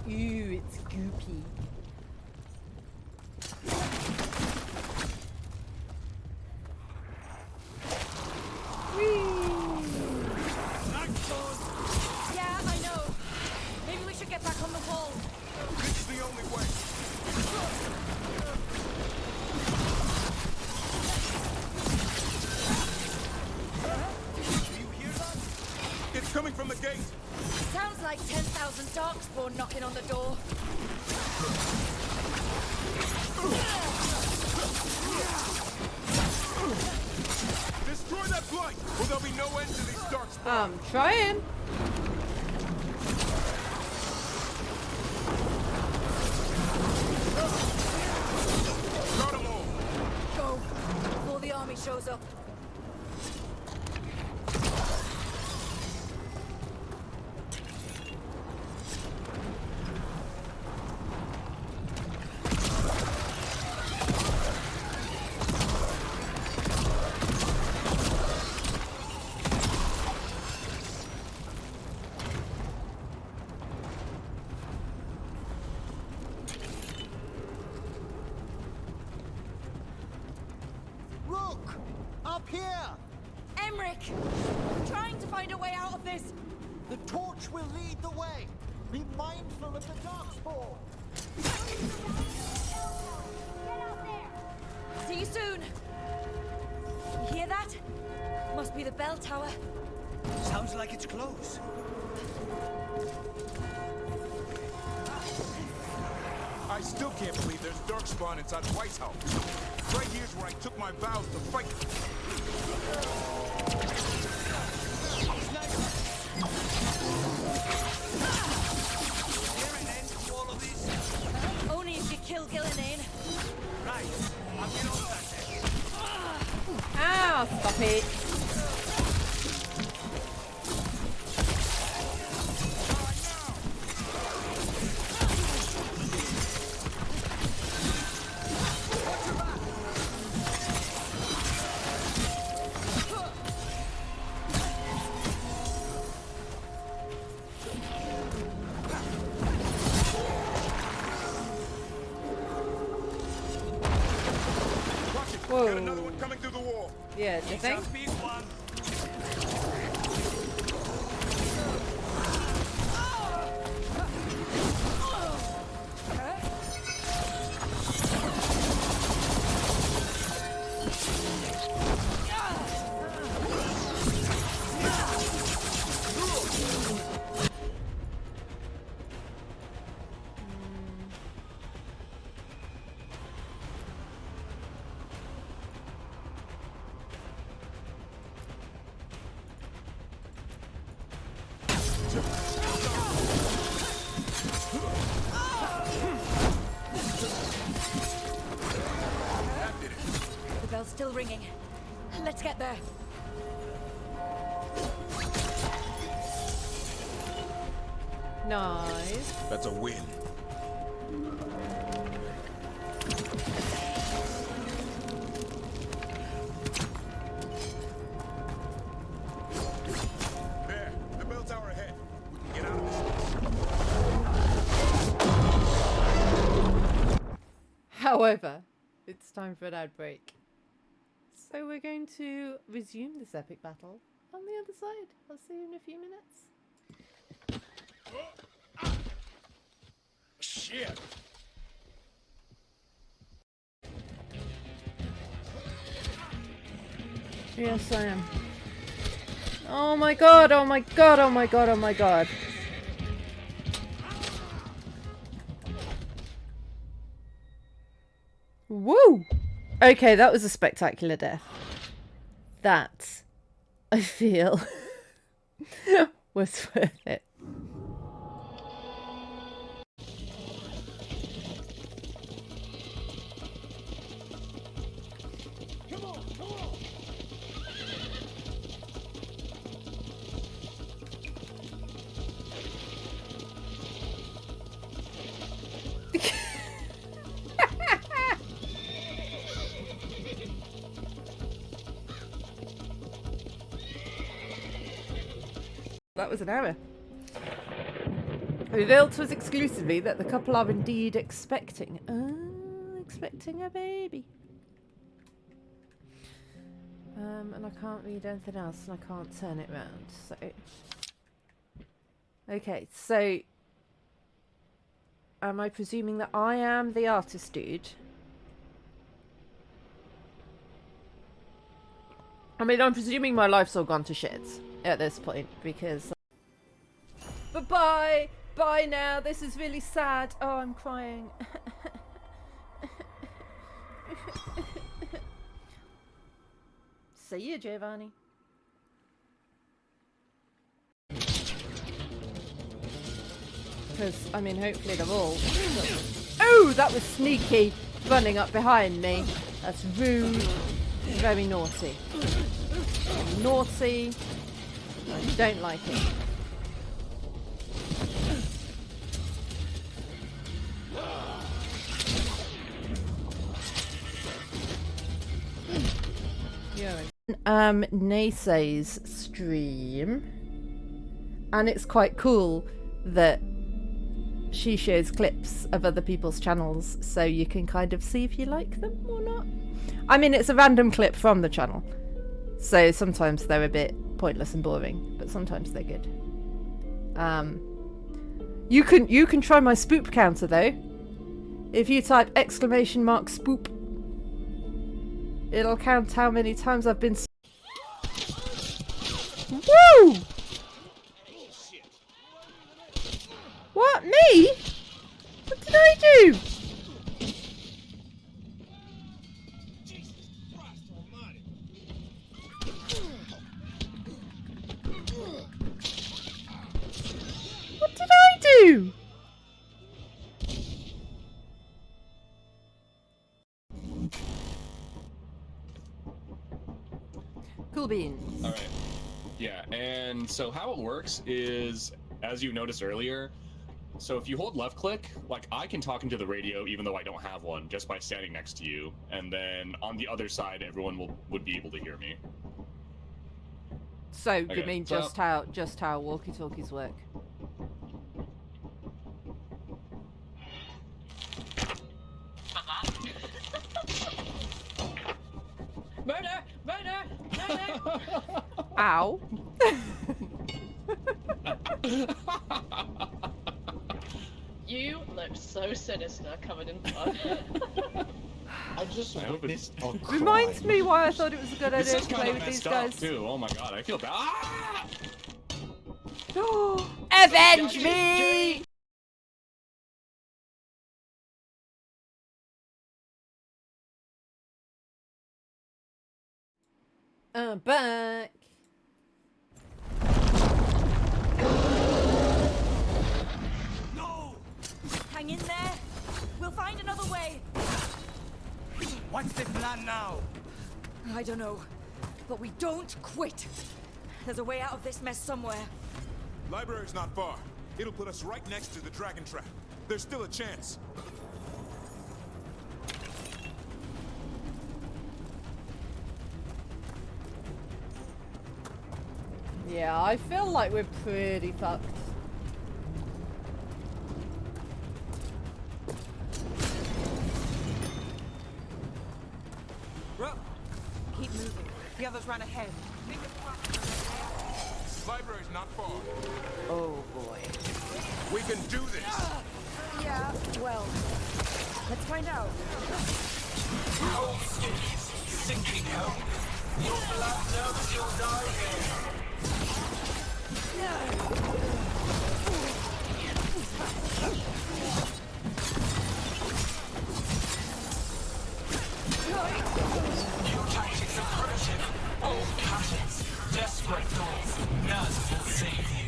Speaker 1: Ew, it's goopy.
Speaker 3: Yeah, I know. Maybe we should get back on the wall.
Speaker 11: This is the only way. Do you hear that? It's coming from the gate.
Speaker 3: Sounds like 10,000 darkspawn knocking on the door.
Speaker 11: Destroy that blight, or there'll be no end to these darkspawn.
Speaker 1: I'm trying.
Speaker 11: Got 'em all.
Speaker 3: Go, before the army shows up.
Speaker 2: Look! Up here!
Speaker 3: Emmerich! I'm trying to find a way out of this!
Speaker 2: The torch will lead the way! Be mindful of the darkspawn!
Speaker 3: See you soon! You hear that? Must be the bell tower.
Speaker 13: Sounds like it's close.
Speaker 11: I still can't believe there's darkspawn inside White's house. Right here's where I took my vows to fight.
Speaker 3: Only if you kill Gillenane.
Speaker 13: Right. I'll get on that then.
Speaker 1: Ow, stop it. Whoa.
Speaker 11: Got another one coming through the wall.
Speaker 1: Yeah, do you think?
Speaker 11: Big one.
Speaker 3: The bell's still ringing. Let's get there.
Speaker 1: Nice.
Speaker 16: That's a win.
Speaker 11: There, the bell tower ahead. We can get out of this.
Speaker 1: However, it's time for an ad break. So we're going to resume this epic battle on the other side. I'll see you in a few minutes.
Speaker 11: Shit!
Speaker 1: Yes, I am. Oh my god, oh my god, oh my god, oh my god. Woo! Okay, that was a spectacular death. That, I feel, was worth it. that was an error. Revealed to us exclusively that the couple are indeed expecting a baby. And I can't read anything else, and I can't turn it round. So, okay. So, am I presuming that I am the artist dude? I mean, I'm presuming my life's all gone to shit at this point because. But bye. Bye now. This is really sad. Oh, I'm crying. See you, Giovanni. Because, I mean, hopefully they're all... Oh, that was sneaky. Running up behind me. That's rude. Very naughty. Naughty. I don't like it. Naysay's stream, and it's quite cool that she shows clips of other people's channels so you can kind of see if you like them or not. I mean, it's a random clip from the channel, so sometimes they're a bit pointless and boring, but sometimes they're good. You can try my spoop counter though. If you type !spoop, it'll count how many times I've been. Woo! What, me? What did I do? What did I do? Cool beans.
Speaker 6: All right. Yeah, and so how it works is, as you noticed earlier, so if you hold left click, like I can talk into the radio even though I don't have one, just by standing next to you, and then on the other side, everyone would be able to hear me.
Speaker 1: So, do you mean just how walkie-talkies work?
Speaker 21: Murder! Murder! Murder!
Speaker 1: Ow.
Speaker 21: You look so sinister, covered in blood.
Speaker 6: I just witnessed a crime.
Speaker 1: Reminds me why I thought it was a good
Speaker 6: This
Speaker 1: idea
Speaker 6: is
Speaker 1: to
Speaker 6: kind
Speaker 1: play
Speaker 6: of
Speaker 1: with these
Speaker 6: messed up,
Speaker 1: guys.
Speaker 6: too. Oh my god, I feel bad. Ah!
Speaker 1: Avenge me! I'm back.
Speaker 21: No! Hang in there. We'll find another way.
Speaker 20: What's the plan now?
Speaker 21: I don't know, but we don't quit. There's a way out of this mess somewhere.
Speaker 11: Library's not far. It'll put us right next to the dragon trap. There's still a chance.
Speaker 1: Yeah, I feel like we're pretty fucked.
Speaker 5: Rook, keep moving. The others ran ahead.
Speaker 11: Library's not far.
Speaker 5: Oh boy.
Speaker 11: We can do this.
Speaker 21: Yeah, well, let's find out.
Speaker 20: Cold skin sinking home. Your blood knows you'll die here. Your tactics are primitive. Old patterns. Desperate thoughts. None will save you.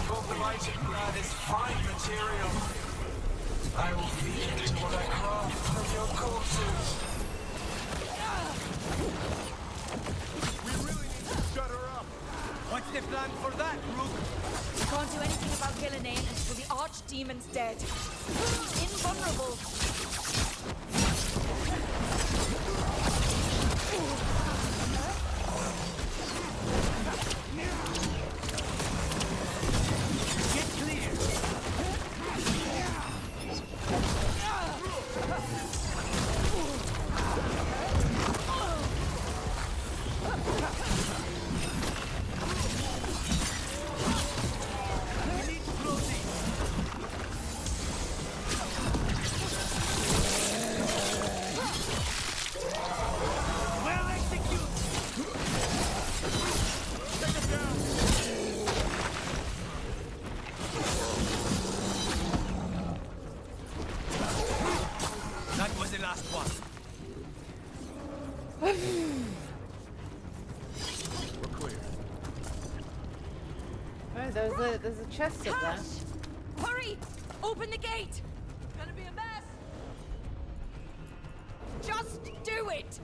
Speaker 20: Your blighted blood is fine material.
Speaker 21: archdemon's dead. He's invulnerable.
Speaker 13: That was the last one.
Speaker 1: We're
Speaker 13: clear.
Speaker 1: Oh, there's a chest up there.
Speaker 21: Hurry! Open the gate! It's gonna be a mess! Just do it!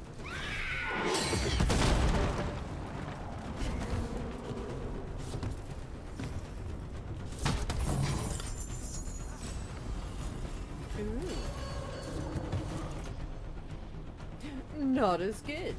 Speaker 1: Not as good.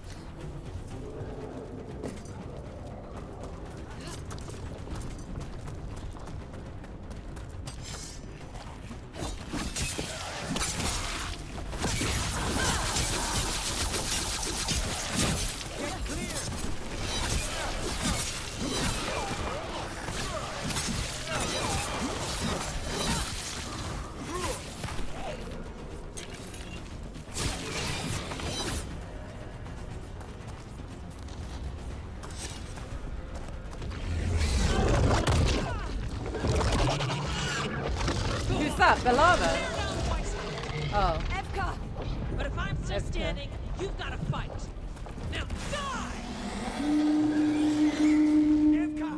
Speaker 1: Who's that? Belava? Oh.
Speaker 18: Evka! But if I'm still standing, you've got to fight. Now die!
Speaker 11: Evka!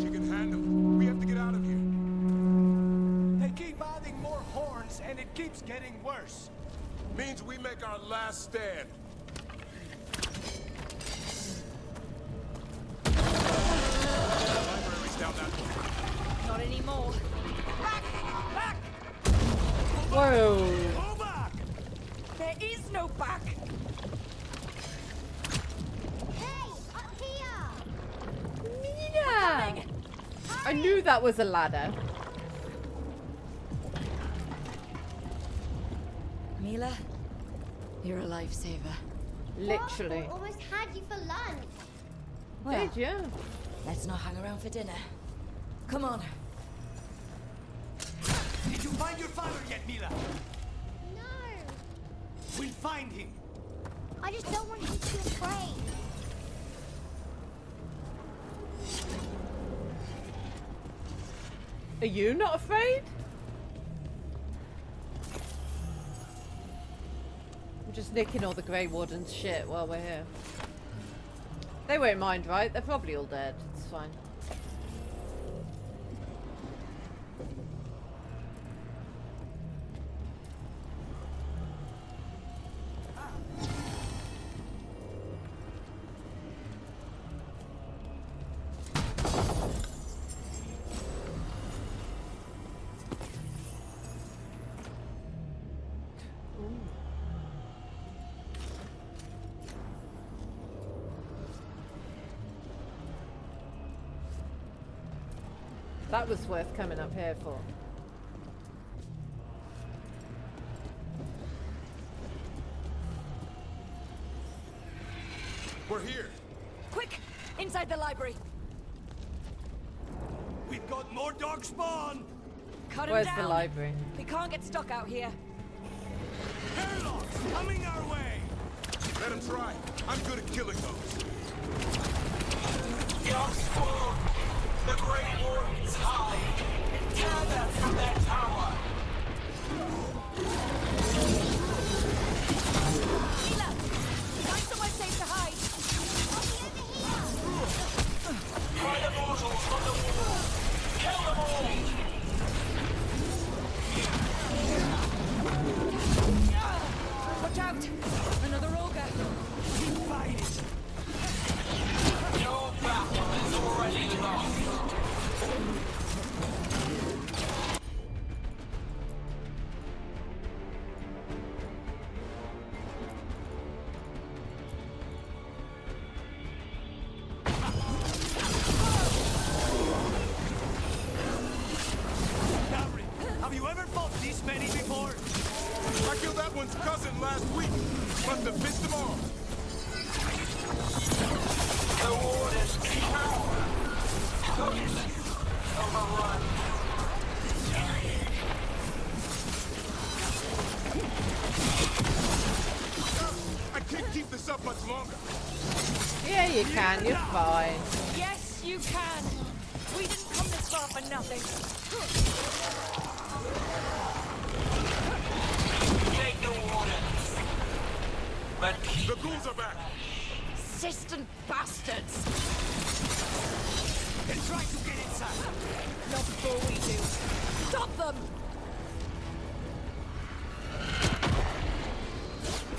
Speaker 11: She can handle it. We have to get out of here.
Speaker 13: They keep adding more horns, and it keeps getting worse.
Speaker 11: Means we make our last stand. Library's down that way.
Speaker 21: Not anymore. Back! Back!
Speaker 1: Whoa.
Speaker 21: Go back! There is no back!
Speaker 17: Hey, up here!
Speaker 1: Yeah. I knew that was a ladder.
Speaker 3: Mila, you're a lifesaver.
Speaker 1: Literally.
Speaker 17: Well, almost had you for lunch.
Speaker 3: Well,
Speaker 1: Did you?
Speaker 3: let's not hang around for dinner. Come on.
Speaker 13: Did you find your father yet, Mila?
Speaker 17: No,
Speaker 13: We'll find him.
Speaker 17: I just don't want you to be afraid.
Speaker 1: Are you not afraid? I'm just nicking all the Grey Warden's shit while we're here. They won't mind, right? They're probably all dead. It's fine. That was worth coming up here for.
Speaker 11: We're here.
Speaker 21: Quick! Inside the library!
Speaker 13: We've got more dog spawn.
Speaker 21: Cut him
Speaker 1: Where's
Speaker 21: down!
Speaker 1: the library?
Speaker 21: We can't get stuck out here.
Speaker 13: Airlocks coming our way.
Speaker 11: Let him try. I'm good at killing those.
Speaker 20: Young spawn! The Grey Warden's high! Tear them from their tower!
Speaker 21: Mila! Find somewhere safe to hide!
Speaker 20: Find the mortals on the wall! Kill them all!
Speaker 21: Watch out! Another ogre!
Speaker 13: Keep fighting.
Speaker 20: Your battle is already lost!
Speaker 11: one's cousin last week. Must have pissed him off.
Speaker 20: The warden's power. Toughness. Overrun.
Speaker 11: I can't keep this up much longer.
Speaker 1: Yeah, you can. You're fine.
Speaker 21: Yes, you can. We didn't come this far for nothing.
Speaker 20: Take the wardens. But keep
Speaker 11: the ghouls are back.
Speaker 21: Persistent bastards.
Speaker 14: They're trying to get inside.
Speaker 21: Not before we do. Stop them!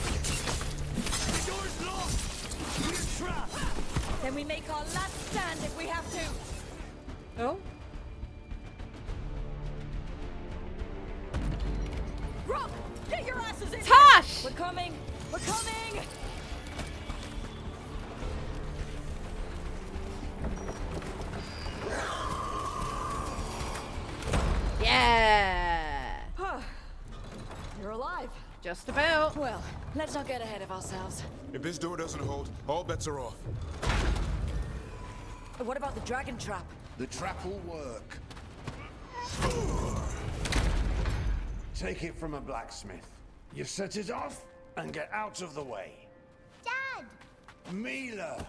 Speaker 14: The door's locked. We're trapped.
Speaker 21: Then we make our last stand if we have to.
Speaker 1: Oh?
Speaker 21: Rock! Get your asses in!
Speaker 1: Tash!
Speaker 21: We're coming! We're coming!
Speaker 1: Yeah!
Speaker 21: You're alive.
Speaker 1: Just about.
Speaker 21: Well, let's not get ahead of ourselves.
Speaker 16: If this door doesn't hold, all bets are off.
Speaker 21: What about the dragon trap?
Speaker 10: The trap will work. Take it from a blacksmith. You set it off and get out of the way.
Speaker 17: Dad!
Speaker 10: Mila!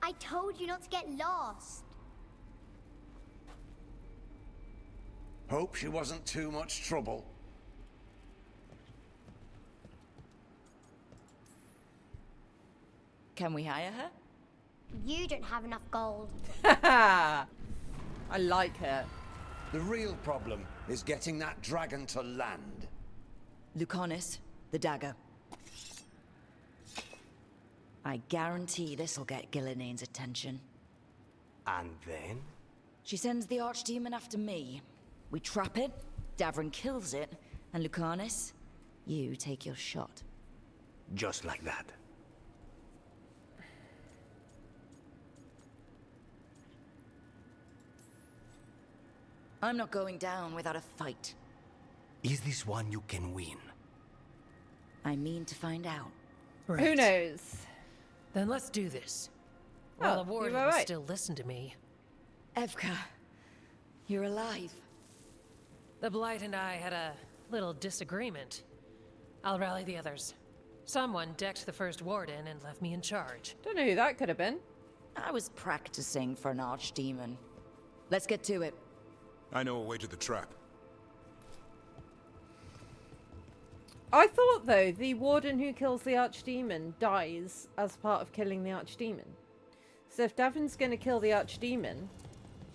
Speaker 17: I told you not to get lost.
Speaker 10: Hope she wasn't too much trouble.
Speaker 3: Can we hire her?
Speaker 17: You don't have enough gold.
Speaker 1: I like her.
Speaker 10: The real problem is getting that dragon to land.
Speaker 3: Lucanis, the dagger. I guarantee this'll get Gillinene's attention.
Speaker 13: And then?
Speaker 3: She sends the archdemon after me. We trap it, Davrin kills it, and Lucanis, you take your shot.
Speaker 13: Just like that.
Speaker 3: I'm not going down without a fight.
Speaker 13: Is this one you can win?
Speaker 3: I mean to find out.
Speaker 18: Right.
Speaker 1: Who knows?
Speaker 18: Then let's do this.
Speaker 1: Oh,
Speaker 18: Well, the
Speaker 1: you
Speaker 18: warden
Speaker 1: were right.
Speaker 18: still listen to me.
Speaker 3: Evka, you're alive.
Speaker 18: The Blight and I had a little disagreement. I'll rally the others. Someone decked the first warden and left me in charge.
Speaker 1: Don't know who that could have been.
Speaker 3: I was practicing for an archdemon. Let's get to it.
Speaker 16: I know a way to the trap.
Speaker 1: I thought, though, the warden who kills the archdemon dies as part of killing the archdemon. So if Davrin's going to kill the archdemon,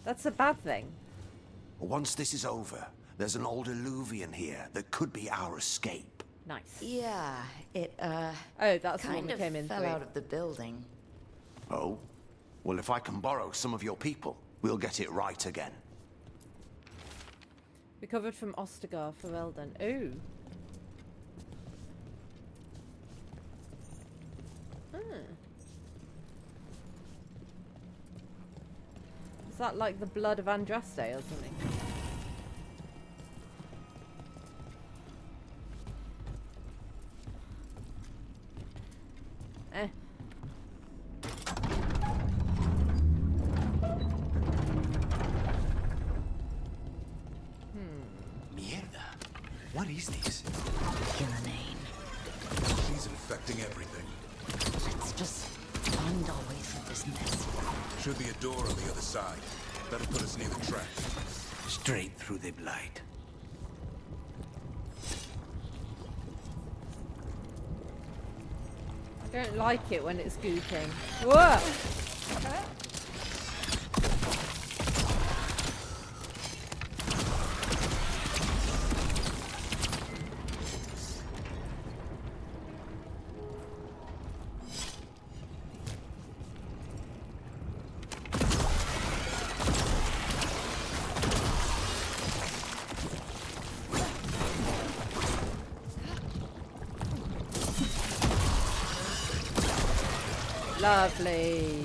Speaker 1: that's a bad thing.
Speaker 10: Once this is over, there's an old illuvian here that could be our escape.
Speaker 1: Nice.
Speaker 3: Yeah, it,
Speaker 1: Oh, that's the one
Speaker 3: kind
Speaker 1: that
Speaker 3: of
Speaker 1: came in
Speaker 3: fell
Speaker 1: through.
Speaker 3: out of the building.
Speaker 10: Oh? Well, if I can borrow some of your people, we'll get it right again.
Speaker 1: Recovered from Ostagar for Eldon. Ooh. Is that like the blood of Andraste or something? Eh.
Speaker 13: Mierda. What is this?
Speaker 3: Gillinane.
Speaker 16: She's infecting everything.
Speaker 3: Let's just find our way through this mess.
Speaker 16: Should be a door on the other side. That'll put us near the trap.
Speaker 13: Straight through the blight.
Speaker 1: I don't like it when it's gooping. Whoa! Lovely.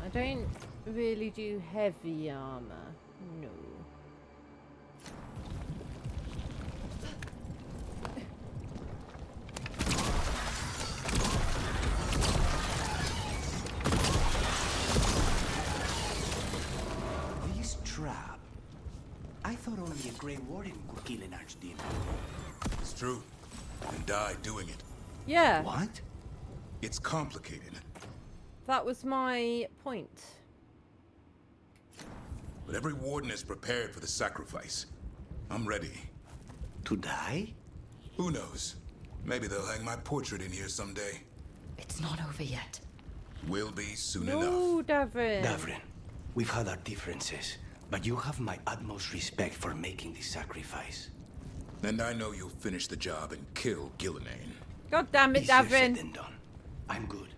Speaker 1: I don't really do heavy armor. No.
Speaker 13: I thought only a Grey Warden could kill an archdemon.
Speaker 16: It's true. And die doing it.
Speaker 1: Yeah.
Speaker 13: What?
Speaker 16: It's complicated.
Speaker 1: That was my point.
Speaker 16: But every warden is prepared for the sacrifice. I'm ready.
Speaker 13: To die?
Speaker 16: Who knows? Maybe they'll hang my portrait in here someday.
Speaker 3: It's not over yet.
Speaker 16: Will be soon enough.
Speaker 1: No, Davrin.
Speaker 13: Davrin, we've had our differences, but you have my utmost respect for making this sacrifice.
Speaker 16: And I know you'll finish the job and kill Gillenane.
Speaker 1: God damn it,
Speaker 13: Easier said
Speaker 1: Davrin.
Speaker 13: than done. I'm good,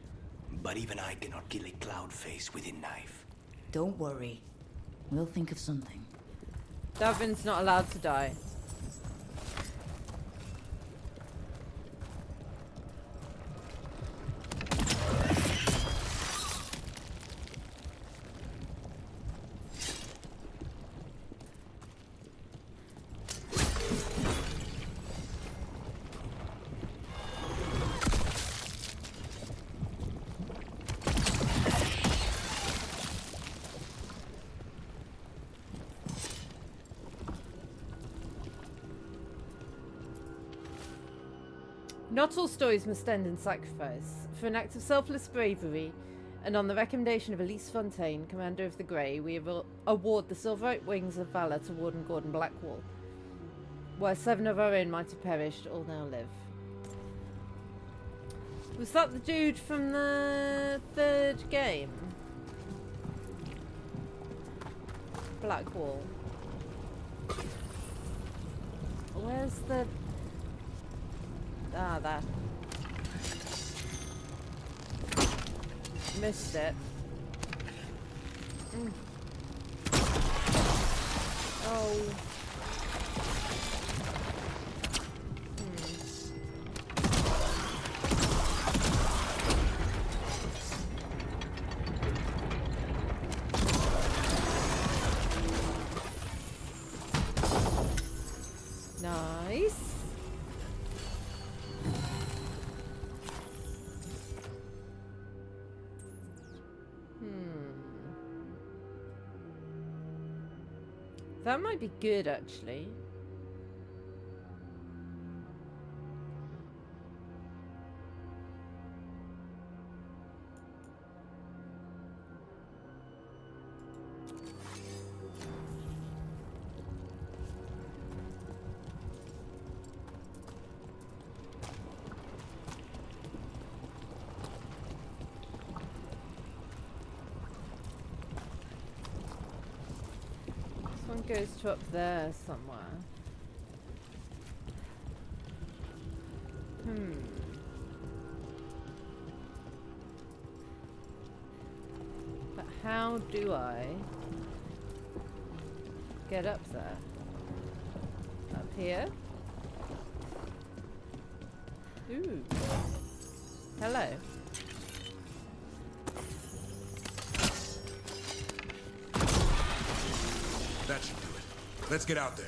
Speaker 13: but even I cannot kill a cloud face with a knife.
Speaker 3: Don't worry. We'll think of something.
Speaker 1: Davrin's not allowed to die. Not all stories must end in sacrifice. For an act of selfless bravery, and on the recommendation of Elise Fontaine, Commander of the Grey, we award the Silverite Wings of Valor to Warden Gordon Blackwall. Where 7 of our own might have perished, all now live. Was that the dude from the 3rd game? Blackwall. Where's the... Ah, there. Missed it. Oh. Nice. That might be good, actually. Goes to up there somewhere. But how do I get up there? Up here? Ooh. Hello.
Speaker 16: That should do it. Let's get out there.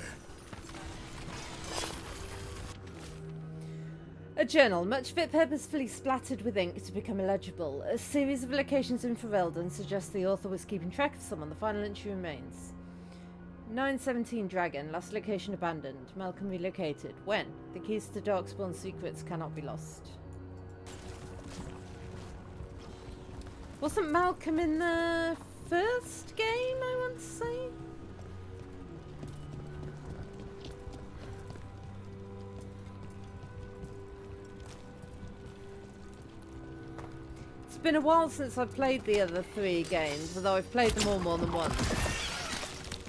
Speaker 1: A journal, much of it purposefully splattered with ink to become illegible. A series of locations in Ferelden suggests the author was keeping track of someone. The final entry remains. 917 Dragon, last location abandoned. Malcolm relocated. When? The keys to Darkspawn's secrets cannot be lost. Wasn't Malcolm in the first game, I want to say? It's been a while since I've played the other 3 games, although I've played them all more than once.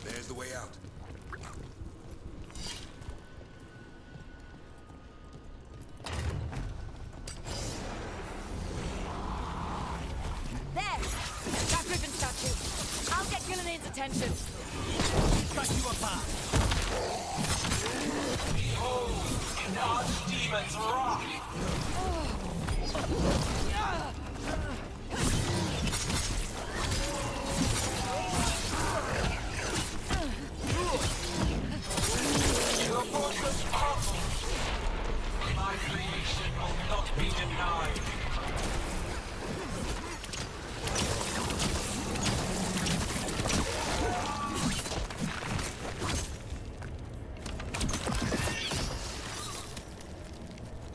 Speaker 16: There's the way out.
Speaker 21: There! That griffin statue! I'll get Gillenane's attention!
Speaker 20: Cut you apart! Behold, an archdemon's wrath! Your fortress crumbles. My creation will not be denied.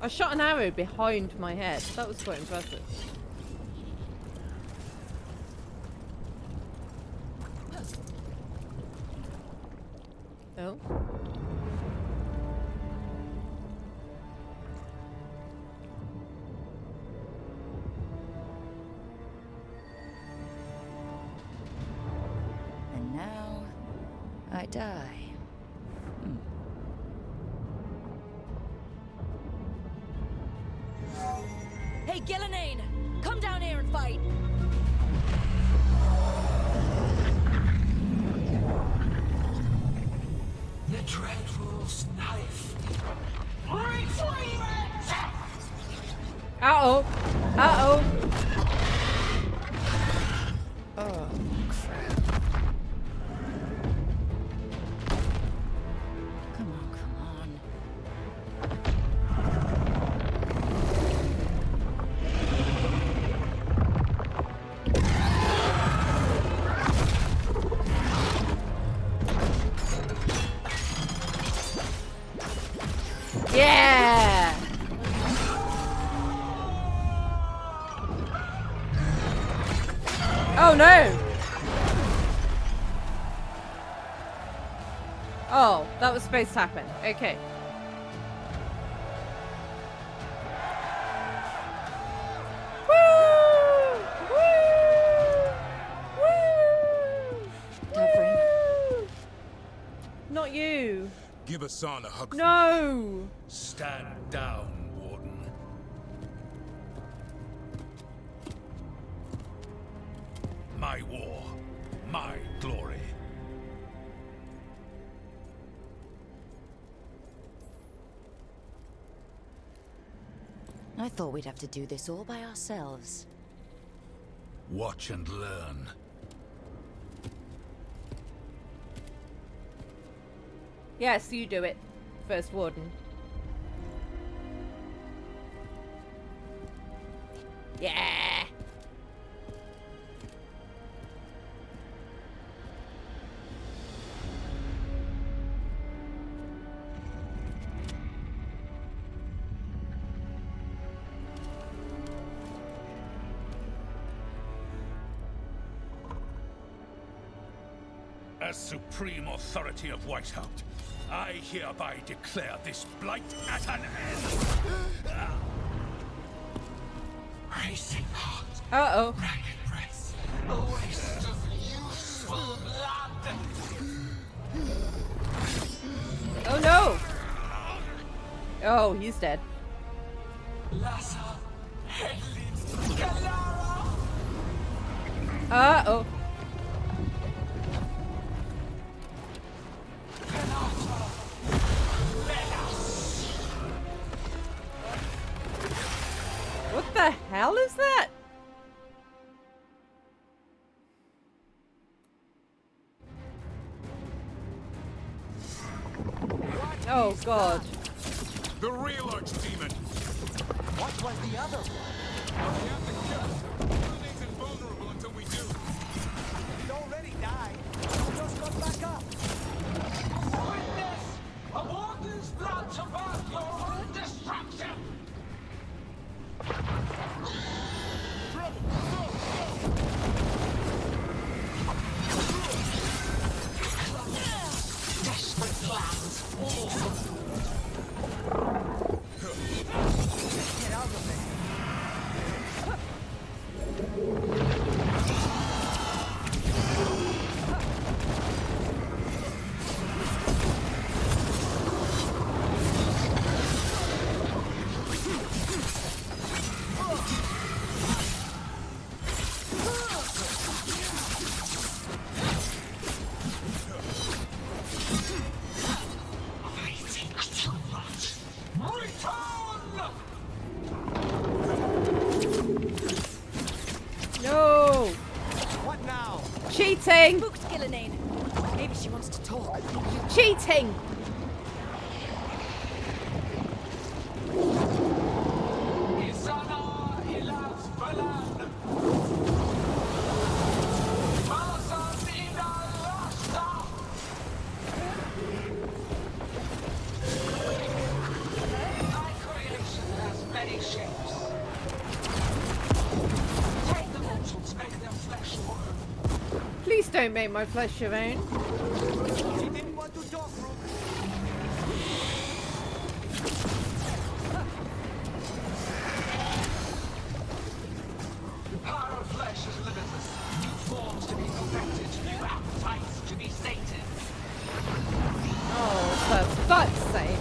Speaker 1: I shot an arrow behind my head. That was quite impressive. Oh.
Speaker 3: And now I die. Hey, Gillenane! Come down here and fight!
Speaker 20: The Dreadful's knife. Retrieve it!
Speaker 1: Uh-oh. Uh-oh.
Speaker 3: Oh, crap. Come on, come on.
Speaker 1: Yeah! Oh no! Oh, that was supposed to happen. Okay. Woo! Woo! Woo!
Speaker 3: Davrin.
Speaker 1: Not you.
Speaker 16: Give Hassan a hug.
Speaker 1: No!
Speaker 16: Stand down, Warden. My war, my glory.
Speaker 3: I thought we'd have to do this all by ourselves.
Speaker 16: Watch and learn.
Speaker 1: Yes, you do it. First Warden. Yeah!
Speaker 16: As supreme authority of Whitehaupt, I hereby declare this blight at an end.
Speaker 20: Racing heart.
Speaker 1: Uh-oh.
Speaker 20: Ragged breath. A waste of useful blood.
Speaker 1: Oh no! Oh, he's dead.
Speaker 20: Lassa. Hedlin. Kalara.
Speaker 1: Uh-oh. What the hell is that? Oh god.
Speaker 11: The real archdemon.
Speaker 20: What was the other?
Speaker 11: We have to kill him. He remains invulnerable until we do.
Speaker 20: He already died. He just got back up. Witness! A warden's blood to birth your own destruction! Desperate plans. Get out of there.
Speaker 1: No!
Speaker 20: What now?
Speaker 1: Cheating!
Speaker 3: Spooked Gillenane. Maybe she wants to talk.
Speaker 1: Cheating!
Speaker 20: Isana Ilas Balan. Masan Ina Lasta. My creation
Speaker 1: don't make my flesh your own.
Speaker 20: He didn't want to talk, Rook. The power of flesh is limitless. New forms to be perfected, new appetites to be sated.
Speaker 1: Oh, for fuck's sake.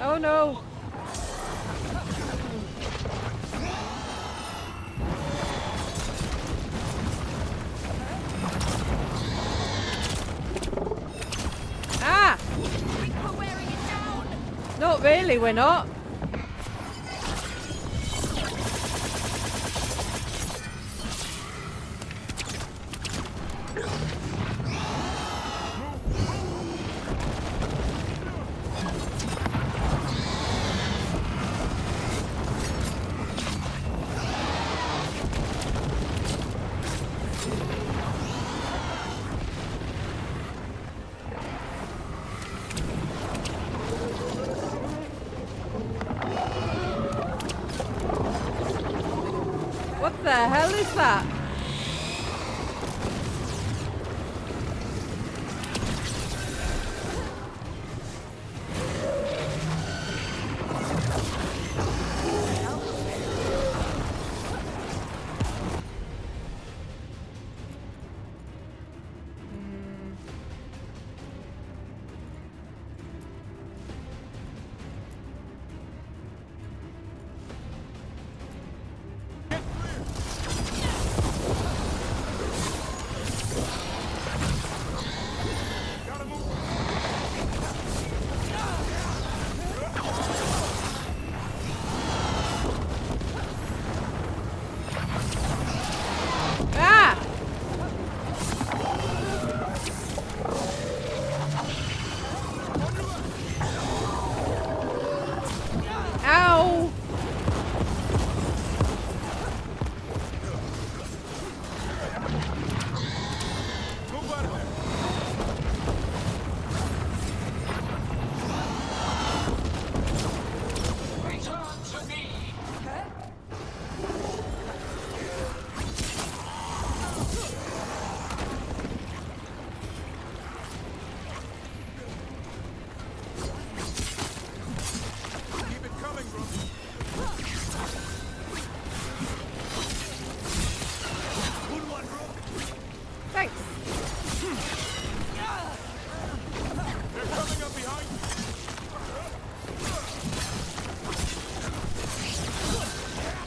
Speaker 1: Oh no. Ah! Not really, we're not. What the hell is that? Ow!
Speaker 20: Return to me.
Speaker 11: Keep it coming, Rook.
Speaker 20: Good one, Rook.
Speaker 1: Thanks.
Speaker 11: They're coming up behind you.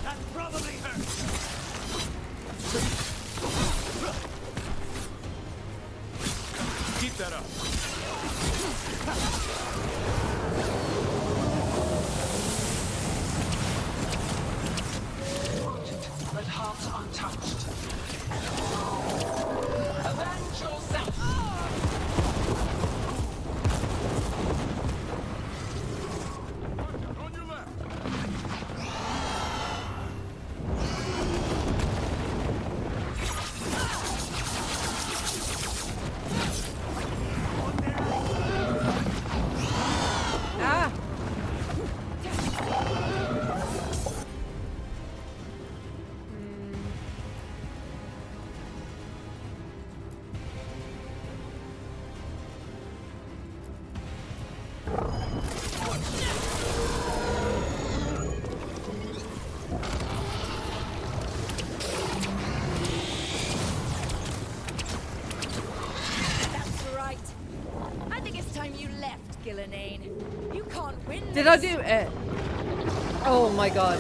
Speaker 20: That probably hurt.
Speaker 11: Keep that up.
Speaker 20: But hearts untouched. Avenge yourself.
Speaker 11: On your left.
Speaker 1: Ah!
Speaker 21: That's right. I think it's time you left, Gillenane. You can't win
Speaker 1: Did I
Speaker 21: this.
Speaker 1: do it? Oh my god.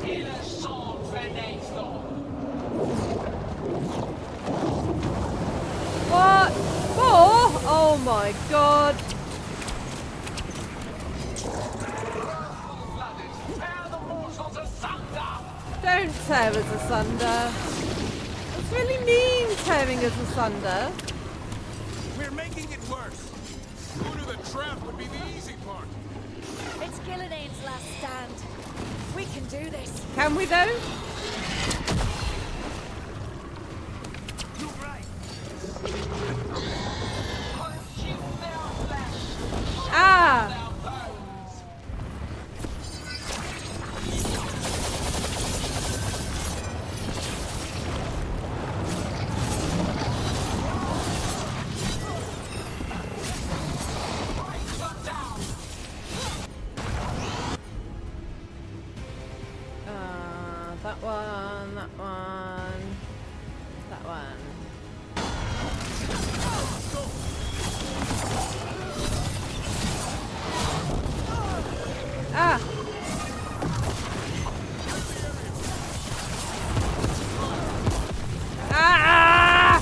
Speaker 20: Il est sans fenêtre.
Speaker 1: What? For? Oh my god.
Speaker 20: Tear the mortals asunder.
Speaker 1: Don't tear us asunder. It's really mean tearing us asunder.
Speaker 11: We're making it worse. Go to the trap would be the easy part.
Speaker 21: It's Gillenane's last stand. We can do this.
Speaker 1: Can we though? Ah! That one, that one, that one. Ah! Ah!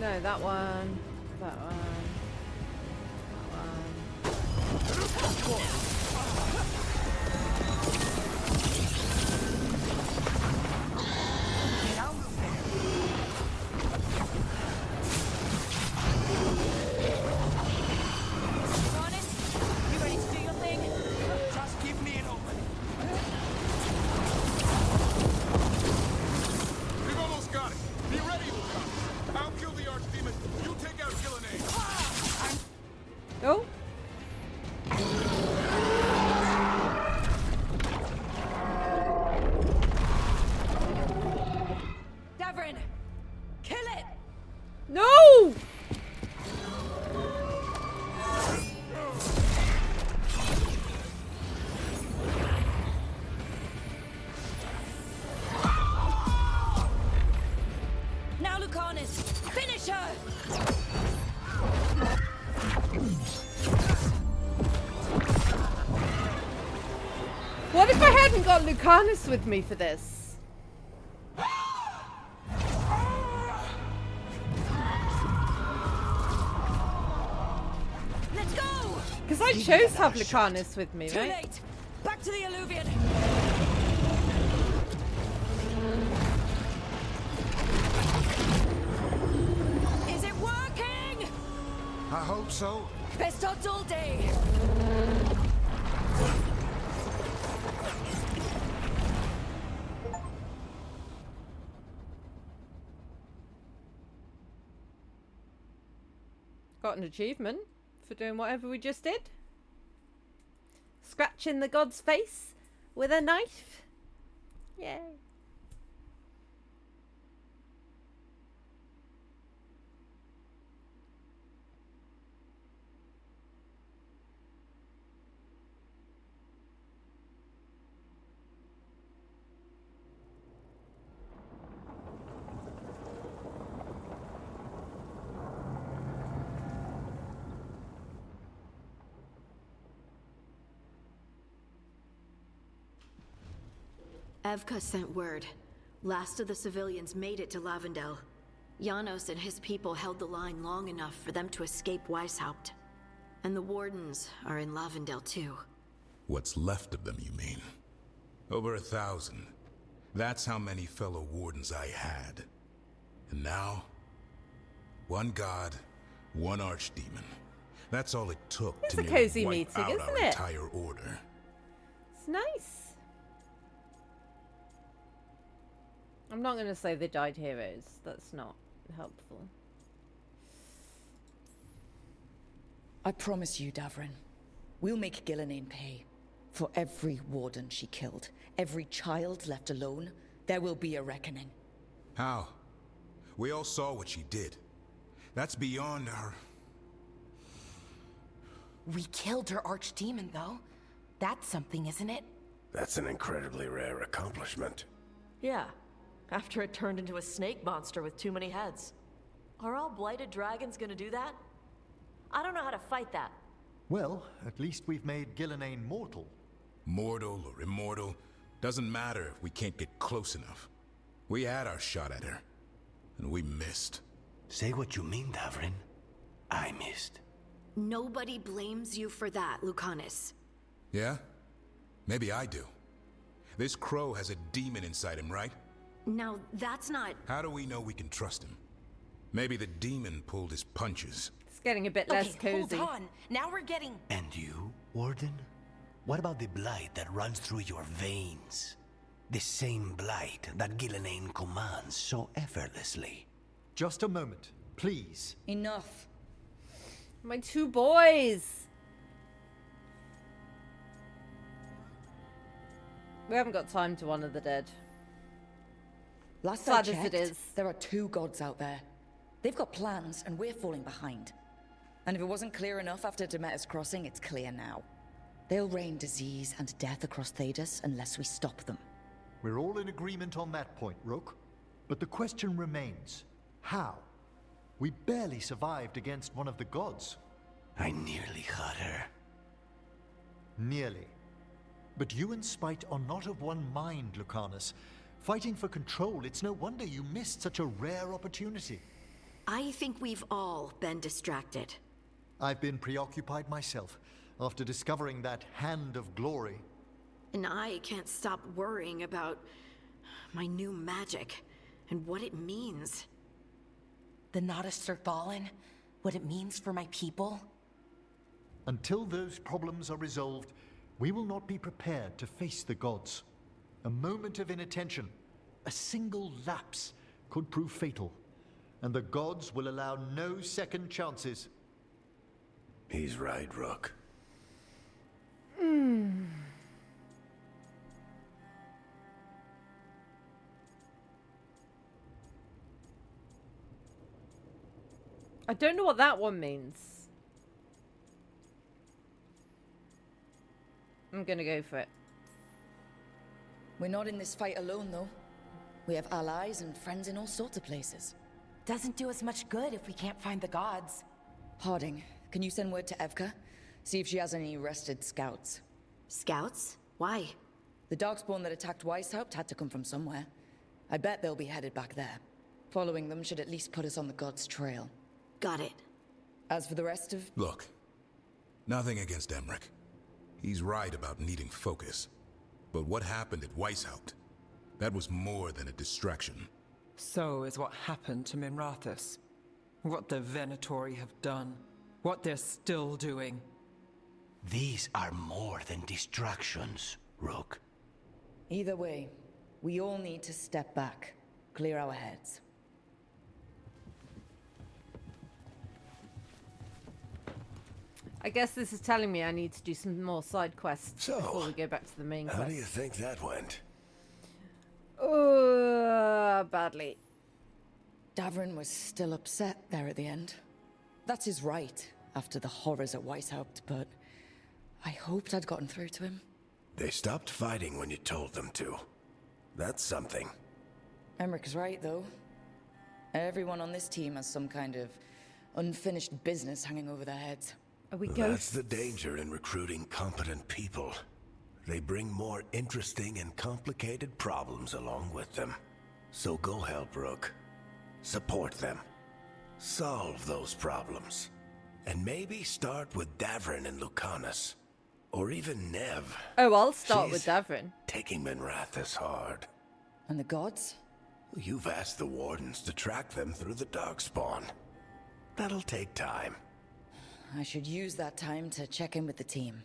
Speaker 1: No, that one, that one, that one.
Speaker 21: You ready to do your thing?
Speaker 20: Just give me an opening.
Speaker 11: We've almost got it. Be ready, Lucas. I'll kill the Archdemon. You take out Gillenane.
Speaker 1: Oh.
Speaker 21: Davrin, kill it.
Speaker 1: No!
Speaker 21: Now, Lucanus, finish her.
Speaker 1: What if I hadn't got Lucanus with me for this?
Speaker 21: Let's go.
Speaker 1: Because I chose to have Lucanus with me,
Speaker 21: Too
Speaker 1: right?
Speaker 21: late. Back to the Alluvian. Is it working?
Speaker 10: I hope so.
Speaker 21: Best odds all day.
Speaker 1: Got an achievement for doing whatever we just did. Scratching the god's face with a knife. Yay.
Speaker 15: Evka sent word. Last of the civilians made it to Lavendel. Janos and his people held the line long enough for them to escape Weishaupt. And the Wardens are in Lavendel too.
Speaker 16: What's left of them, you mean? Over 1,000. That's how many fellow Wardens I had. And now, one god, One archdemon. That's all it took
Speaker 1: It's
Speaker 16: to
Speaker 1: a
Speaker 16: nearly
Speaker 1: cozy
Speaker 16: wipe
Speaker 1: meeting,
Speaker 16: out
Speaker 1: isn't
Speaker 16: our
Speaker 1: it?
Speaker 16: entire order.
Speaker 1: It's nice. I'm not going to say they died heroes. That's not helpful.
Speaker 3: I promise you, Davrin, we'll make Gillenane pay. For every warden she killed, every child left alone, there will be a reckoning.
Speaker 16: How? We all saw what she did. That's beyond our...
Speaker 22: We killed her archdemon, though. That's something, isn't it?
Speaker 10: That's an incredibly rare accomplishment.
Speaker 7: Yeah, after it turned into a snake monster with too many heads. Are all blighted dragons gonna do that? I don't know how to fight that.
Speaker 2: Well, at least we've made Gillenane mortal.
Speaker 16: Mortal or immortal, doesn't matter if we can't get close enough. We had our shot at her, and we missed.
Speaker 13: Say what you mean, Davrin. I missed.
Speaker 15: Nobody blames you for that, Lucanus.
Speaker 16: Yeah? Maybe I do. This crow has a demon inside him, right?
Speaker 15: Now, that's not...
Speaker 16: How do we know we can trust him? Maybe the demon pulled his punches.
Speaker 1: It's getting a bit less cozy.
Speaker 22: Hold on. Now we're getting...
Speaker 13: And you, Warden? What about the blight that runs through your veins? The same blight that Gillenane commands so effortlessly.
Speaker 2: Just a moment, please.
Speaker 3: Enough.
Speaker 1: My two boys. We haven't got time to honor the dead.
Speaker 3: Last
Speaker 1: Sad
Speaker 3: I
Speaker 1: as it
Speaker 3: checked,
Speaker 1: is.
Speaker 3: there are 2 gods out there. They've got plans, and we're falling behind. And if it wasn't clear enough after Demeter's crossing, it's clear now. They'll rain disease and death across Thedas unless we stop them.
Speaker 2: We're all in agreement on that point, Rook. But the question remains, how? We barely survived against one of the gods.
Speaker 13: I nearly had her.
Speaker 2: Nearly. But you and Spite are not of one mind, Lucanus. Fighting for control, it's no wonder you missed such a rare opportunity.
Speaker 15: I think we've all been distracted.
Speaker 2: I've been preoccupied myself after discovering that Hand of Glory.
Speaker 15: And I can't stop worrying about my new magic and what it means.
Speaker 22: The Nodists are fallen? What it means for my people?
Speaker 2: Until those problems are resolved, we will not be prepared to face the gods. A moment of inattention, a single lapse, could prove fatal. And the gods will allow no second chances.
Speaker 10: He's right, Rook.
Speaker 1: I don't know what that one means. I'm gonna go for it.
Speaker 3: We're not in this fight alone, though. We have allies and friends in all sorts of places.
Speaker 22: Doesn't do us much good if we can't find the gods.
Speaker 3: Harding, can you send word to Evka? See if she has any rested scouts.
Speaker 15: Scouts? Why?
Speaker 3: The Darkspawn that attacked Weishaupt had to come from somewhere. I bet they'll be headed back there. Following them should at least put us on the gods' trail.
Speaker 15: Got it.
Speaker 3: As for the rest of...
Speaker 16: Look, nothing against Emmerich. He's right about needing focus. But what happened at Weishaupt? That was more than a distraction.
Speaker 5: So is what happened to Minrathous. What the Venatori have done. What they're still doing.
Speaker 13: These are more than distractions, Rook.
Speaker 3: Either way, we all need to step back. Clear our heads.
Speaker 1: I guess this is telling me I need to do some more side quests before we go back to the main quest.
Speaker 10: How do you think that went?
Speaker 1: Badly.
Speaker 3: Davrin was still upset there at the end. That's his right, after the horrors at Weishaupt, but I hoped I'd gotten through to him.
Speaker 10: They stopped fighting when you told them to. That's something.
Speaker 3: Emmerich's right, though. Everyone on this team has some kind of unfinished business hanging over their heads.
Speaker 1: Are we
Speaker 10: That's the danger in recruiting competent people. They bring more interesting and complicated problems along with them. So go help Rook. Support them. Solve those problems. And maybe start with Davrin and Lucanus. Or even Nev.
Speaker 1: Oh, I'll start with
Speaker 10: She's
Speaker 1: Davrin.
Speaker 10: taking Minrathous hard.
Speaker 3: And the gods?
Speaker 10: You've asked the Wardens to track them through the Darkspawn. That'll take time.
Speaker 3: I should use that time to check in with the team.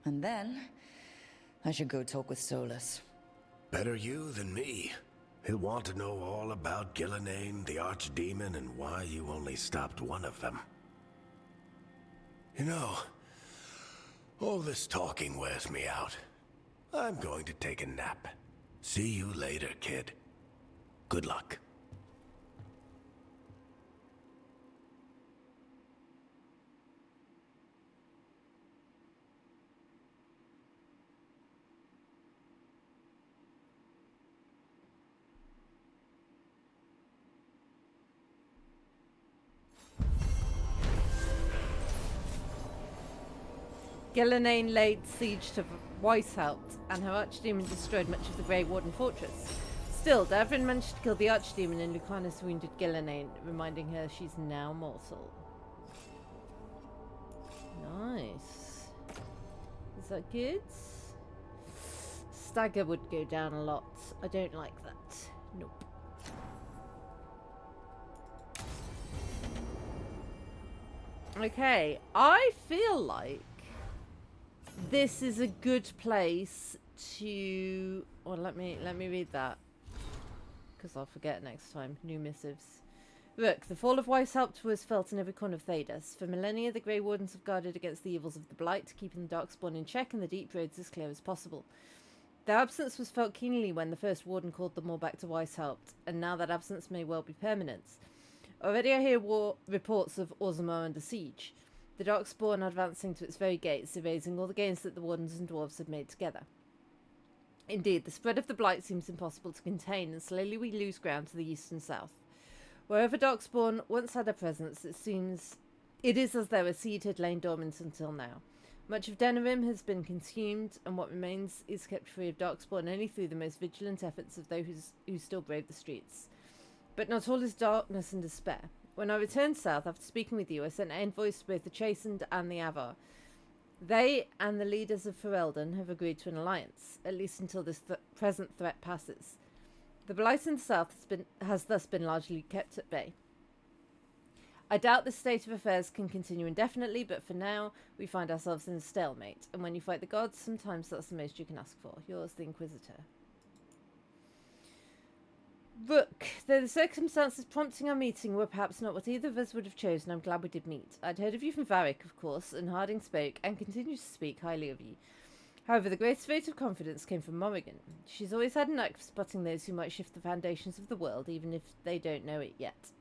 Speaker 3: And then, I should go talk with Solus.
Speaker 10: Better you than me. He'll want to know all about Gillenane, the Archdemon, and why you only stopped one of them. You know, all this talking wears me out. I'm going to take a nap. See you later, kid. Good luck.
Speaker 1: Gillenane laid siege to Weishaupt, and her archdemon destroyed much of the Grey Warden fortress. Still, Davrin managed to kill the archdemon, and Lucanus wounded Gillenane, reminding her she's now mortal. Nice. Is that good? Stagger would go down a lot. I don't like that. Nope. Okay, I feel like this is a good place to... Well, let me read that, because I'll forget next time. New missives. Look, the fall of Weishaupt was felt in every corner of Thedas. For millennia, the Grey Wardens have guarded against the evils of the Blight, keeping the Darkspawn in check and the deep roads as clear as possible. Their absence was felt keenly when the first Warden called them all back to Weishaupt, and now that absence may well be permanent. Already I hear reports of Orzammar under siege. The Darkspawn advancing to its very gates, erasing all the gains that the Wardens and Dwarves had made together. Indeed, the spread of the Blight seems impossible to contain, and slowly we lose ground to the east and south. Wherever Darkspawn once had a presence, it is as though a seed had lain dormant until now. Much of Denerim has been consumed, and what remains is kept free of Darkspawn only through the most vigilant efforts of those who still brave the streets. But not all is darkness and despair. When I returned south after speaking with you, I sent envoys to both the Chastened and the Avar. They and the leaders of Ferelden have agreed to an alliance, at least until this present threat passes. The Blight in the south has thus been largely kept at bay. I doubt this state of affairs can continue indefinitely, but for now, we find ourselves in a stalemate, and when you fight the gods, sometimes that's the most you can ask for. Yours, the Inquisitor. Rook, though the circumstances prompting our meeting were perhaps not what either of us would have chosen, I'm glad we did meet. I'd heard of you from Varric, of course, and Harding spoke, and continues to speak, highly of you. However, the greatest vote of confidence came from Morrigan. She's always had a knack for spotting those who might shift the foundations of the world, even if they don't know it yet.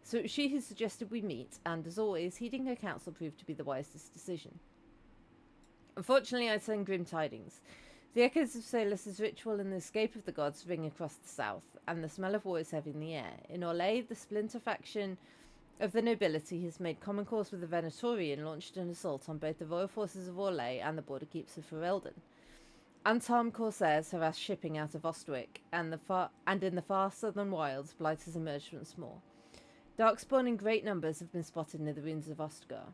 Speaker 1: So it was she who suggested we meet, and as always, heeding her counsel proved to be the wisest decision. Unfortunately, I send grim tidings. The echoes of Solus's ritual and the escape of the gods ring across the south, and the smell of war is heavy in the air. In Orlais, the splinter faction of the nobility has made common cause with the Venatori and launched an assault on both the royal forces of Orlais and the border keeps of Ferelden. Unarmed corsairs harass shipping out of Ostwick, and in the far southern wilds, Blight has emerged once more. Darkspawn in great numbers have been spotted near the ruins of Ostgar.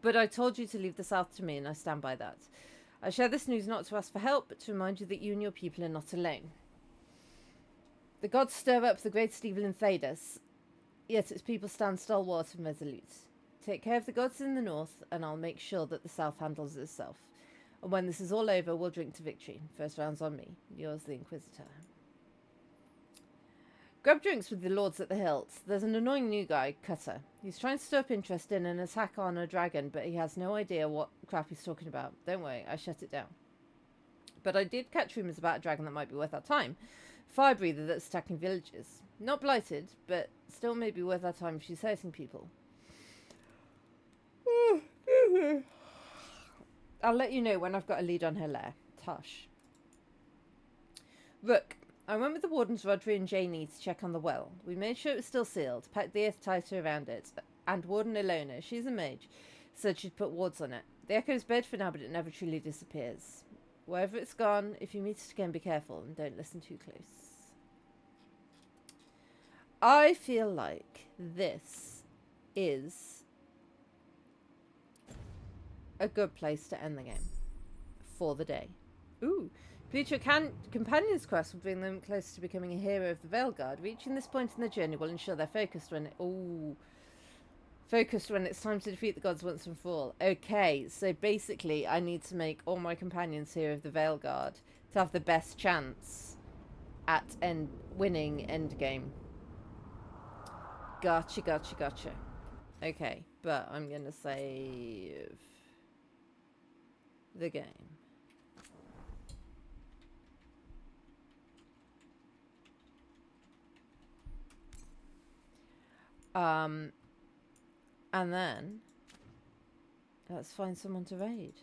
Speaker 1: But I told you to leave the south to me, and I stand by that. I share this news not to ask for help, but to remind you that you and your people are not alone. The gods stir up the greatest evil in Thedas, yet its people stand stalwart and resolute. Take care of the gods in the north, and I'll make sure that the south handles itself. And when this is all over, we'll drink to victory. First round's on me. Yours, the Inquisitor. Grab drinks with the lords at the hilts. There's an annoying new guy, Cutter. He's trying to stir up interest in an attack on a dragon, but he has no idea what crap he's talking about. Don't worry, I shut it down. But I did catch rumours about a dragon that might be worth our time. Fire breather that's attacking villages. Not blighted, but still may be worth our time if she's hurting people. I'll let you know when I've got a lead on her lair. Tush. Rook. I went with the wardens Rodri and Janey to check on the well. We made sure it was still sealed, packed the earth tighter around it, and Warden Ilona, she's a mage, said she'd put wards on it. The echo's bed for now, but it never truly disappears. Wherever it's gone, if you meet it again, be careful and don't listen too close. I feel like this is a good place to end the game for the day. Ooh. Future Companions quest will bring them closer to becoming a hero of the Veilguard. Reaching this point in the journey will ensure they're focused when it's time to defeat the gods once and for all. Okay, so basically I need to make all my companions hero of the Veilguard to have the best chance at winning endgame. Gotcha. Okay, but I'm gonna save the game. And then let's find someone to raid.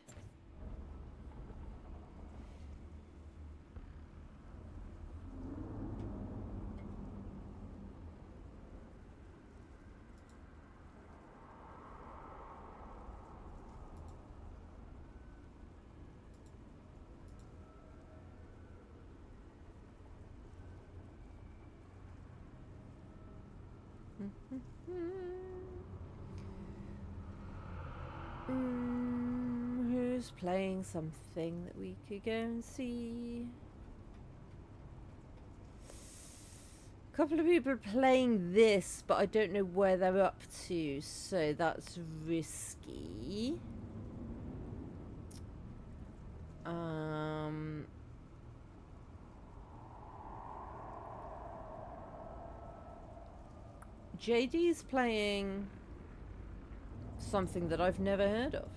Speaker 1: Who's playing something that we could go and see? A couple of people are playing this, but I don't know where they're up to, so that's risky. JD's playing something that I've never heard of.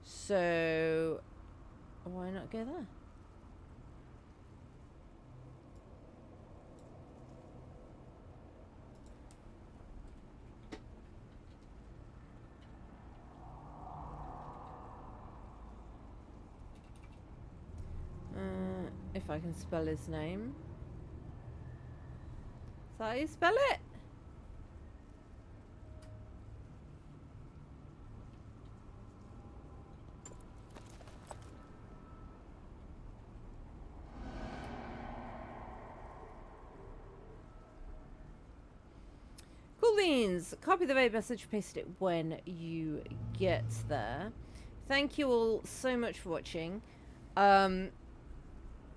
Speaker 1: So why not go there? If I can spell his name. Is that how you spell it? Cool beans. Copy the raid message, paste it when you get there. Thank you all so much for watching.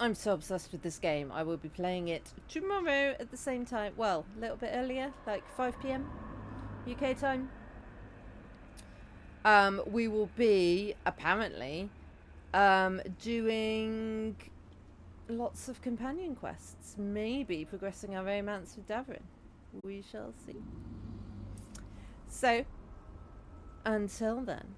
Speaker 1: I'm so obsessed with this game. I will be playing it tomorrow at the same time. Well, a little bit earlier, like 5 PM UK time. We will be, apparently, doing lots of companion quests. Maybe progressing our romance with Davrin. We shall see. So, until then.